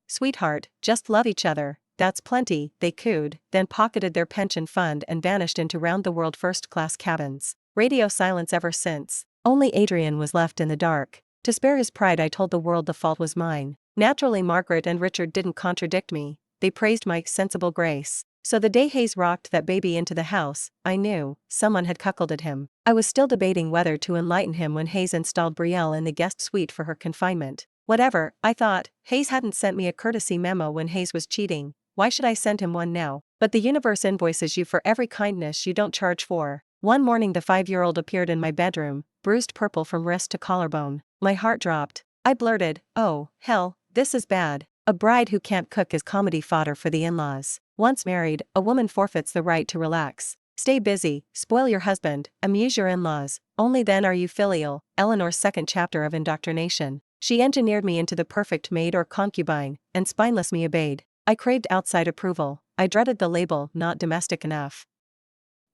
"Sweetheart, just love each other. That's plenty," they cooed, then pocketed their pension fund and vanished into round-the-world first-class cabins. Radio silence ever since. Only Adrian was left in the dark. To spare his pride I told the world the fault was mine. Naturally Margaret and Richard didn't contradict me, they praised my sensible grace. So the day Hayes rocked that baby into the house, I knew someone had cuckolded him. I was still debating whether to enlighten him when Hayes installed Brielle in the guest suite for her confinement. Whatever, I thought, Hayes hadn't sent me a courtesy memo when Hayes was cheating. Why should I send him one now? But the universe invoices you for every kindness you don't charge for. One morning the 5-year-old appeared in my bedroom, bruised purple from wrist to collarbone. My heart dropped. I blurted, "Oh, hell, this is bad." A bride who can't cook is comedy fodder for the in-laws. Once married, a woman forfeits the right to relax. Stay busy, spoil your husband, amuse your in-laws. Only then are you filial. Eleanor's second chapter of indoctrination. She engineered me into the perfect maid or concubine, and spineless me obeyed. I craved outside approval. I dreaded the label, "not domestic enough."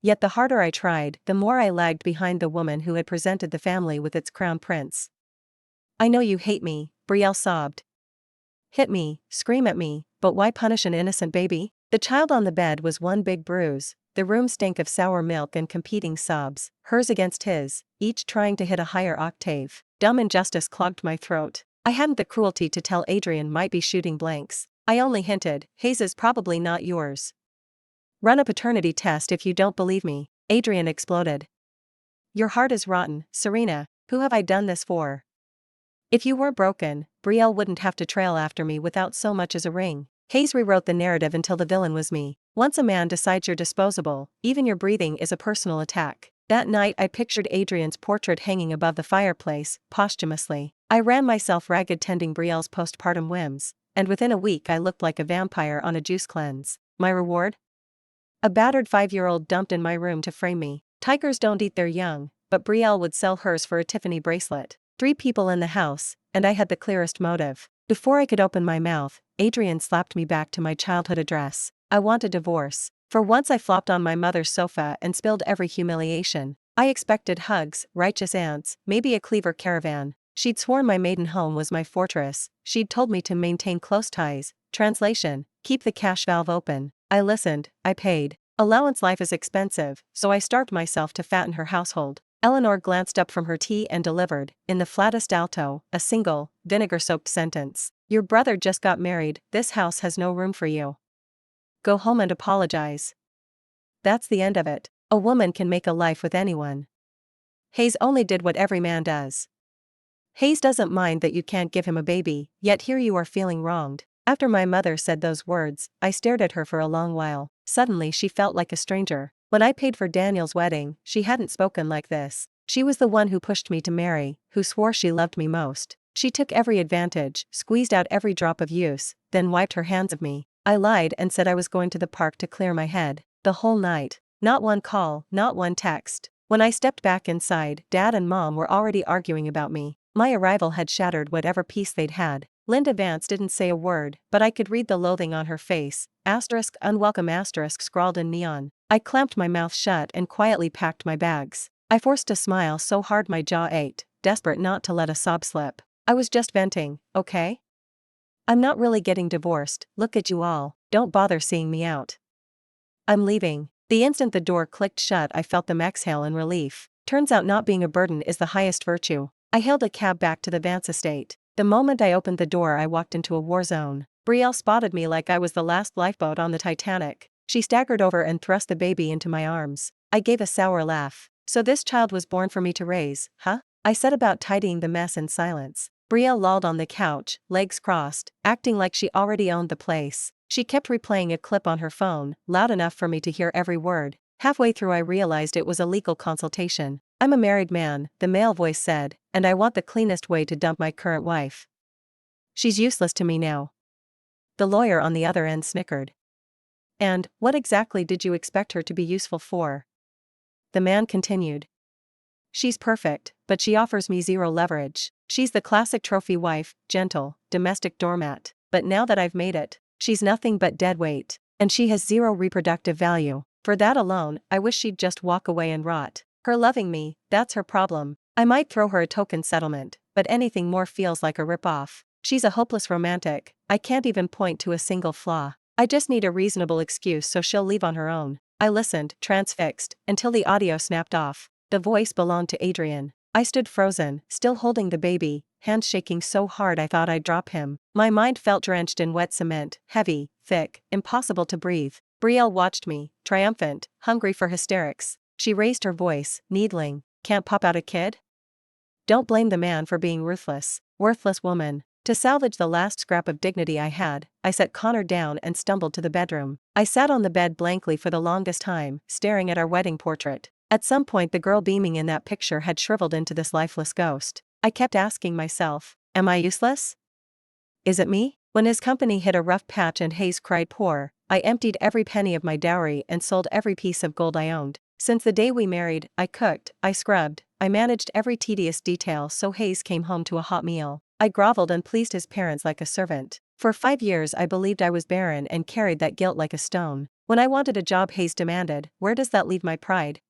Yet the harder I tried, the more I lagged behind the woman who had presented the family with its crown prince. "I know you hate me," Brielle sobbed. "Hit me, scream at me, but why punish an innocent baby?" The child on the bed was one big bruise. The room stank of sour milk and competing sobs, hers against his, each trying to hit a higher octave. Dumb injustice clogged my throat. I hadn't the cruelty to tell Adrian might be shooting blanks. I only hinted, "Hayes is probably not yours. Run a paternity test if you don't believe me." Adrian exploded. "Your heart is rotten, Serena. Who have I done this for? If you were broken, Brielle wouldn't have to trail after me without so much as a ring." Hayes rewrote the narrative until the villain was me. Once a man decides you're disposable, even your breathing is a personal attack. That night I pictured Adrian's portrait hanging above the fireplace, posthumously. I ran myself ragged tending Brielle's postpartum whims, and within a week I looked like a vampire on a juice cleanse. My reward? A battered 5-year-old dumped in my room to frame me. Tigers don't eat their young, but Brielle would sell hers for a Tiffany bracelet. 3 people in the house, and I had the clearest motive. Before I could open my mouth, Adrian slapped me back to my childhood address. I want a divorce. For once I flopped on my mother's sofa and spilled every humiliation. I expected hugs, righteous aunts, maybe a Cleaver caravan. She'd sworn my maiden home was my fortress. She'd told me to maintain close ties. Translation: keep the cash valve open. I listened, I paid. Allowance life is expensive, so I starved myself to fatten her household. Eleanor glanced up from her tea and delivered, in the flattest alto, a single, vinegar-soaked sentence. Your brother just got married, this house has no room for you. Go home and apologize. That's the end of it. A woman can make a life with anyone. Hayes only did what every man does. Hayes doesn't mind that you can't give him a baby, yet here you are feeling wronged. After my mother said those words, I stared at her for a long while. Suddenly she felt like a stranger. When I paid for Daniel's wedding, she hadn't spoken like this. She was the one who pushed me to marry, who swore she loved me most. She took every advantage, squeezed out every drop of use, then wiped her hands of me. I lied and said I was going to the park to clear my head. The whole night. Not one call, not one text. When I stepped back inside, Dad and Mom were already arguing about me. My arrival had shattered whatever peace they'd had. Linda Vance didn't say a word, but I could read the loathing on her face. *unwelcome* scrawled in neon. I clamped my mouth shut and quietly packed my bags. I forced a smile so hard my jaw ached, desperate not to let a sob slip. I was just venting, okay? I'm not really getting divorced, look at you all, don't bother seeing me out. I'm leaving. The instant the door clicked shut I felt them exhale in relief. Turns out not being a burden is the highest virtue. I hailed a cab back to the Vance estate. The moment I opened the door I walked into a war zone. Brielle spotted me like I was the last lifeboat on the Titanic. She staggered over and thrust the baby into my arms. I gave a sour laugh. So this child was born for me to raise, huh? I set about tidying the mess in silence. Brielle lolled on the couch, legs crossed, acting like she already owned the place. She kept replaying a clip on her phone, loud enough for me to hear every word. Halfway through I realized it was a legal consultation. I'm a married man, the male voice said, and I want the cleanest way to dump my current wife. She's useless to me now. The lawyer on the other end snickered. And, what exactly did you expect her to be useful for? The man continued. She's perfect, but she offers me zero leverage. She's the classic trophy wife, gentle, domestic doormat. But now that I've made it, she's nothing but dead weight, and she has zero reproductive value. For that alone, I wish she'd just walk away and rot. Her loving me, that's her problem. I might throw her a token settlement, but anything more feels like a rip-off. She's a hopeless romantic, I can't even point to a single flaw. I just need a reasonable excuse so she'll leave on her own. I listened, transfixed, until the audio snapped off. The voice belonged to Adrian. I stood frozen, still holding the baby, hands shaking so hard I thought I'd drop him. My mind felt drenched in wet cement, heavy, thick, impossible to breathe. Brielle watched me, triumphant, hungry for hysterics. She raised her voice, needling. Can't pop out a kid? Don't blame the man for being ruthless. Worthless woman. To salvage the last scrap of dignity I had, I set Connor down and stumbled to the bedroom. I sat on the bed blankly for the longest time, staring at our wedding portrait. At some point the girl beaming in that picture had shriveled into this lifeless ghost. I kept asking myself, am I useless? Is it me? When his company hit a rough patch and Hayes cried poor, I emptied every penny of my dowry and sold every piece of gold I owned. Since the day we married, I cooked, I scrubbed, I managed every tedious detail so Hayes came home to a hot meal. I groveled and pleased his parents like a servant. For 5 years I believed I was barren and carried that guilt like a stone. When I wanted a job Hayes demanded, where does that leave my pride?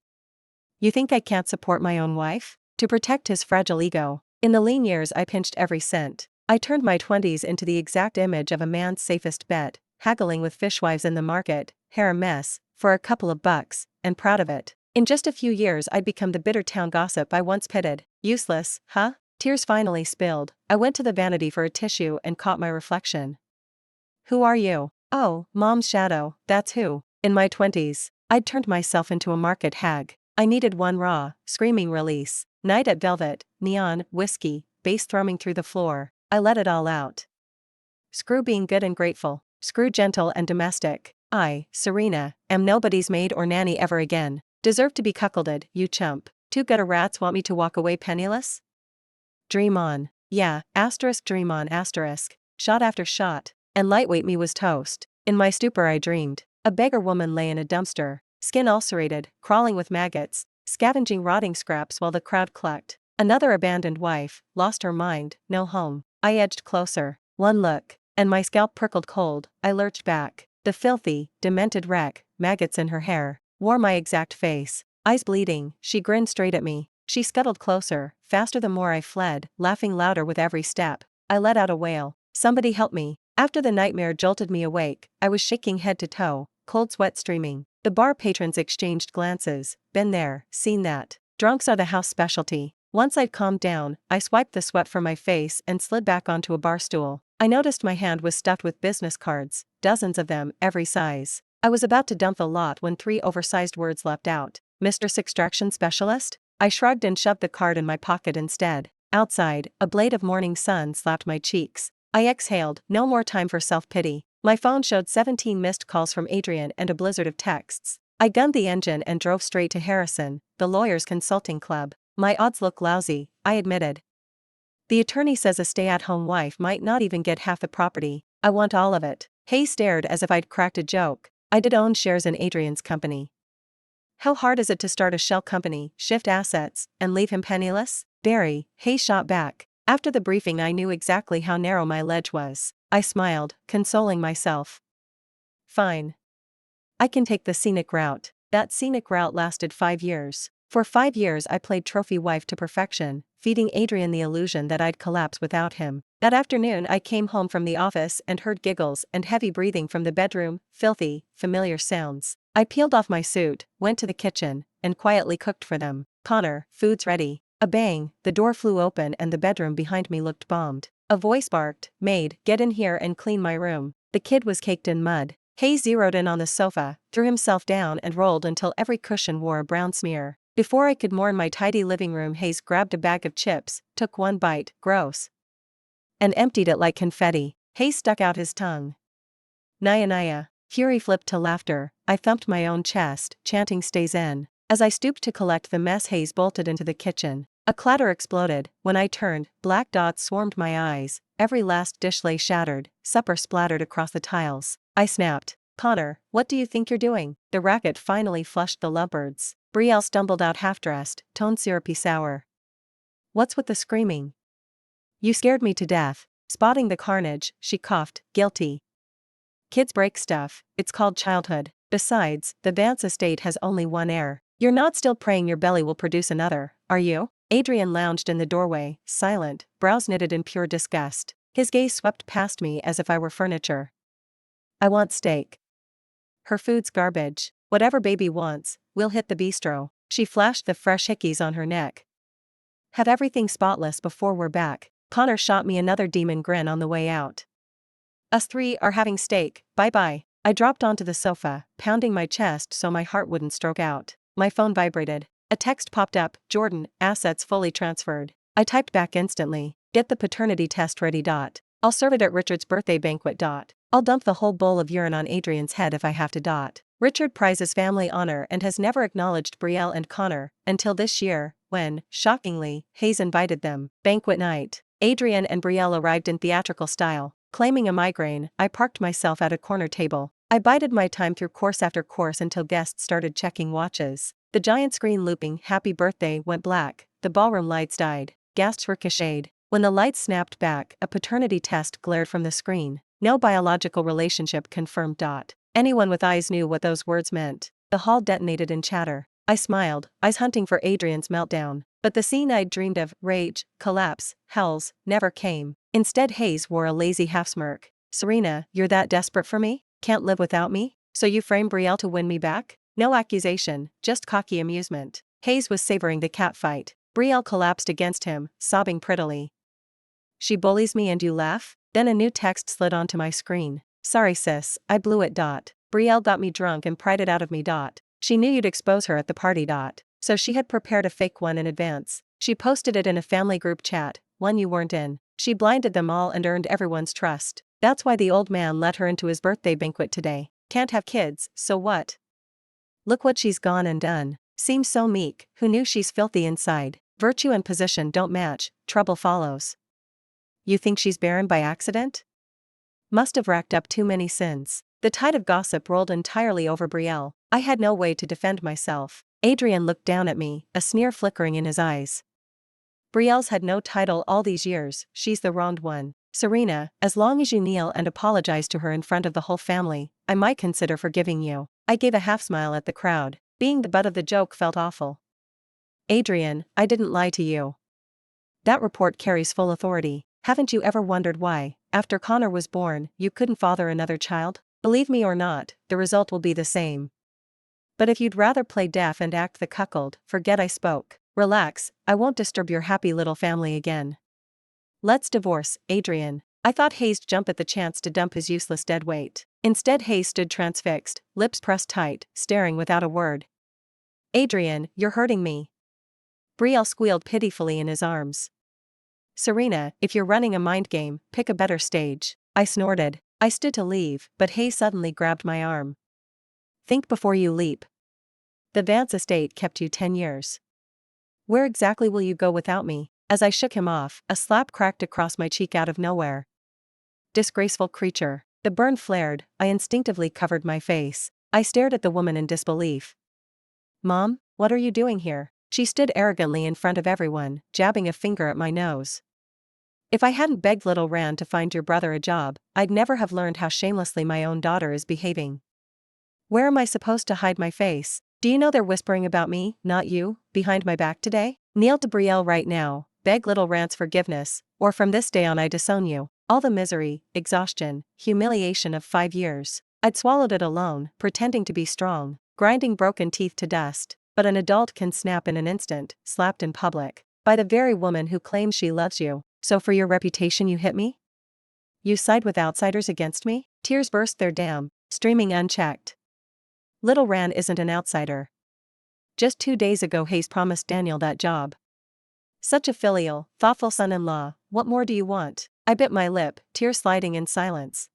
You think I can't support my own wife? To protect his fragile ego. In the lean years I pinched every cent. I turned my 20s into the exact image of a man's safest bet, haggling with fishwives in the market, hair a mess, for a couple of bucks, and proud of it. In just a few years I'd become the bitter town gossip I once pitied. Useless, huh? Tears finally spilled. I went to the vanity for a tissue and caught my reflection. Who are you? Oh, Mom's shadow, that's who. In my 20s, I'd turned myself into a market hag. I needed one raw, screaming release. Night at Velvet, neon, whiskey, bass thrumming through the floor. I let it all out. Screw being good and grateful. Screw gentle and domestic. I, Serena, am nobody's maid or nanny ever again. Deserve to be cuckolded, you chump. 2 gutter rats want me to walk away penniless? Dream on. Yeah, dream on. Shot after shot. And lightweight me was toast. In my stupor I dreamed. A beggar woman lay in a dumpster, skin ulcerated, crawling with maggots, scavenging rotting scraps while the crowd clucked. Another abandoned wife, lost her mind, no home. I edged closer. One look, and my scalp prickled cold. I lurched back. The filthy, demented wreck, maggots in her hair, wore my exact face. Eyes bleeding, she grinned straight at me. She scuttled closer, faster the more I fled, laughing louder with every step. I let out a wail. Somebody help me. After the nightmare jolted me awake, I was shaking head to toe, cold sweat streaming. The bar patrons exchanged glances. Been there, seen that. Drunks are the house specialty. Once I'd calmed down, I swiped the sweat from my face and slid back onto a bar stool. I noticed my hand was stuffed with business cards, dozens of them, every size. I was about to dump the lot when 3 oversized words leapt out. Mistress Extraction Specialist? I shrugged and shoved the card in my pocket instead. Outside, a blade of morning sun slapped my cheeks. I exhaled, no more time for self-pity. My phone showed 17 missed calls from Adrian and a blizzard of texts. I gunned the engine and drove straight to Harrison, the lawyers' consulting club. My odds look lousy, I admitted. The attorney says a stay-at-home wife might not even get half the property. I want all of it. Hayes stared as if I'd cracked a joke. I did own shares in Adrian's company. How hard is it to start a shell company, shift assets, and leave him penniless? Barry, Hayes shot back. After the briefing I knew exactly how narrow my ledge was. I smiled, consoling myself. Fine. I can take the scenic route. That scenic route lasted 5 years. For 5 years I played trophy wife to perfection, feeding Adrian the illusion that I'd collapse without him. That afternoon I came home from the office and heard giggles and heavy breathing from the bedroom, filthy, familiar sounds. I peeled off my suit, went to the kitchen, and quietly cooked for them. Connor, food's ready. A bang, the door flew open and the bedroom behind me looked bombed. A voice barked, "Maid, get in here and clean my room." The kid was caked in mud. Hayes zeroed in on the sofa, threw himself down and rolled until every cushion wore a brown smear. Before I could mourn my tidy living room, Hayes grabbed a bag of chips, took one bite, gross, and emptied it like confetti. Hayes stuck out his tongue. Naya Naya. Fury flipped to laughter. I thumped my own chest, chanting stay zen. As I stooped to collect the mess, Hayes bolted into the kitchen. A clatter exploded. When I turned, black dots swarmed my eyes. Every last dish lay shattered, supper splattered across the tiles. I snapped. Connor, what do you think you're doing? The racket finally flushed the lovebirds. Brielle stumbled out half-dressed, tone syrupy sour. What's with the screaming? You scared me to death. Spotting the carnage, she coughed, guilty. Kids break stuff, it's called childhood. Besides, the Vance estate has only one heir. You're not still praying your belly will produce another, are you? Adrian lounged in the doorway, silent, brows knitted in pure disgust. His gaze swept past me as if I were furniture. I want steak. Her food's garbage. Whatever baby wants, we'll hit the bistro. She flashed the fresh hickeys on her neck. Have everything spotless before we're back. Connor shot me another demon grin on the way out. Us 3 are having steak, bye-bye. I dropped onto the sofa, pounding my chest so my heart wouldn't stroke out. My phone vibrated. A text popped up, Jordan, assets fully transferred. I typed back instantly, get the paternity test ready. I'll serve it at Richard's birthday banquet. I'll dump the whole bowl of urine on Adrian's head if I have to. Richard prizes family honor and has never acknowledged Brielle and Connor, until this year, when, shockingly, Hayes invited them. Banquet night. Adrian and Brielle arrived in theatrical style. Claiming a migraine, I parked myself at a corner table. I bided my time through course after course until guests started checking watches. The giant screen looping "Happy Birthday" went black, the ballroom lights died, gasps ricocheted. When the lights snapped back, a paternity test glared from the screen. No biological relationship confirmed. Anyone with eyes knew what those words meant. The hall detonated in chatter. I smiled, eyes hunting for Adrian's meltdown. But the scene I'd dreamed of, rage, collapse, hells, never came. Instead, Hayes wore a lazy half-smirk. Serena, you're that desperate for me? Can't live without me? So you frame Brielle to win me back? No accusation, just cocky amusement. Hayes was savoring the catfight. Brielle collapsed against him, sobbing prettily. She bullies me and you laugh? Then a new text slid onto my screen. Sorry sis, I blew it. Brielle got me drunk and pried it out of me. She knew you'd expose her at the party. So she had prepared a fake one in advance. She posted it in a family group chat, one you weren't in. She blinded them all and earned everyone's trust. That's why the old man let her into his birthday banquet today. Can't have kids, so what? Look what she's gone and done. Seems so meek, who knew she's filthy inside? Virtue and position don't match, trouble follows. You think she's barren by accident? Must have racked up too many sins. The tide of gossip rolled entirely over Brielle. I had no way to defend myself. Adrian looked down at me, a sneer flickering in his eyes. Brielle's had no title all these years, she's the wronged one. Serena, as long as you kneel and apologize to her in front of the whole family, I might consider forgiving you. I gave a half smile at the crowd. Being the butt of the joke felt awful. Adrian, I didn't lie to you. That report carries full authority. Haven't you ever wondered why, after Connor was born, you couldn't father another child? Believe me or not, the result will be the same. But if you'd rather play deaf and act the cuckold, forget I spoke. Relax, I won't disturb your happy little family again. Let's divorce, Adrian. I thought Hayes'd jump at the chance to dump his useless dead weight. Instead, Hayes stood transfixed, lips pressed tight, staring without a word. Adrian, you're hurting me. Brielle squealed pitifully in his arms. Serena, if you're running a mind game, pick a better stage. I snorted. I stood to leave, but Hayes suddenly grabbed my arm. Think before you leap. The Vance estate kept you 10 years. Where exactly will you go without me? As I shook him off, a slap cracked across my cheek out of nowhere. Disgraceful creature. The burn flared, I instinctively covered my face. I stared at the woman in disbelief. Mom, what are you doing here? She stood arrogantly in front of everyone, jabbing a finger at my nose. If I hadn't begged little Rand to find your brother a job, I'd never have learned how shamelessly my own daughter is behaving. Where am I supposed to hide my face? Do you know they're whispering about me, not you, behind my back today? Kneel to Brielle right now, beg little Rand's forgiveness, or from this day on I disown you. All the misery, exhaustion, humiliation of 5 years. I'd swallowed it alone, pretending to be strong, grinding broken teeth to dust. But an adult can snap in an instant, slapped in public, by the very woman who claims she loves you. So for your reputation you hit me? You side with outsiders against me? Tears burst their dam, streaming unchecked. Little Rand isn't an outsider. Just 2 days ago Hayes promised Daniel that job. Such a filial, thoughtful son-in-law, what more do you want? I bit my lip, tears sliding in silence.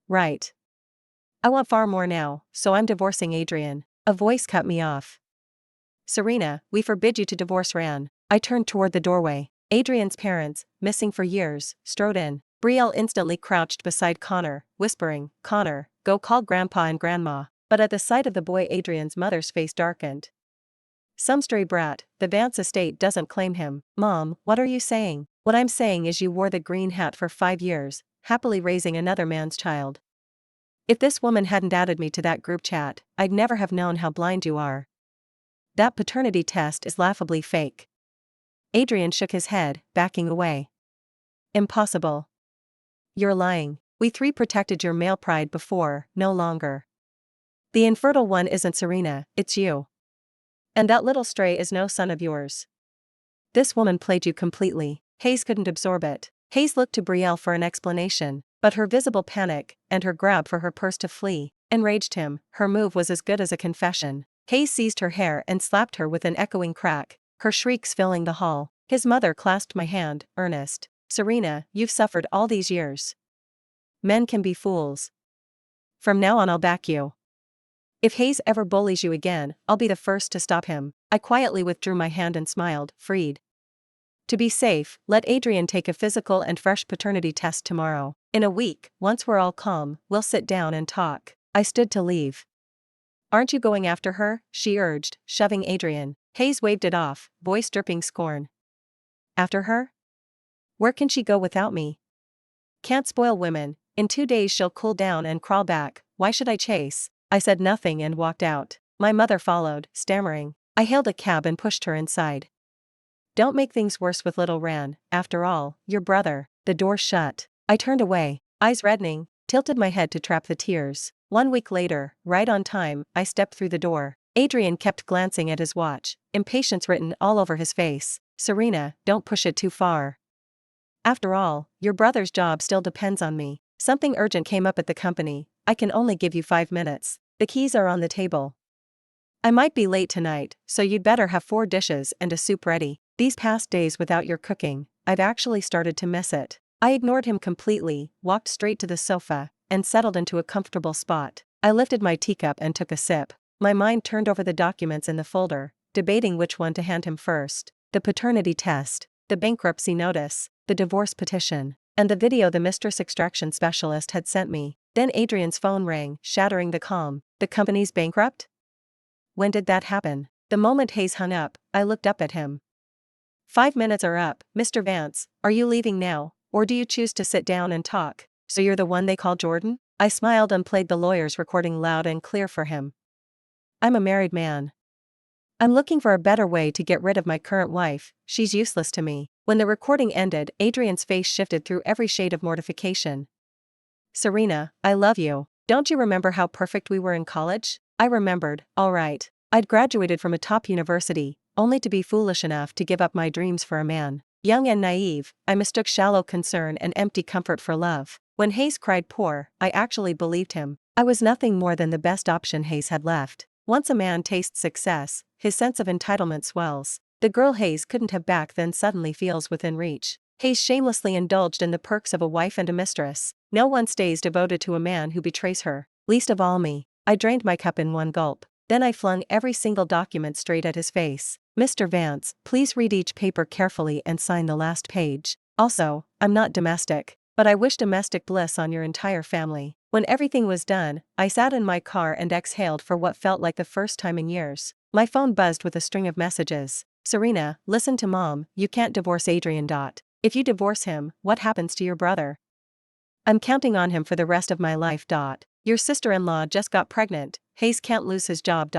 Right. I want far more now, so I'm divorcing Adrian. A voice cut me off. Serena, we forbid you to divorce Rand. I turned toward the doorway. Adrian's parents, missing for years, strode in. Brielle instantly crouched beside Connor, whispering, Connor, go call Grandpa and Grandma. But at the sight of the boy Adrian's mother's face darkened. Some stray brat, the Vance estate doesn't claim him. Mom, what are you saying? What I'm saying is you wore the green hat for 5 years, happily raising another man's child. If this woman hadn't added me to that group chat, I'd never have known how blind you are. That paternity test is laughably fake. Adrian shook his head, backing away. Impossible. You're lying. We 3 protected your male pride before, no longer. The infertile one isn't Serena, it's you. And that little stray is no son of yours. This woman played you completely. Hayes couldn't absorb it. Hayes looked to Brielle for an explanation, but her visible panic, and her grab for her purse to flee, enraged him. Her move was as good as a confession. Hayes seized her hair and slapped her with an echoing crack, her shrieks filling the hall. His mother clasped my hand, earnest. Serena, you've suffered all these years. Men can be fools. From now on I'll back you. If Hayes ever bullies you again, I'll be the first to stop him. I quietly withdrew my hand and smiled, freed. To be safe, let Adrian take a physical and fresh paternity test tomorrow. In a week, once we're all calm, we'll sit down and talk. I stood to leave. Aren't you going after her? She urged, shoving Adrian. Hayes waved it off, voice dripping scorn. After her? Where can she go without me? Can't spoil women. In 2 days she'll cool down and crawl back. Why should I chase? I said nothing and walked out. My mother followed, stammering. I hailed a cab and pushed her inside. Don't make things worse with little Rand, after all, your brother. The door shut. I turned away, eyes reddening, tilted my head to trap the tears. 1 week later, right on time, I stepped through the door. Adrian kept glancing at his watch, impatience written all over his face. Serena, don't push it too far. After all, your brother's job still depends on me. Something urgent came up at the company. I can only give you 5 minutes. The keys are on the table. I might be late tonight, so you'd better have 4 dishes and a soup ready. These past days without your cooking, I've actually started to miss it. I ignored him completely, walked straight to the sofa, and settled into a comfortable spot. I lifted my teacup and took a sip. My mind turned over the documents in the folder, debating which one to hand him first. The paternity test, the bankruptcy notice, the divorce petition, and the video the mistress extraction specialist had sent me. Then Adrian's phone rang, shattering the calm. The company's bankrupt? When did that happen? The moment Hayes hung up, I looked up at him. 5 minutes are up, Mr. Vance. Are you leaving now, or do you choose to sit down and talk? So you're the one they call Jordan? I smiled and played the lawyer's recording loud and clear for him. I'm a married man. I'm looking for a better way to get rid of my current wife, she's useless to me. When the recording ended, Adrian's face shifted through every shade of mortification. Serena, I love you. Don't you remember how perfect we were in college? I remembered, all right. I'd graduated from a top university, only to be foolish enough to give up my dreams for a man. Young and naive, I mistook shallow concern and empty comfort for love. When Hayes cried poor, I actually believed him. I was nothing more than the best option Hayes had left. Once a man tastes success, his sense of entitlement swells. The girl Hayes couldn't have back then suddenly feels within reach. Hayes shamelessly indulged in the perks of a wife and a mistress. No one stays devoted to a man who betrays her, least of all me. I drained my cup in one gulp. Then I flung every single document straight at his face. Mr. Vance, please read each paper carefully and sign the last page. Also, I'm not domestic, but I wish domestic bliss on your entire family. When everything was done, I sat in my car and exhaled for what felt like the first time in years. My phone buzzed with a string of messages. Serena, listen to Mom, you can't divorce Adrian. If you divorce him, what happens to your brother? I'm counting on him for the rest of my life. Your sister-in-law just got pregnant, Hayes can't lose his job.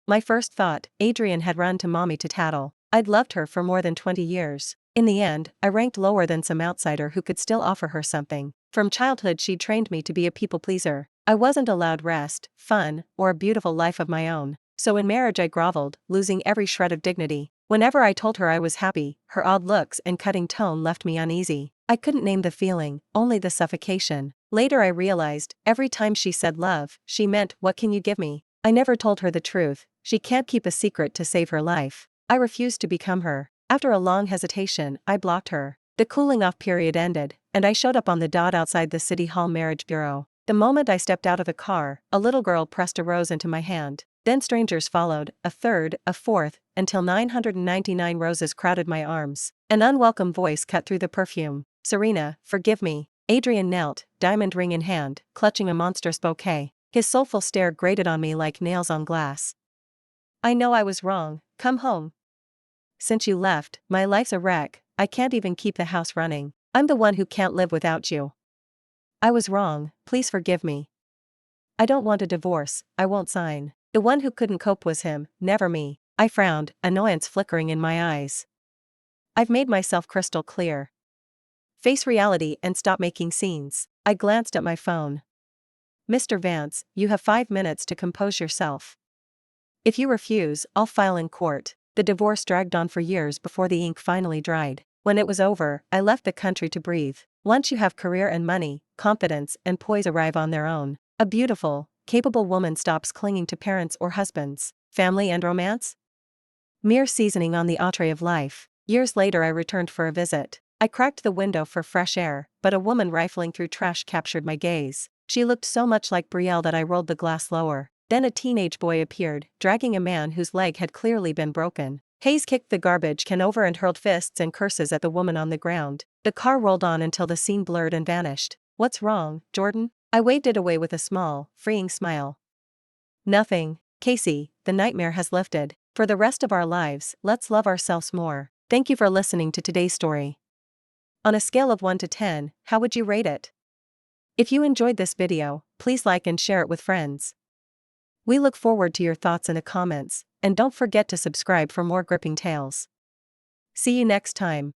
My first thought, Adrian had run to Mommy to tattle. I'd loved her for more than 20 years. In the end, I ranked lower than some outsider who could still offer her something. From childhood she trained me to be a people pleaser. I wasn't allowed rest, fun, or a beautiful life of my own. So in marriage I groveled, losing every shred of dignity. Whenever I told her I was happy, her odd looks and cutting tone left me uneasy. I couldn't name the feeling, only the suffocation. Later I realized, every time she said love, she meant, what can you give me? I never told her the truth. She can't keep a secret to save her life. I refused to become her. After a long hesitation, I blocked her. The cooling off period ended, and I showed up on the dot outside the City Hall Marriage Bureau. The moment I stepped out of the car, a little girl pressed a rose into my hand. Then strangers followed, a third, a fourth, until 999 roses crowded my arms. An unwelcome voice cut through the perfume. Serena, forgive me. Adrian knelt, diamond ring in hand, clutching a monstrous bouquet. His soulful stare grated on me like nails on glass. I know I was wrong, come home. Since you left, my life's a wreck, I can't even keep the house running. I'm the one who can't live without you. I was wrong, please forgive me. I don't want a divorce, I won't sign. The one who couldn't cope was him, never me. I frowned, annoyance flickering in my eyes. I've made myself crystal clear. Face reality and stop making scenes. I glanced at my phone. Mr. Vance, you have 5 minutes to compose yourself. If you refuse, I'll file in court. The divorce dragged on for years before the ink finally dried. When it was over, I left the country to breathe. Once you have career and money, confidence and poise arrive on their own. A beautiful, capable woman stops clinging to parents or husbands. Family and romance? Mere seasoning on the entree of life. Years later I returned for a visit. I cracked the window for fresh air, but a woman rifling through trash captured my gaze. She looked so much like Brielle that I rolled the glass lower. Then a teenage boy appeared, dragging a man whose leg had clearly been broken. Hayes kicked the garbage can over and hurled fists and curses at the woman on the ground. The car rolled on until the scene blurred and vanished. What's wrong, Jordan? I waved it away with a small, freeing smile. Nothing, Casey, the nightmare has lifted. For the rest of our lives, let's love ourselves more. Thank you for listening to today's story. On a scale of 1 to 10, how would you rate it? If you enjoyed this video, please like and share it with friends. We look forward to your thoughts in the comments, and don't forget to subscribe for more gripping tales. See you next time.